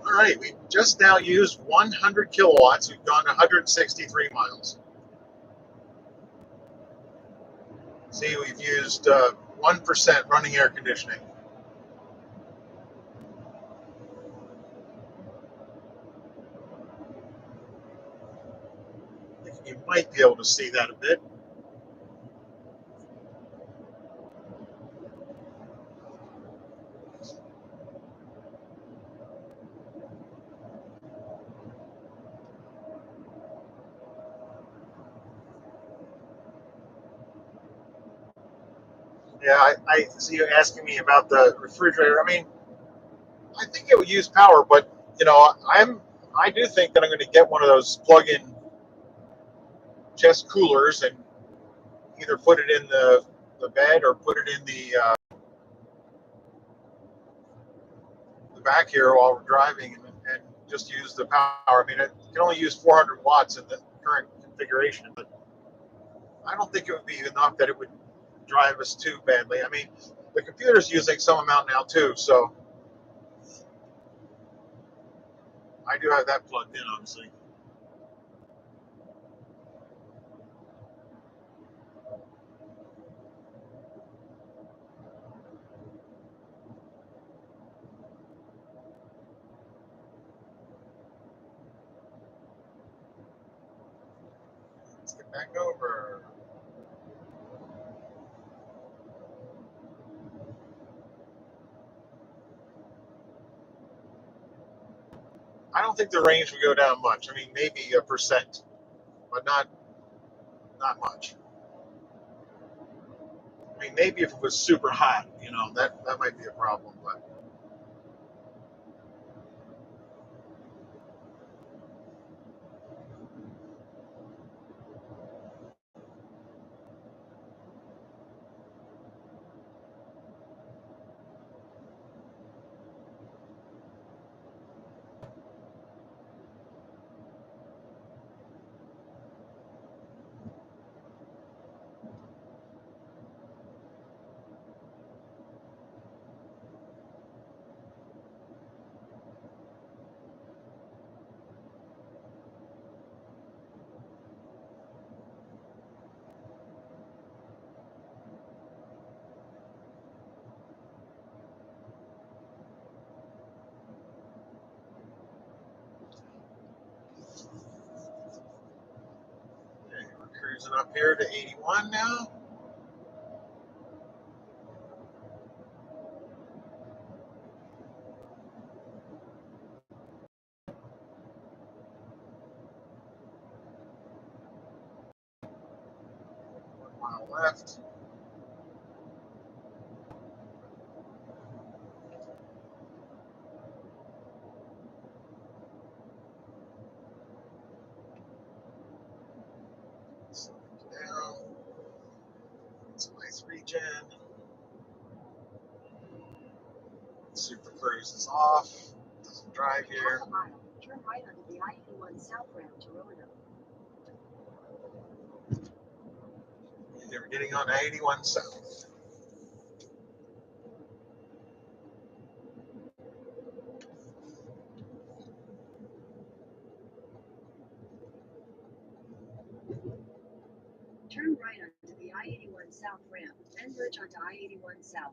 All right, we just now used 100 kilowatts. We've gone 163 miles. See, we've used 1% running air conditioning. I think you might be able to see that a bit. Yeah, I see you asking me about the refrigerator. I mean, I think it would use power, but you know, I do think that I'm going to get one of those plug-in chest coolers and either put it in the bed or put it in the back here while we're driving and just use the power. I mean, it can only use 400 watts in the current configuration, but I don't think it would be enough that it would drive us too badly. I mean, the computer's using some amount now too, so I do have that plugged in, obviously. Let's get back over. I don't think the range would go down much. I mean, maybe 1%, but not much. I mean, maybe if it was super hot, you know, that might be a problem. But okay, we're cruising up here to 81 now. Mile left. Slow down. It's a nice regen. Super cruise is off. Doesn't drive here. Half a mile, turn right onto the I-81 South ramp to Roanoke. We're getting on 81 South. Turn right onto the I-81 South ramp, then merge onto I-81 South.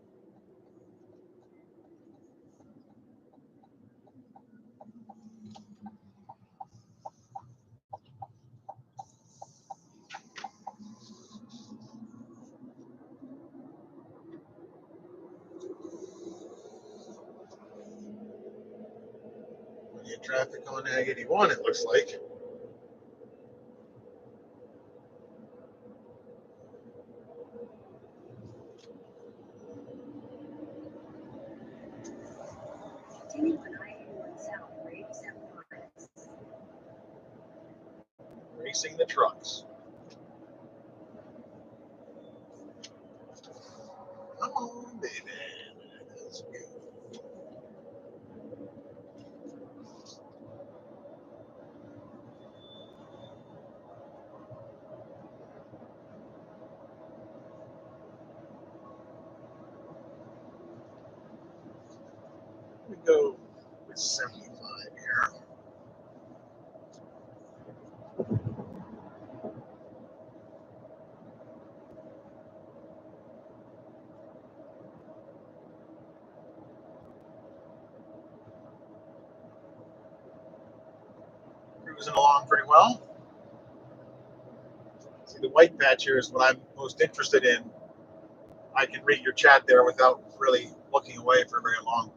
We get traffic on 81, it looks like. Continue on I-81 South for 87 Racing the trucks. Come on, baby. Let's go. We go with 75 here. Cruising along pretty well. See, the white patch here is what I'm most interested in. I can read your chat there without really looking away for very long.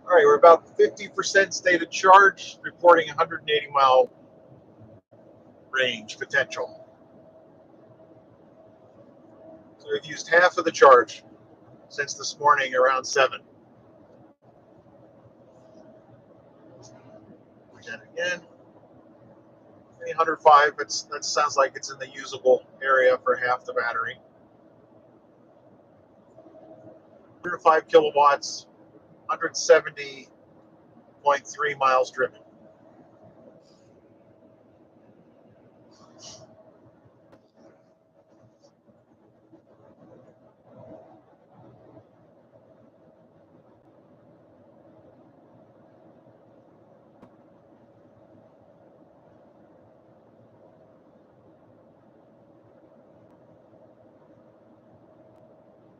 All right, we're about 50% state of charge, reporting 180 mile range potential. So we've used half of the charge since this morning around 7. Again, 105, that sounds like it's in the usable area for half the battery. 105 kilowatts, 170.3 miles driven.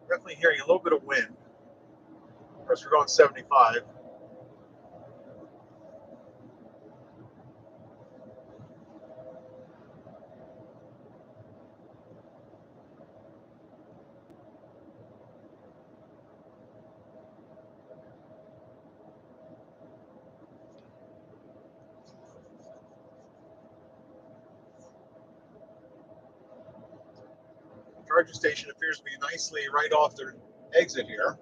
Definitely hearing a little bit of wind. Of course, we're going 75. Charging station appears to be nicely right off their exit here.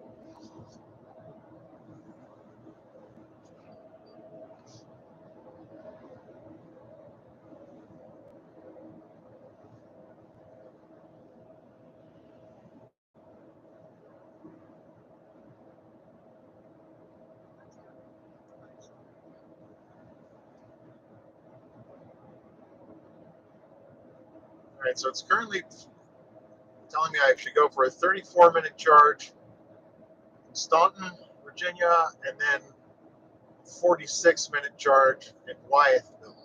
All right, so it's currently telling me I should go for a 34-minute charge in Staunton, Virginia, and then 46-minute charge in Wyethville.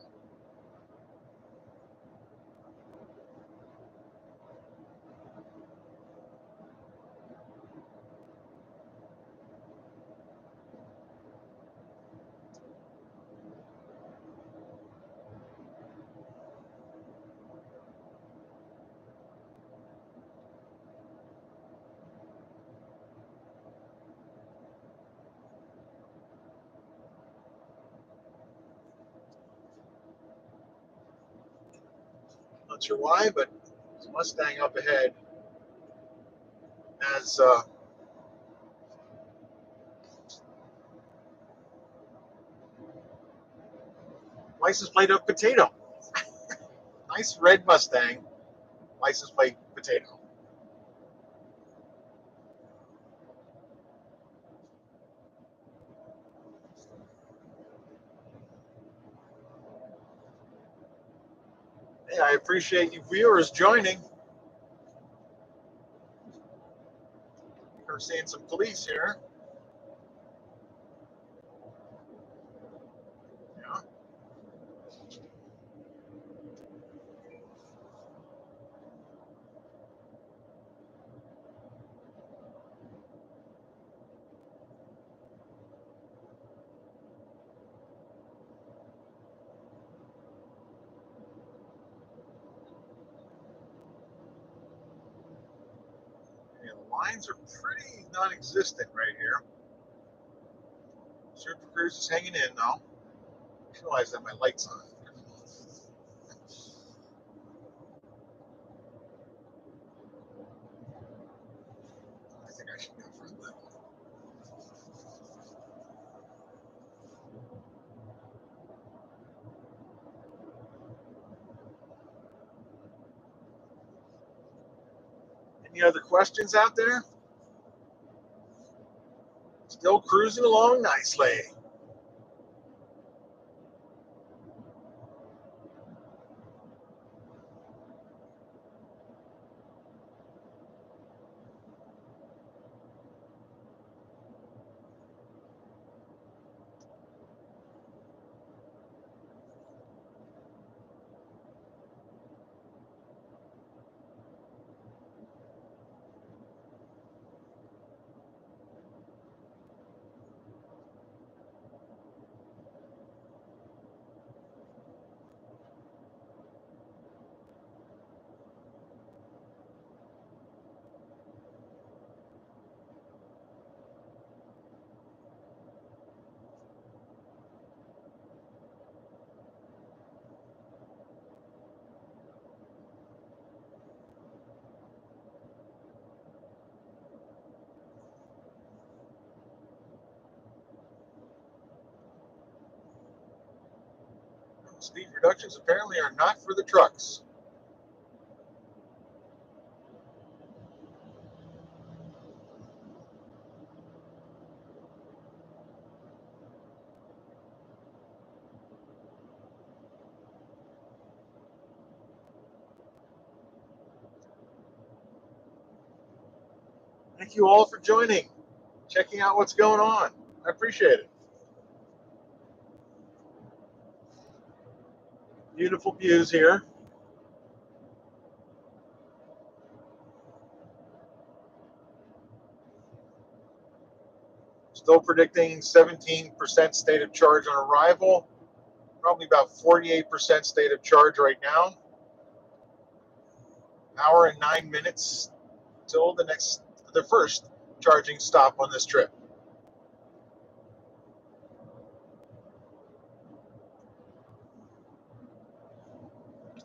Not sure why, but there's a Mustang up ahead has license plate of potato. Nice red Mustang, license plate potato. Hey, I appreciate you viewers joining. We're seeing some police here. Yeah. Yeah, the lines are pretty non-existent right here. Super Cruise is hanging in now. I realize that my light's on. I think I should go for a little. Any other questions out there? Still cruising along nicely. Speed reductions apparently are not for the trucks. Thank you all for joining, checking out what's going on. I appreciate it. Beautiful views here. Still predicting 17% state of charge on arrival. Probably about 48% state of charge right now. Hour and 9 minutes till the first charging stop on this trip.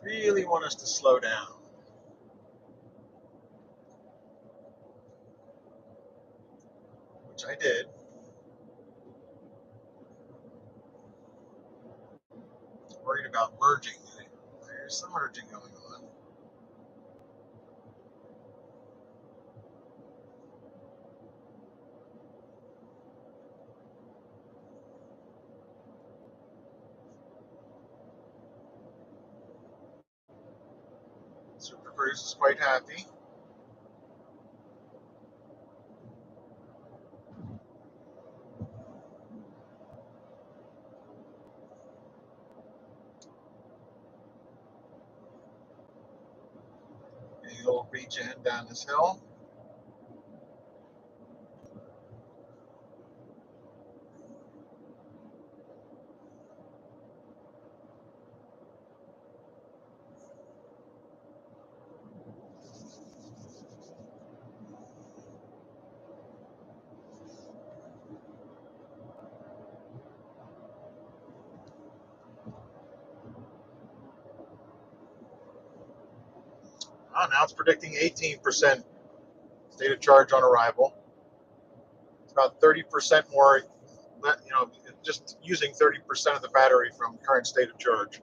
Really want us to slow down, which I did. Worried about merging. There's some merging going on. Super Cruise is quite happy. A little regen down this hill. Oh, now it's predicting 18% state of charge on arrival. It's about 30% more, just using 30% of the battery from current state of charge.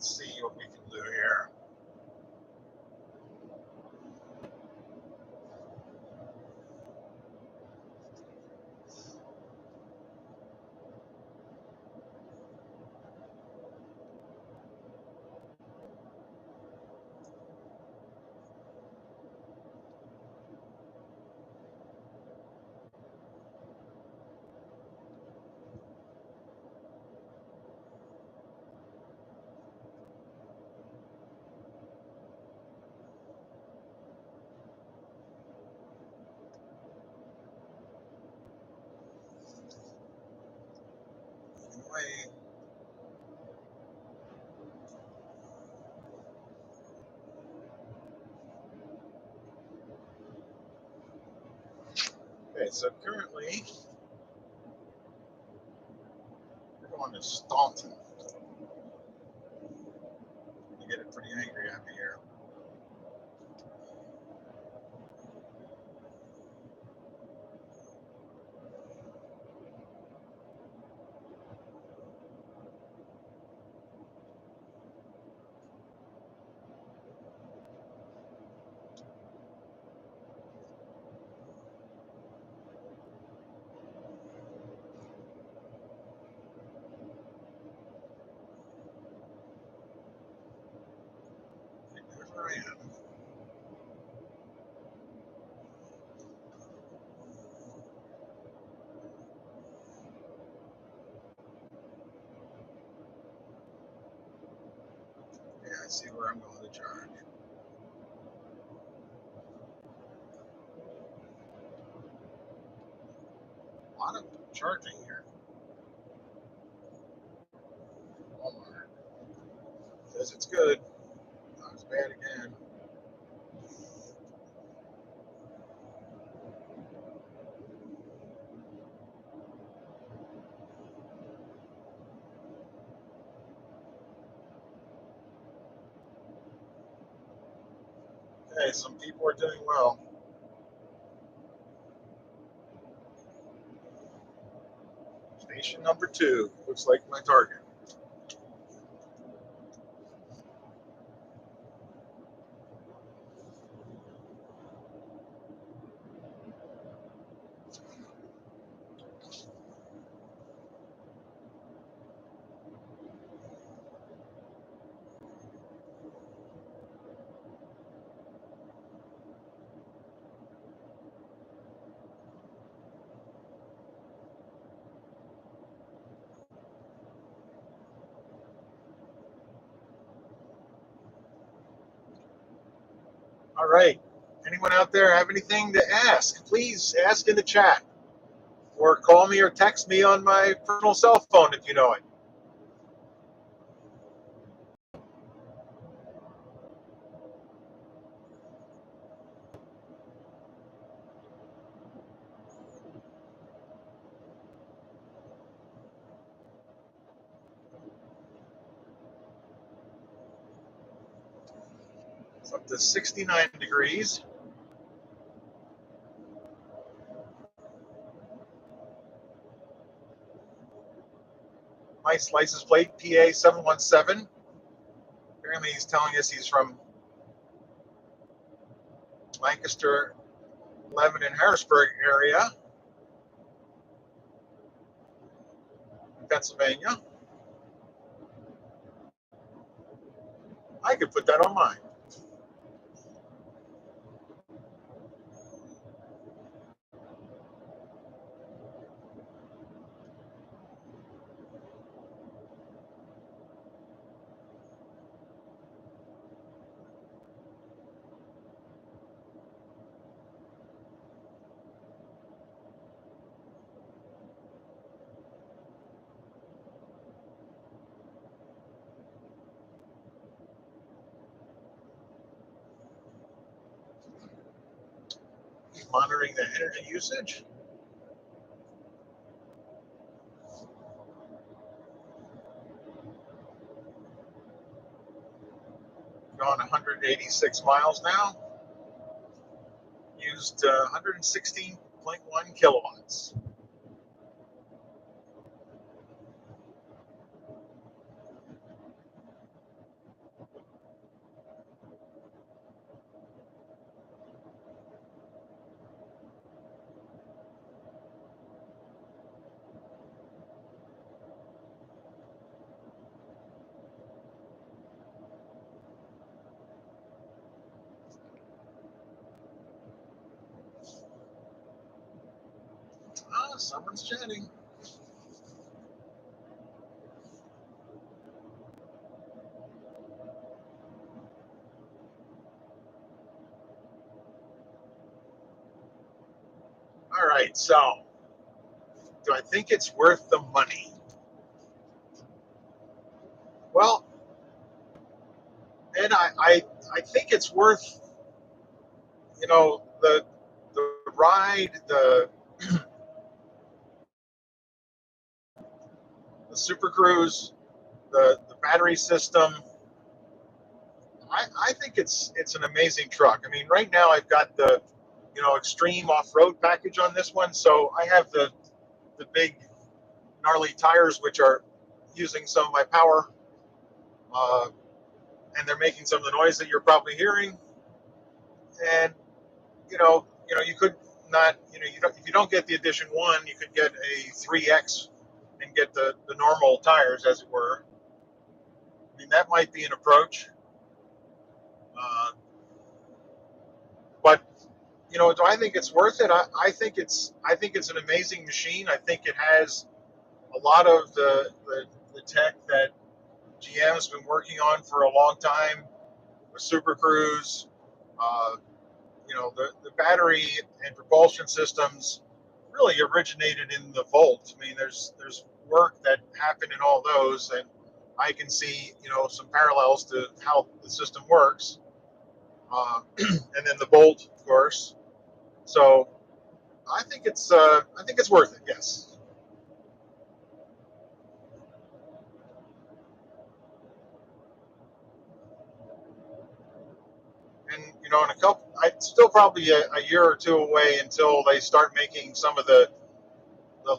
Let's see what we can do here. Anyway, okay, so currently we're going to Staunton. You get it pretty angry at me here. There I am. Yeah, I see where I'm going to charge. A lot of charging here. Walmart says it's good. Not as bad again. Okay, some people are doing well. Station number 2 looks like my target. All right. Anyone out there have anything to ask? Please ask in the chat or call me or text me on my personal cell phone if you know it. It's up to 69 degrees. My license plate, PA 717. Apparently he's telling us he's from Lancaster, Lebanon, and Harrisburg area, Pennsylvania. I could put that on mine. He's monitoring the energy usage. Gone 186 miles now. Used 116.1 kilowatts. Someone's chatting. All right, so do I think it's worth the money? Well, and I think it's worth, the ride, the Super Cruise, the battery system. I think it's an amazing truck. I mean, right now I've got the extreme off-road package on this one, so I have the big gnarly tires, which are using some of my power, uh, and they're making some of the noise that you're probably hearing. And you could not, if you don't get the Edition One, you could get a 3X and get the normal tires, as it were. I mean, that might be an approach. Uh, but do I think it's worth it? I think it's an amazing machine. I think it has a lot of the tech that GM's been working on for a long time with Super Cruise. Uh, the battery and propulsion systems really originated in the Volt. I mean, there's work that happened in all those, and I can see some parallels to how the system works. And then the Bolt, of course. So I think it's worth it. Yes. And in a couple, it's still probably a year or two away until they start making some of the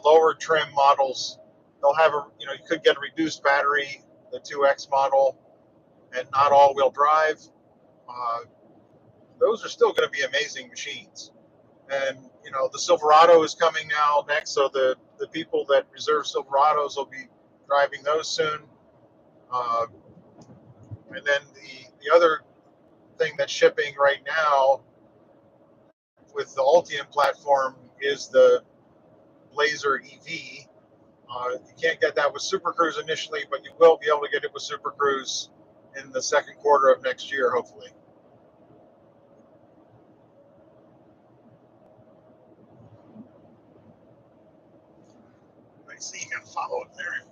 lower trim models. They'll have you could get a reduced battery, the 2X model, and not all-wheel drive. Uh, those are still going to be amazing machines. And the Silverado is coming now next, so the people that reserve Silverados will be driving those soon. Uh, and then the other thing that's shipping right now with the Ultium platform is the Blazer EV. You can't get that with Super Cruise initially, but you will be able to get it with Super Cruise in the second quarter of next year, hopefully. I see you got a follow up there.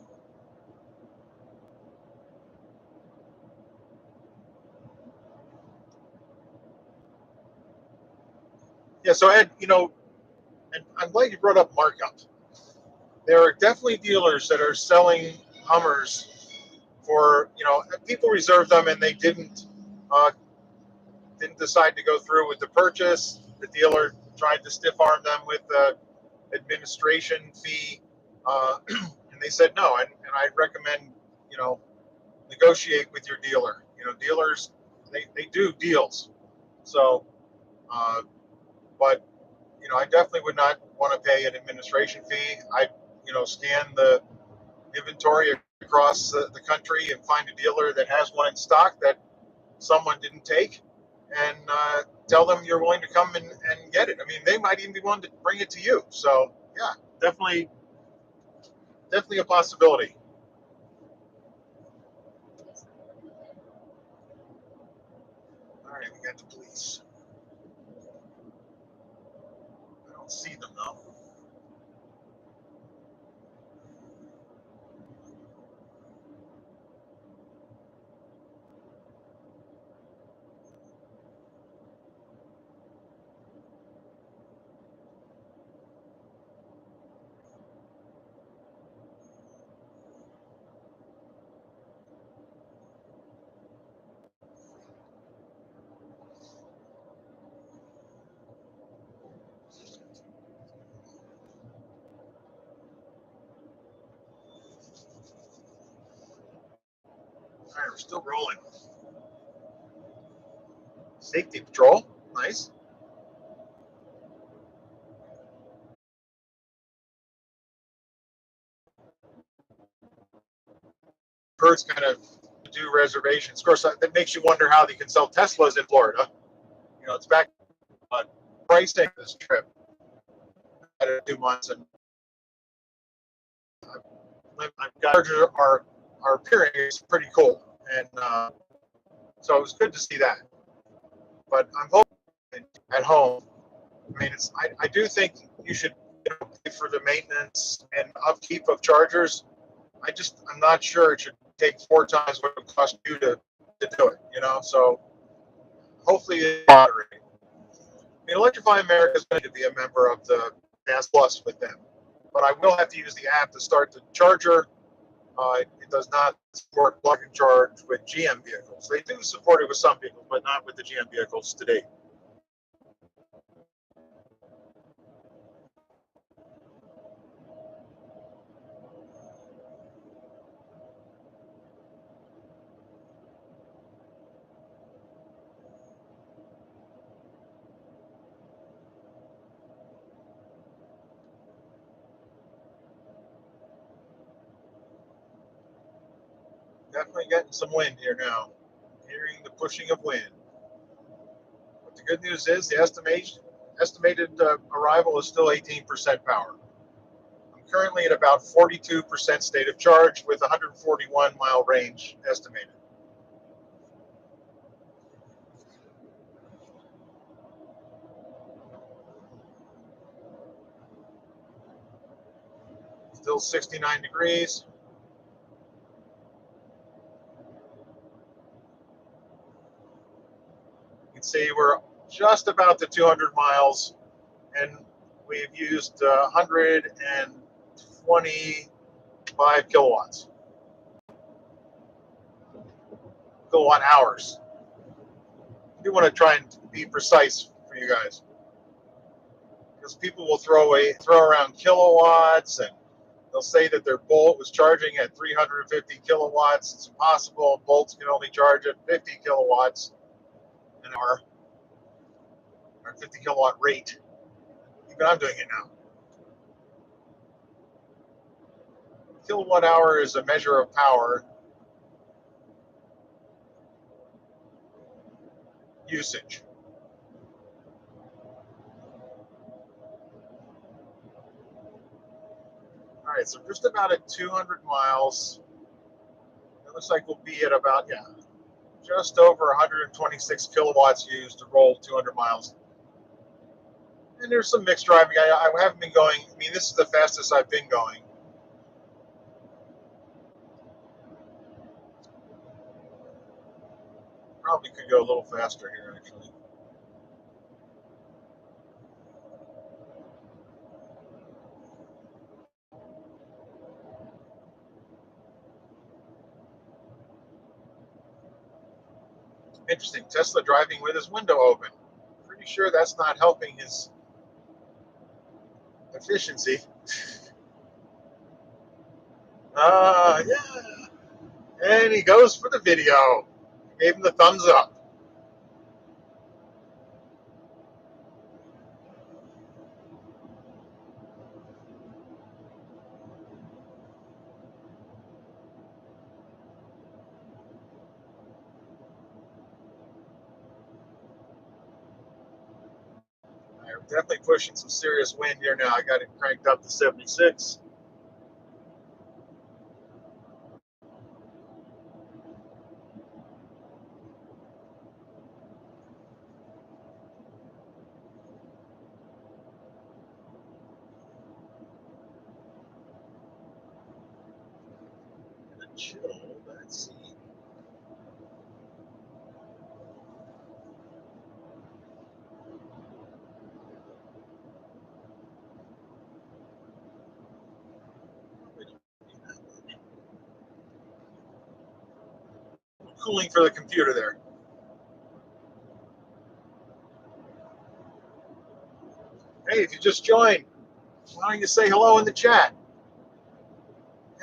Yeah, so Ed, and I'm glad you brought up markup. There are definitely dealers that are selling Hummers for, people reserve them and they didn't decide to go through with the purchase. The dealer tried to stiff arm them with the administration fee, and they said no. And I recommend, negotiate with your dealer. Dealers, they do deals. So, uh, but I definitely would not want to pay an administration fee. I, scan the inventory across the country and find a dealer that has one in stock that someone didn't take, and tell them you're willing to come and get it. I mean, they might even be willing to bring it to you. So yeah, definitely a possibility. All right, we got the police. I don't see them though. All right, we're still rolling. Safety patrol, nice. Perks kind of do reservations. Of course, that makes you wonder how they can sell Teslas in Florida. It's back on pricing this trip at 2 months, and I've got chargers are appearing. It's pretty cool, and so it was good to see that. But I'm hoping at home. I mean, I do think you should pay for the maintenance and upkeep of chargers. I'm not sure it should take 4 times what it cost you to do it. So hopefully it's moderating. Electrify America is going to be a member of the Gas Plus with them, but I will have to use the app to start the charger. It does not support plug and charge with GM vehicles. They do support it with some vehicles, but not with the GM vehicles today. Definitely getting some wind here now. Hearing the pushing of wind. But the good news is the estimated arrival is still 18% power. I'm currently at about 42% state of charge with 141 mile range estimated. Still 69 degrees. You can see we're just about to 200 miles, and we've used 125 kilowatts. Kilowatt hours. I do want to try and be precise for you guys, because people will throw around kilowatts, and they'll say that their Bolt was charging at 350 kilowatts. It's impossible. Bolts can only charge at 50 kilowatts an hour, or 50 kilowatt rate. Even I'm doing it now. Kilowatt hour is a measure of power usage. All right, so just about at 200 miles. It looks like we'll be at about, just over 126 kilowatts used to roll 200 miles. And there's some mixed driving. I haven't been going, I mean, this is the fastest I've been going. Probably could go a little faster here, actually. Interesting. Tesla driving with his window open. Pretty sure that's not helping his efficiency. Yeah. And he goes for the video. Gave him the thumbs up. I'm definitely pushing some serious wind here now. I got it cranked up to 76. Chill. Let's see. Cooling for the computer there. Hey, if you just joined, why don't you say hello in the chat?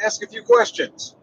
Ask a few questions.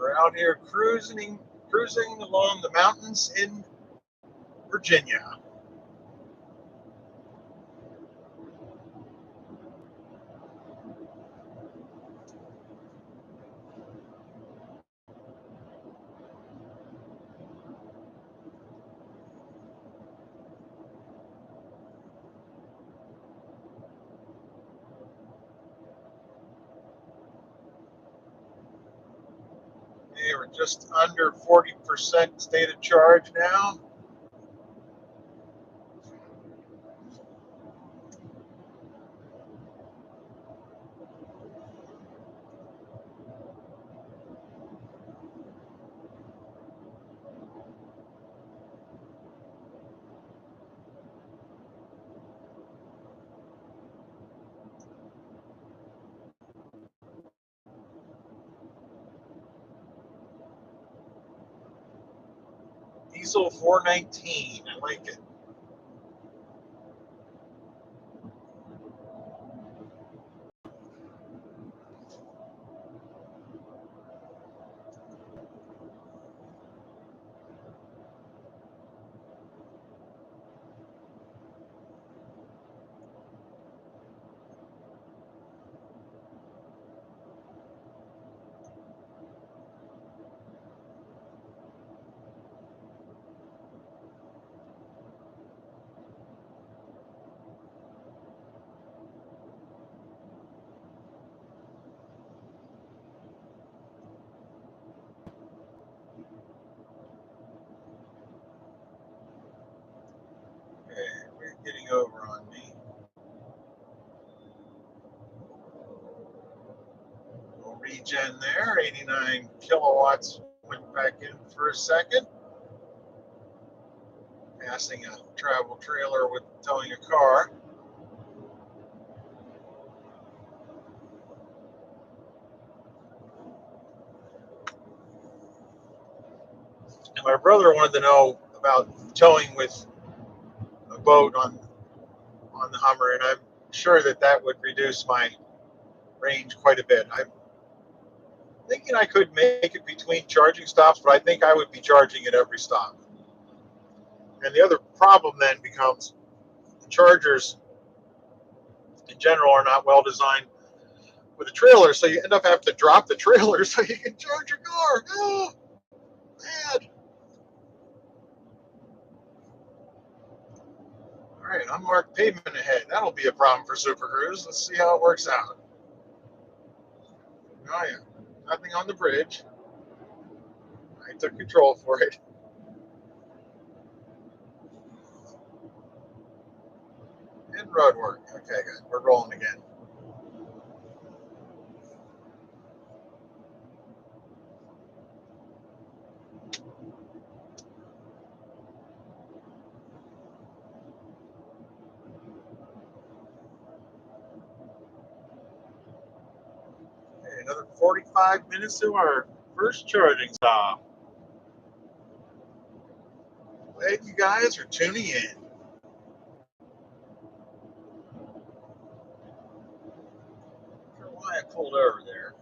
We're out here cruising along the mountains in Virginia. Hey, we're just under 40% state of charge now. Diesel 419. I like it. Okay, we're getting over on me. We'll regen there. 89 kilowatts went back in for a second. Passing a travel trailer with towing a car. And my brother wanted to know about towing with a boat on the Hummer, and I'm sure that would reduce my range quite a bit. I'm thinking I could make it between charging stops, but I think I would be charging at every stop. And the other problem then becomes the chargers in general are not well designed with a trailer, so you end up having to drop the trailer so you can charge your car. Oh, bad. All right, unmarked pavement ahead. That'll be a problem for Super Cruise. Let's see how it works out. Oh yeah, nothing on the bridge. I took control for it. And road work. Okay, good. We're rolling again. Okay, another 45 minutes to our first charging stop. Glad you guys are tuning in. I don't know why I pulled over there.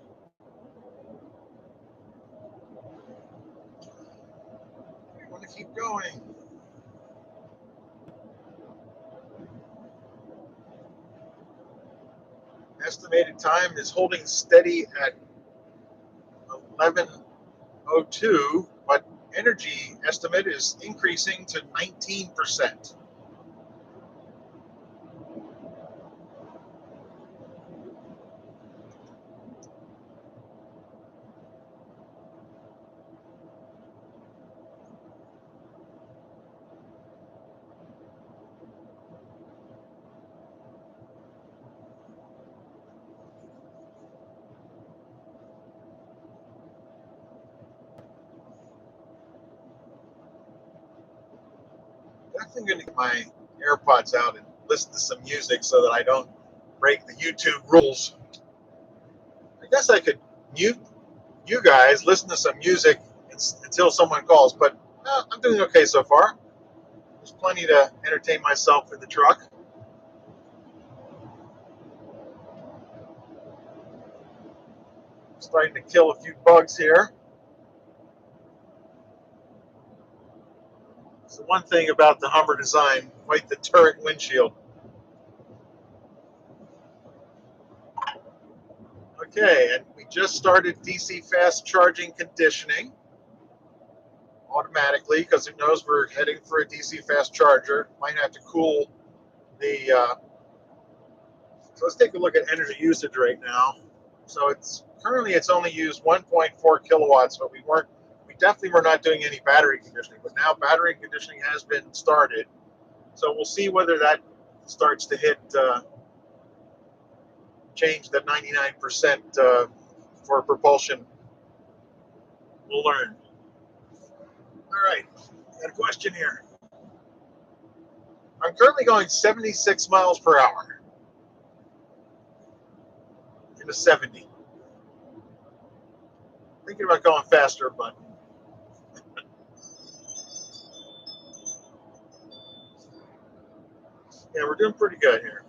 I want to keep going. Estimated time is holding steady at 11:02, but energy estimate is increasing to 19%. Definitely going to get my AirPods out and listen to some music so that I don't break the YouTube rules. I guess I could mute you guys, listen to some music until someone calls, but I'm doing okay so far. There's plenty to entertain myself in the truck. Starting to kill a few bugs here. the one thing about the Hummer design, quite the turret windshield. Okay, and we just started DC fast charging conditioning automatically because it knows we're heading for a DC fast charger. Might have to cool the. So let's take a look at energy usage right now. So it's currently it's only used 1.4 kilowatts, but we definitely were not doing any battery conditioning. But now battery conditioning has been started, so we'll see whether that starts to hit change the 99% for propulsion. We'll learn. All right, got a question here. I'm currently going 76 miles per hour in a 70. Thinking about going faster, but yeah, we're doing pretty good here.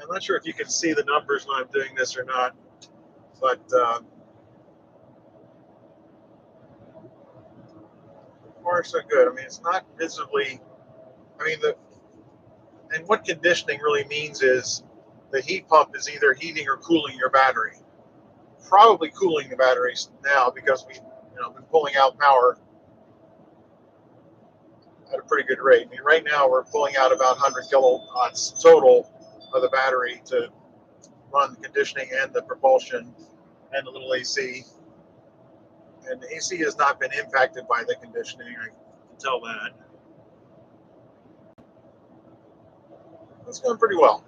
I'm not sure if you can see the numbers when I'm doing this or not, but far so good. I mean, it's not visibly. I mean, and what conditioning really means is the heat pump is either heating or cooling your battery. Probably cooling the batteries now because we've been pulling out power at a pretty good rate. I mean, right now we're pulling out about 100 kilowatts total of the battery to run the conditioning and the propulsion and the little AC. And the AC has not been impacted by the conditioning. I can tell that. It's going pretty well.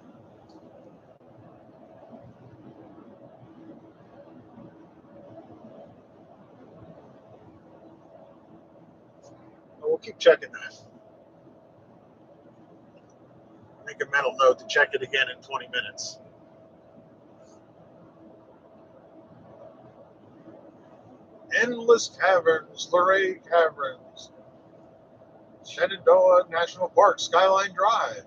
But we'll keep checking that. Make a mental note to check it again in 20 minutes. Endless Caverns, Luray Caverns, Shenandoah National Park, Skyline Drive.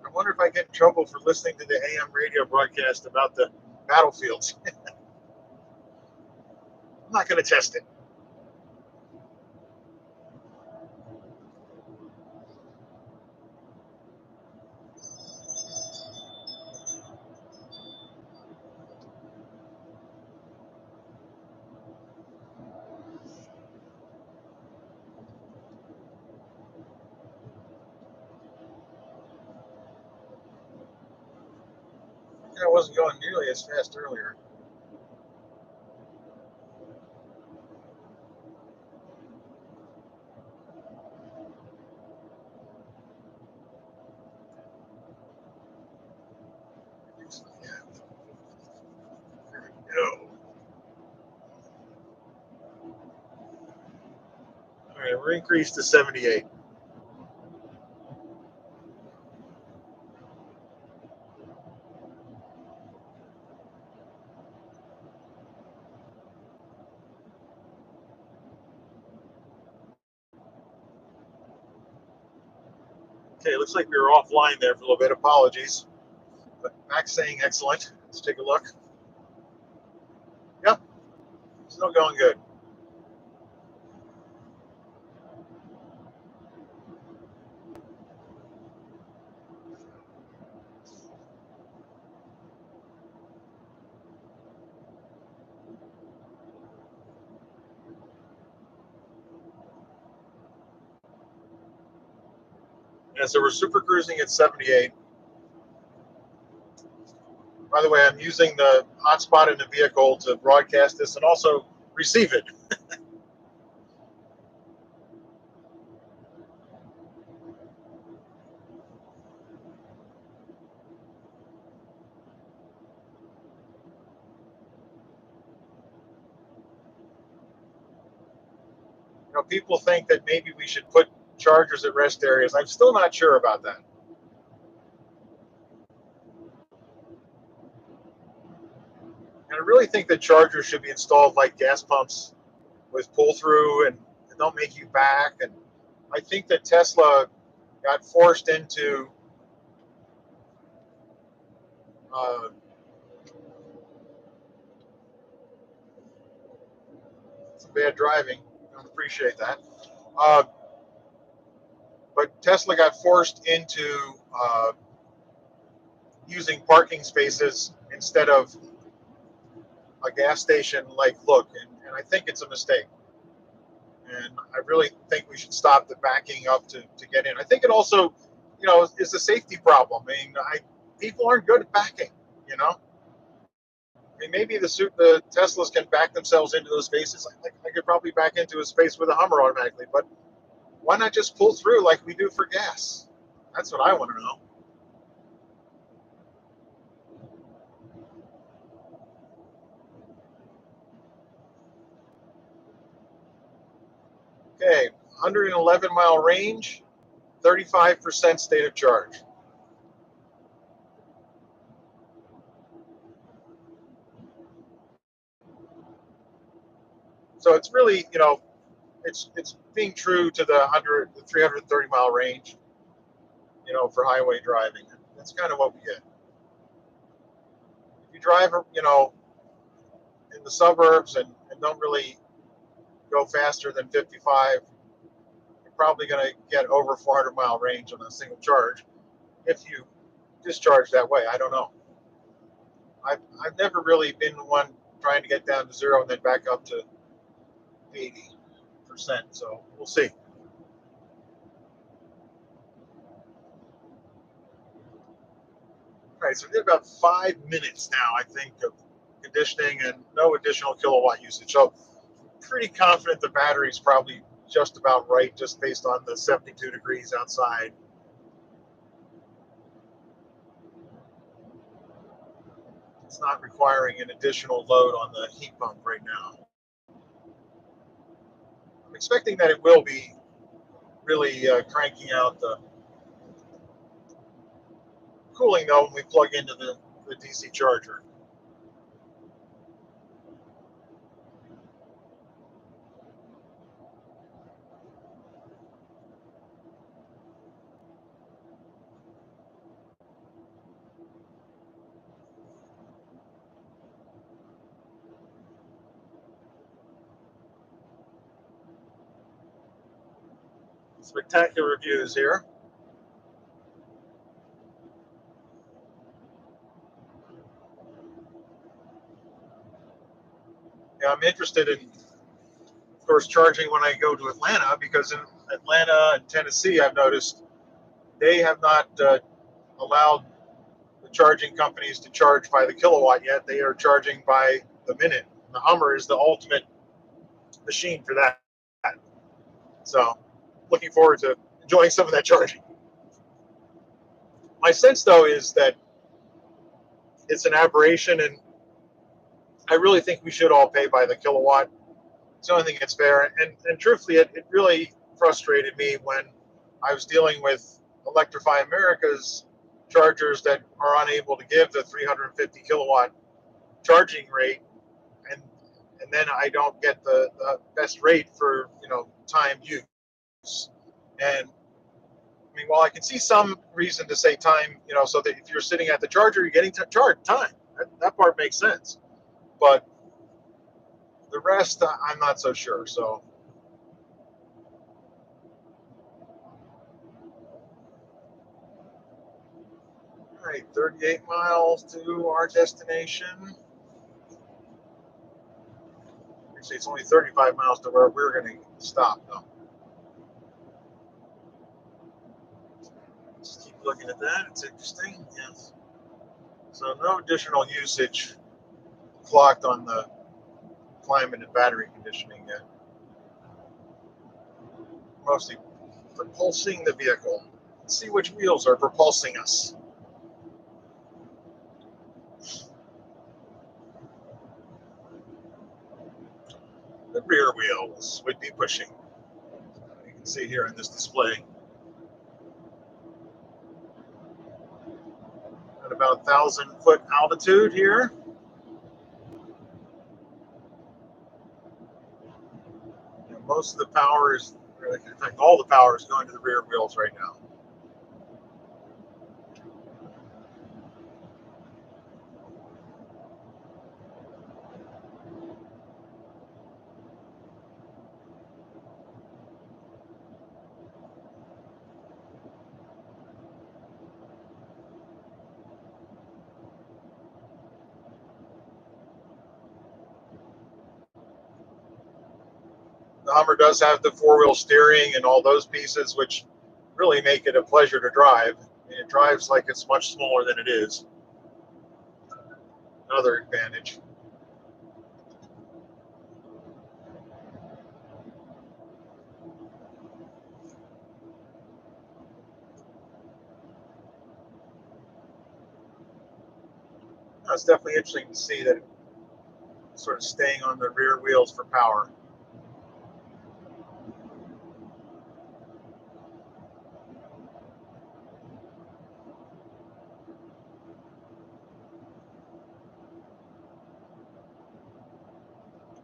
I wonder if I get in trouble for listening to the AM radio broadcast about the battlefields. I'm not going to test it. I wasn't going nearly as fast earlier. There we go. All right, we're increased to 78. Okay, looks like we were offline there for a little bit. Apologies. But Max saying excellent. Let's take a look. Yep, still going good. Yeah, so we're super cruising at 78. By the way, I'm using the hotspot in the vehicle to broadcast this and also receive it. People think that maybe we should put chargers at rest areas. I'm still not sure about that. And I really think that chargers should be installed like gas pumps with pull through and don't make you back. And I think that Tesla got forced into some bad driving. I don't appreciate that. Uh, but Tesla got forced into using parking spaces instead of a gas station like look. And I think it's a mistake. And I really think we should stop the backing up to get in. I think it also, is a safety problem. I mean, people aren't good at backing, you know? I mean, maybe the Teslas can back themselves into those spaces. I could probably back into a space with a Hummer automatically, but why not just pull through like we do for gas? That's what I want to know. Okay, 111-mile range, 35% state of charge. So it's really, it's being true to the 330-mile range, for highway driving. That's kind of what we get. If you drive, in the suburbs and don't really go faster than 55, you're probably going to get over 400-mile range on a single charge if you discharge that way. I don't know. I've never really been one trying to get down to 0 and then back up to 80%. So we'll see. All right, so we did about 5 minutes now, I think, of conditioning and no additional kilowatt usage. So pretty confident the battery's probably just about right, just based on the 72 degrees outside. It's not requiring an additional load on the heat pump right now. I'm expecting that it will be really cranking out the cooling though when we plug into the DC charger. Spectacular reviews here. Yeah, I'm interested in, of course, charging when I go to Atlanta, because in Atlanta and Tennessee, I've noticed they have not allowed the charging companies to charge by the kilowatt yet. They are charging by the minute. The Hummer is the ultimate machine for that. So, looking forward to enjoying some of that charging. My sense, though, is that it's an aberration, and I really think we should all pay by the kilowatt. It's the only thing that's fair. And truthfully, it really frustrated me when I was dealing with Electrify America's chargers that are unable to give the 350 kilowatt charging rate, and then I don't get the best rate for time use. And I mean, while I can see some reason to say time, so that if you're sitting at the charger, you're getting charged time. That part makes sense. But the rest, I'm not so sure. So, all right, 38 miles to our destination. Actually, it's only 35 miles to where we're going to stop, though. Just keep looking at that. It's interesting. Yes. So no additional usage clocked on the climate and battery conditioning yet. Mostly propulsing the vehicle. Let's see which wheels are propulsing us. The rear wheels would be pushing. You can see here in this display. At about 1,000-foot altitude here. most of the power is, in fact, all the power is going to the rear wheels right now. The Hummer does have the four-wheel steering and all those pieces, which really make it a pleasure to drive. It drives like it's much smaller than it is. Another advantage. It's definitely interesting to see that it's sort of staying on the rear wheels for power.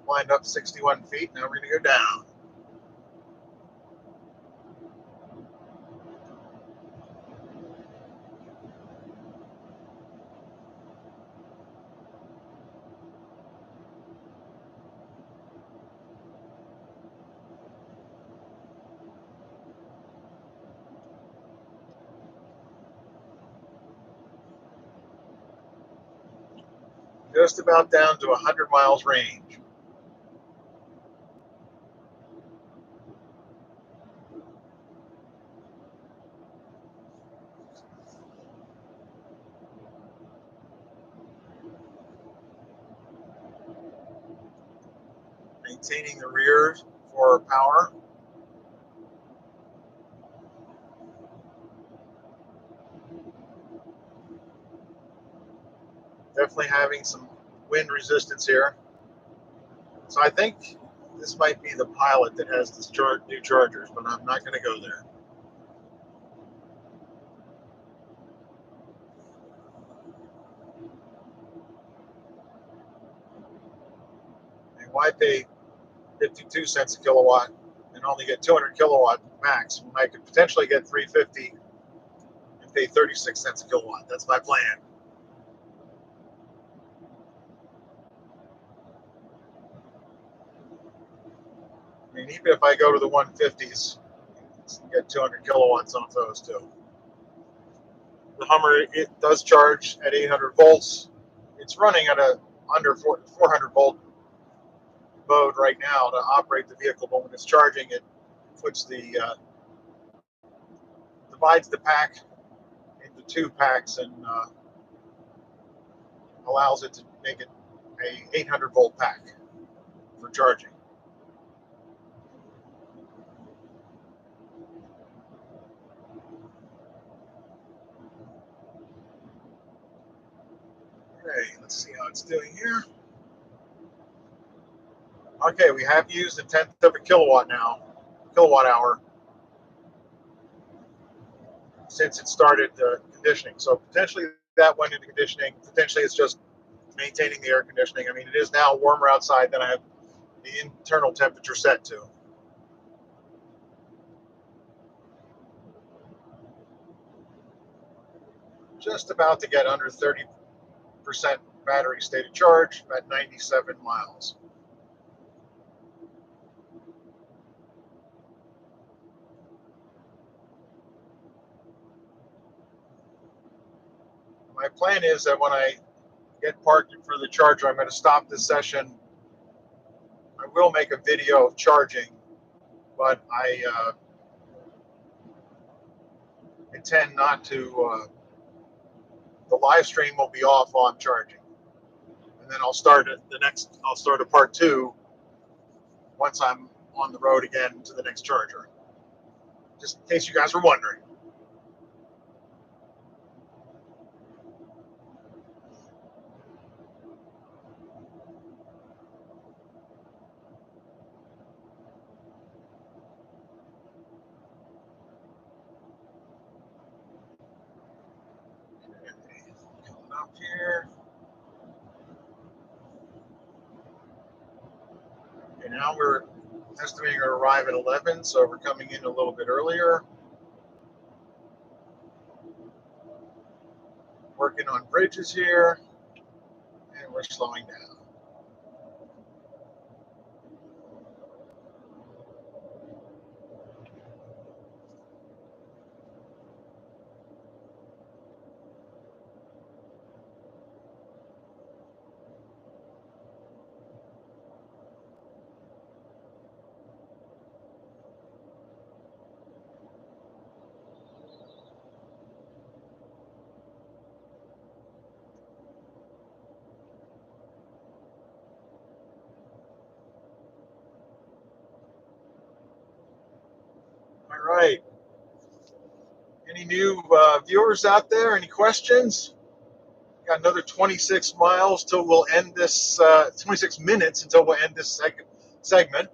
Lined up 61 feet. Now we're going to go down. Just about down to 100 miles range. Maintaining the rear for power. Definitely having some wind resistance here. So I think this might be the Pilot that has this new Chargers, but I'm not going to go there. I mean, why pay 52 cents a kilowatt and only get 200 kilowatt max when I could potentially get 350 and pay 36 cents a kilowatt? That's my plan. I mean, even if I go to the 150s, get 200 kilowatts off those too. The Hummer, it does charge at 800 volts. It's running at a under 400 volt mode right now to operate the vehicle, but when it's charging, it puts divides the pack into two packs and allows it to make it a 800 volt pack for charging. Okay, let's see how it's doing here. Okay, we have used a tenth of a kilowatt hour, since it started conditioning. So potentially that went into conditioning. Potentially it's just maintaining the air conditioning. I mean, it is now warmer outside than I have the internal temperature set to. Just about to get under 30% battery state of charge at 97 miles. My plan is that when I get parked for the charger, I'm going to stop this session. I will make a video of charging, but I intend not to. The live stream will be off on charging, and then I'll start a part two once I'm on the road again to the next charger. Just in case you guys were wondering. Coming up here. Okay, now we're estimating to arrive at 11, so we're coming in a little bit earlier. Working on bridges here, and we're slowing down. All right. Any new viewers out there? Any questions? Got another 26 miles till we'll end this, 26 minutes until we'll end this segment.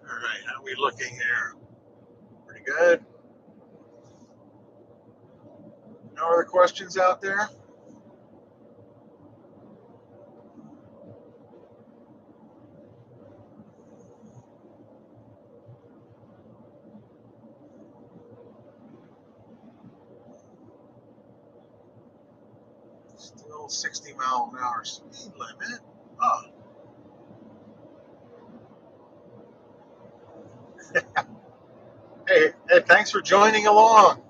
All right, how are we looking here? Pretty good. No other questions out there? Still 60-mile-an-hour speed limit. Oh, hey, thanks for joining along.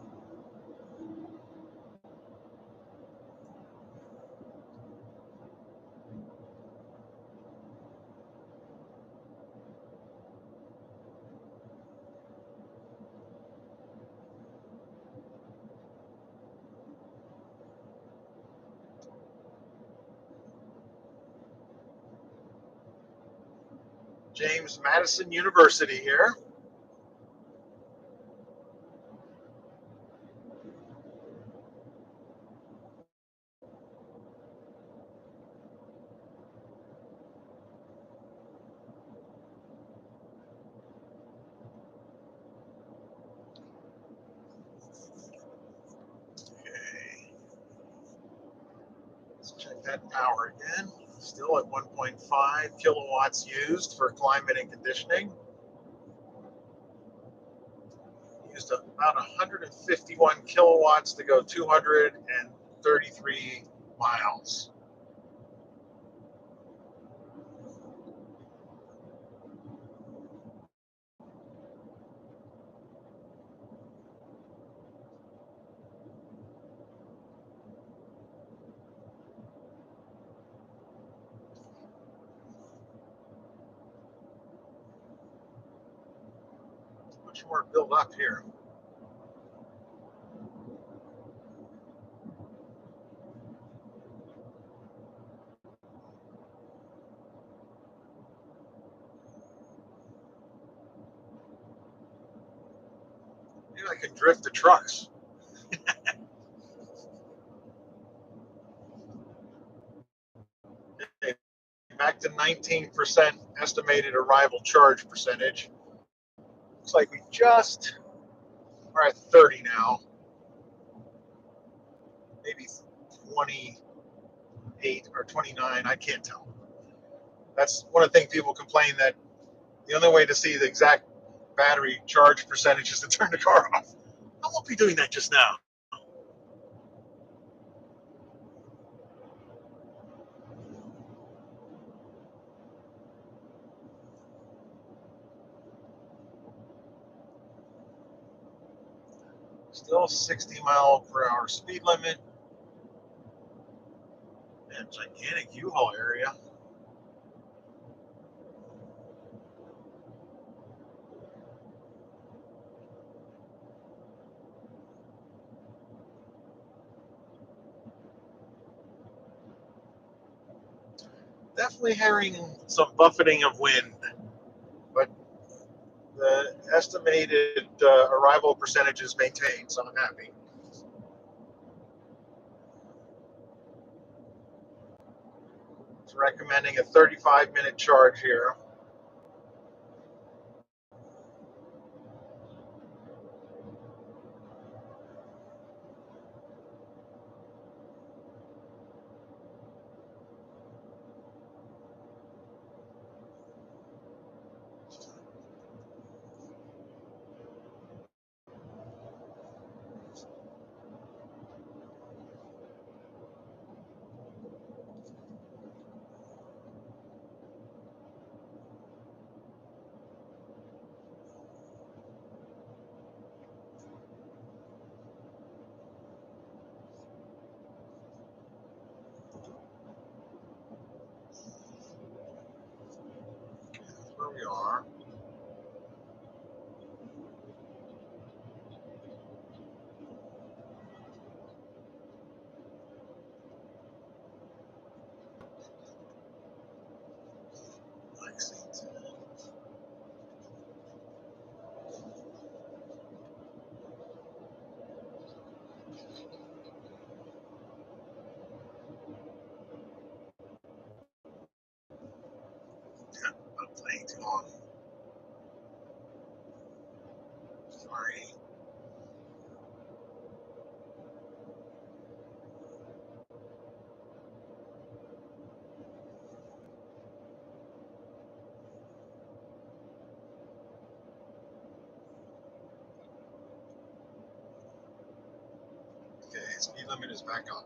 James Madison University here. Okay, let's check that power again. Still at 1.5 kilowatts used for climate and conditioning. Used about 151 kilowatts to go 233 miles. Much more build up here. Maybe I can drift the trucks. Okay, back to 19% estimated arrival charge percentage. Looks like we just are at 30 now. Maybe 28 or 29. I can't tell. That's one of the things people complain, that the only way to see the exact battery charge percentage is to turn the car off. I won't be doing that just now. Still 60-mile-per-hour speed limit. And gigantic U-Haul area. definitely hearing some buffeting of wind, but the estimated arrival percentage is maintained, so I'm happy. It's recommending a 35-minute charge here. That's where we are. Lexington. I'm playing too long. Sorry. Okay, speed limit is back on.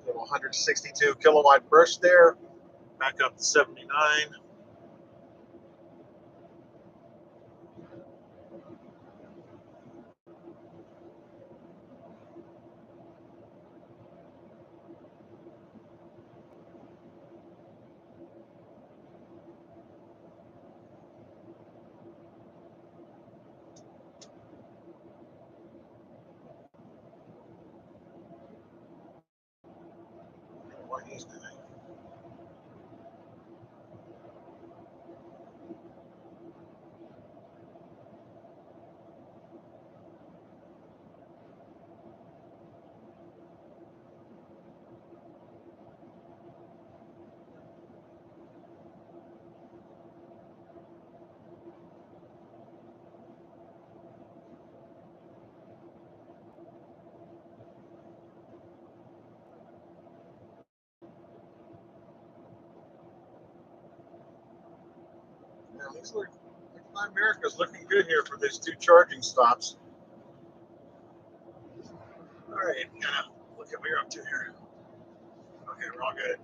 Little 162 kilowatt burst there. Back up to 79. What he's doing. Now, these look, America's looking good here for these two charging stops. All right, look at what you're up to here. Okay, we're all good.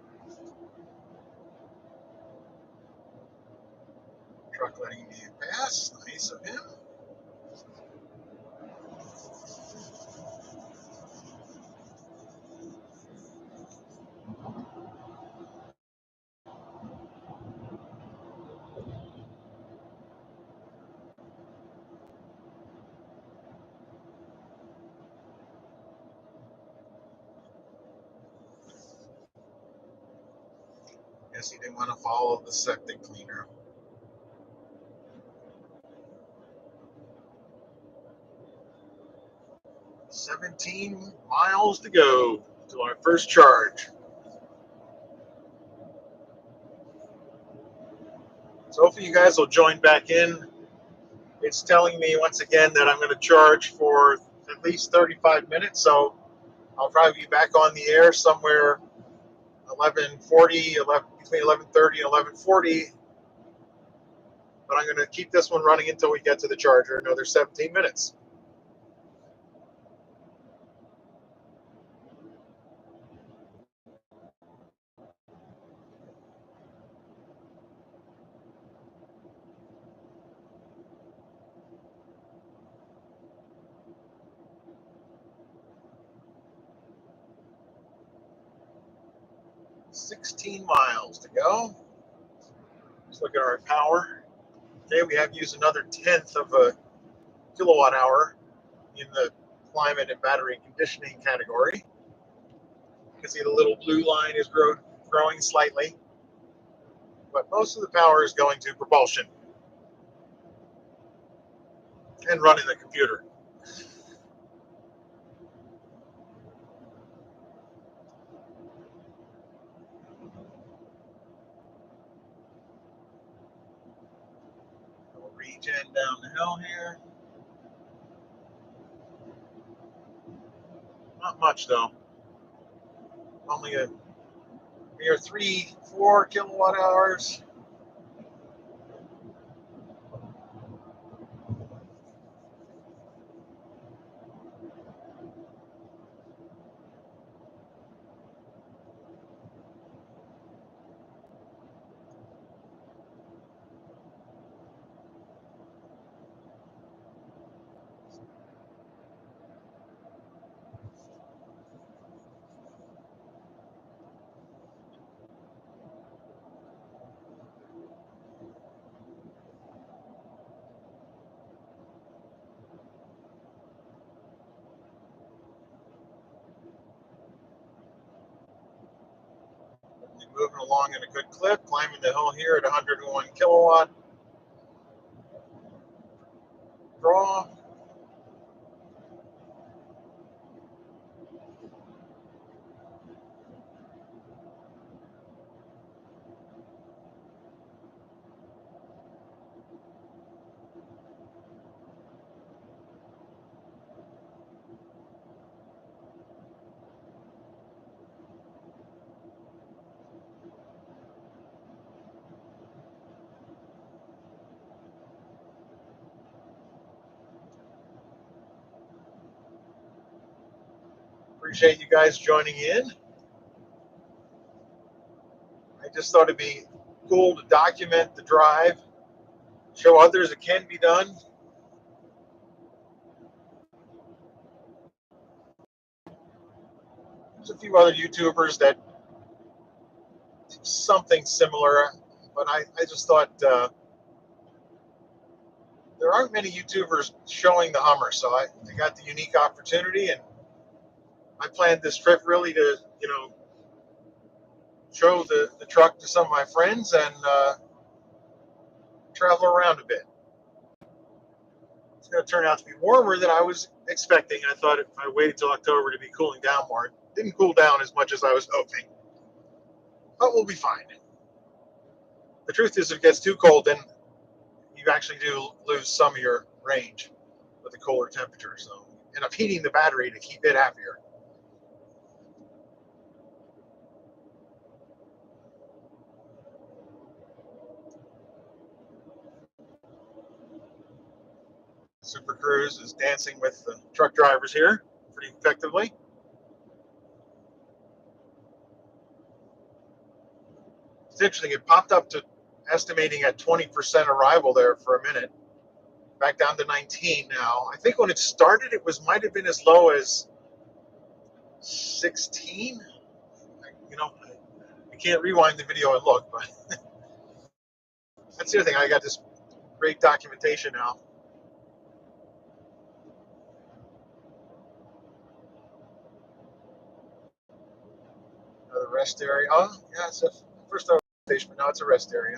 Truck letting me pass. Nice of him. Guess he didn't want to follow the septic cleaner. 17 miles to go to our first charge. So hopefully you guys will join back in. It's telling me once again that I'm going to charge for at least 35 minutes. So I'll probably be back on the air somewhere 11:40, between 11:30 and 11:40. But I'm going to keep this one running until we get to the charger, another 17 minutes. $16 miles to go. Let's look at our power. Okay, we have used another tenth of a kilowatt hour in the climate and battery conditioning category. You can see the little blue line is growing slightly, but most of the power is going to propulsion and running the computer. We'll regen down the hill here. Not much though. Only a mere 4 kilowatt hours. Moving along in a good clip, climbing the hill here at 101 kilowatt draw. Appreciate you guys joining in. I just thought it'd be cool to document the drive, show others it can be done. There's a few other YouTubers that do something similar, but I just thought there aren't many YouTubers showing the Hummer, so I got the unique opportunity, and I planned this trip really to, show the truck to some of my friends and travel around a bit. It's going to turn out to be warmer than I was expecting. I thought if I waited till October to be cooling down more. It didn't cool down as much as I was hoping, but we'll be fine. The truth is, if it gets too cold, then you actually do lose some of your range with the cooler temperature. So you end up heating the battery to keep it happier. Super Cruise is dancing with the truck drivers here pretty effectively. It's interesting. It popped up to estimating at 20% arrival there for a minute. Back down to 19 now. I think when it started, it might have been as low as 16. I can't rewind the video and look, but that's the other thing. I got this great documentation now. Another rest area. Oh, yeah, it's a first station, but now it's a rest area.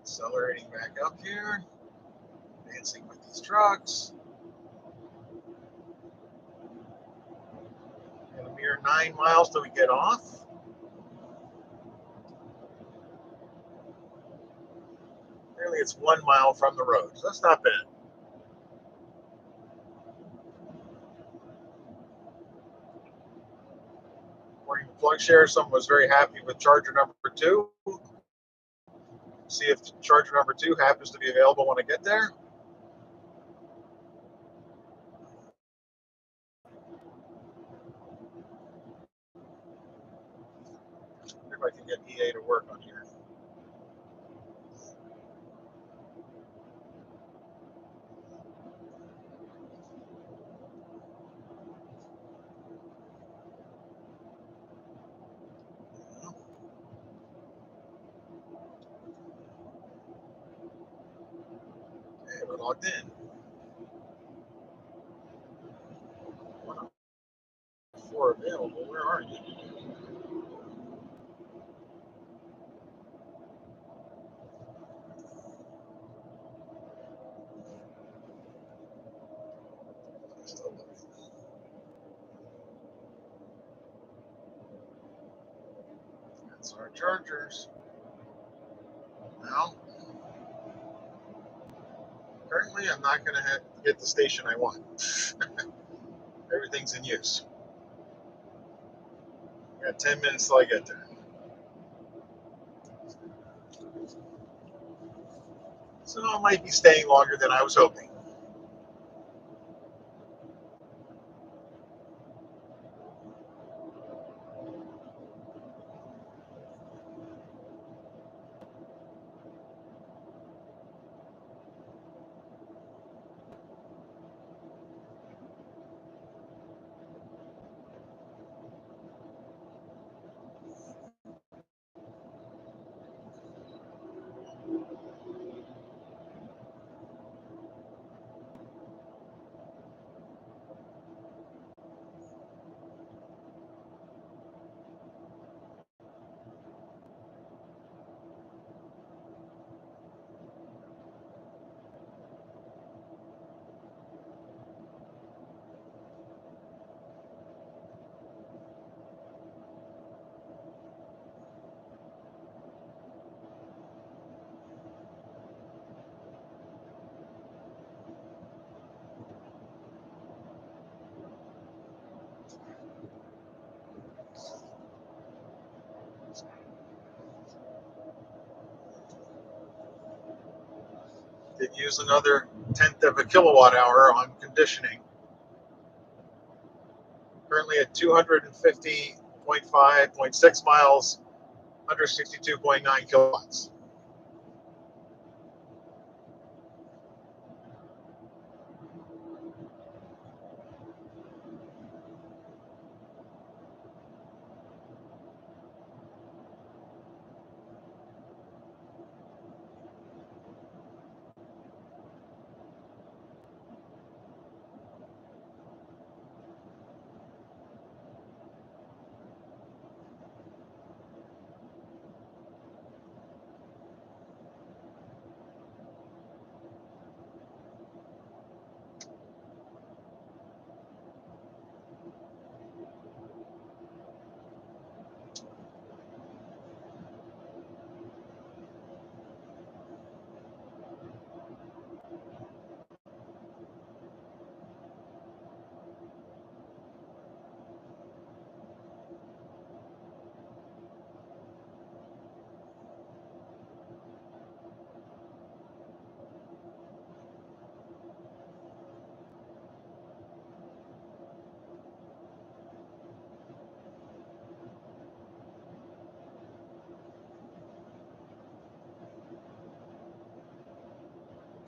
Accelerating back up here. Dancing with these trucks. And a mere 9 miles till we get off. Apparently it's 1 mile from the road, so that's not bad. According to PlugShare, someone was very happy with charger number 2. See if charger number 2 happens to be available when I get there. If I can get We're logged in. 104 available. Where are you? Still looking. That's our chargers. Now, currently I'm not going to get the station I want. Everything's in use. I got 10 minutes till I get there. So I might be staying longer than I was hoping. Did use another tenth of a kilowatt hour on conditioning. Currently at 250.5.6 miles, 162.9 kilowatts.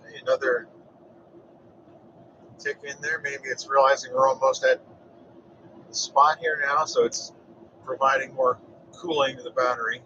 Okay, another tick in there. Maybe it's realizing we're almost at the spot here now, so it's providing more cooling to the battery.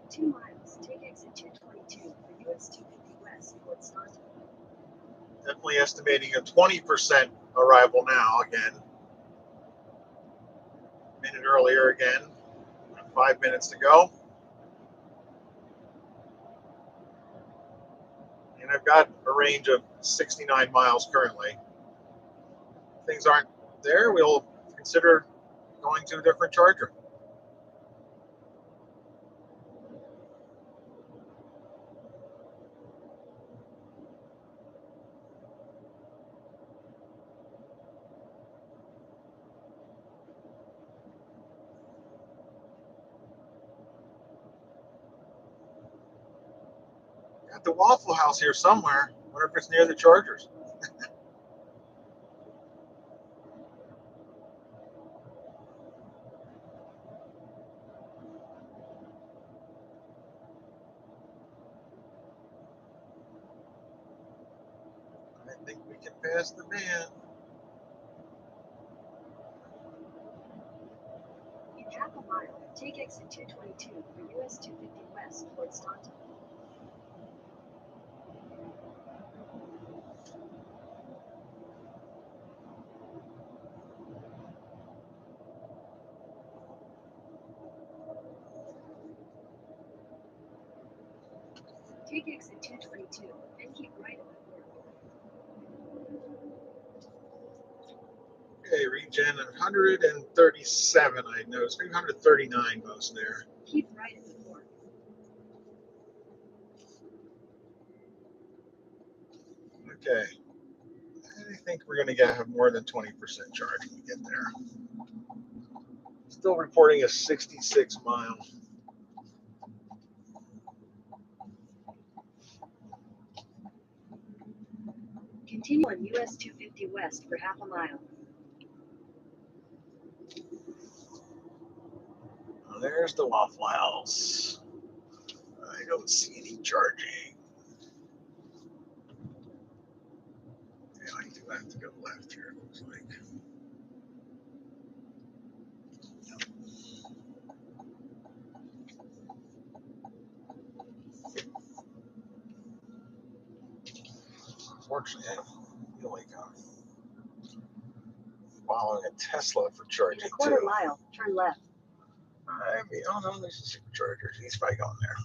Two miles, take exit 222 for US 250 West toward Staunton. Definitely estimating a 20% arrival now again. A minute earlier again. 5 minutes to go. And I've got a range of 69 miles currently. If things aren't there, we'll consider going to a different charger. Got the Waffle House here somewhere. Wonder if it's near the Chargers. I think we can pass the man. In half a mile, take exit 222 for US 250 West towards Staunton. Take exit 222 and keep right at the corner. Okay, regen 137, I noticed. Maybe 139 goes there. Keep right at the corner. Okay. I think we're going to have more than 20% charge when we get there. Still reporting a 66 mile. Continue on US 250 West for half a mile. Oh, there's the Waffle House. I don't see any charging. Yeah, I do have to go left here, it looks like. Unfortunately, I feel like I'm following a Tesla for In charging a quarter too. mile, turn left. I mean, oh no, there's a supercharger. He's probably going there.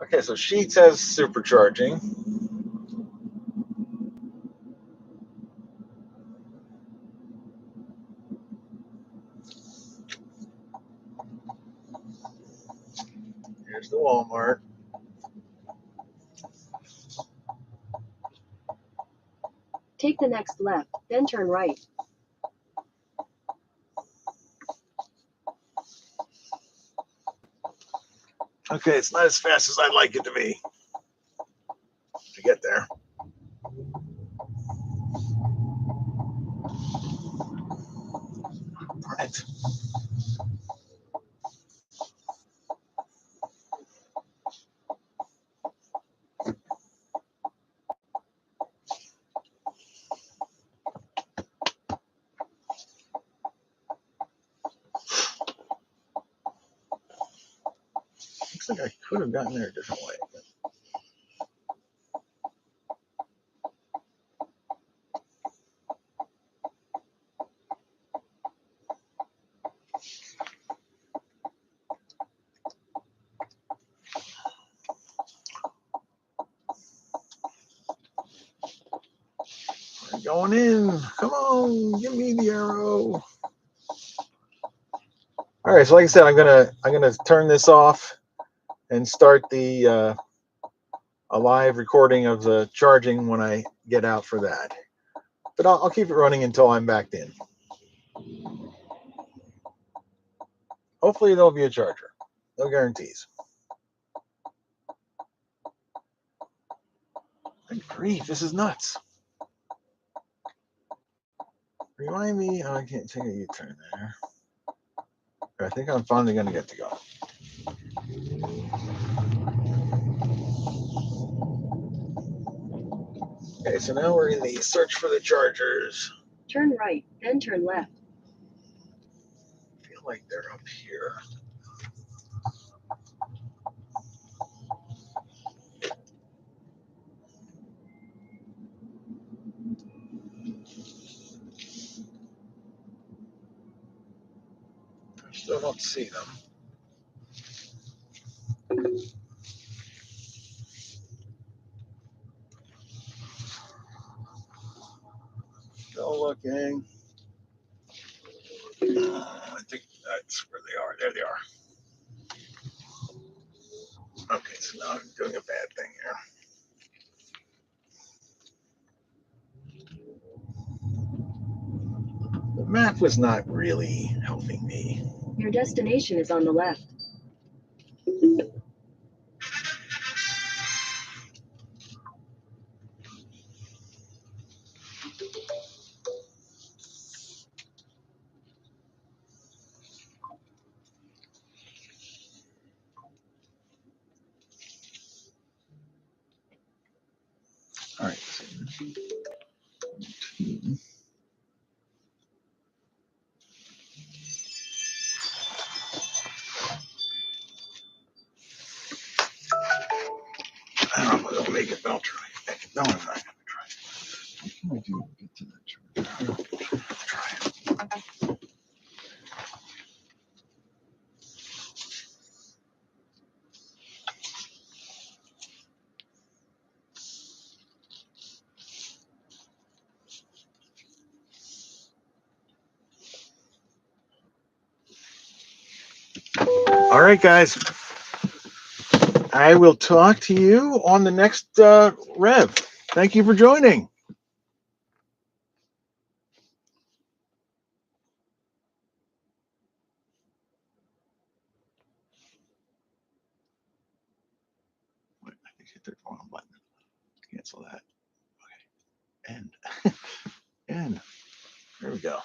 Okay, so Sheets has supercharging. Here's the Walmart. Take the next left, then turn right. Okay, it's not as fast as I'd like it to be to get there. Right. Looks like I could have gotten there a different way. We're going in. Come on, give me the arrow. All right, so like I said, I'm gonna turn this off and start the a live recording of the charging when I get out for that. But I'll keep it running until I'm backed in. Hopefully there'll be a charger. No guarantees. Good grief, this is nuts. Remind me, oh, I can't take a U-turn there. I think I'm finally gonna get to go. Okay, so now we're in the search for the chargers. Turn right, then turn left. I feel like they're up here. I still don't see them. Still looking. I think that's where they are. There they are. Okay, so now I'm doing a bad thing here. The map was not really helping me. Your destination is on the left. I don't know if it'll make it, but I'll try. No, I'm not going to try. What can I do to get to that charger? Let's try it. All right, guys. I will talk to you on the next rev. Thank you for joining. I think I hit the wrong button. Cancel that. Okay. End. End. There we go.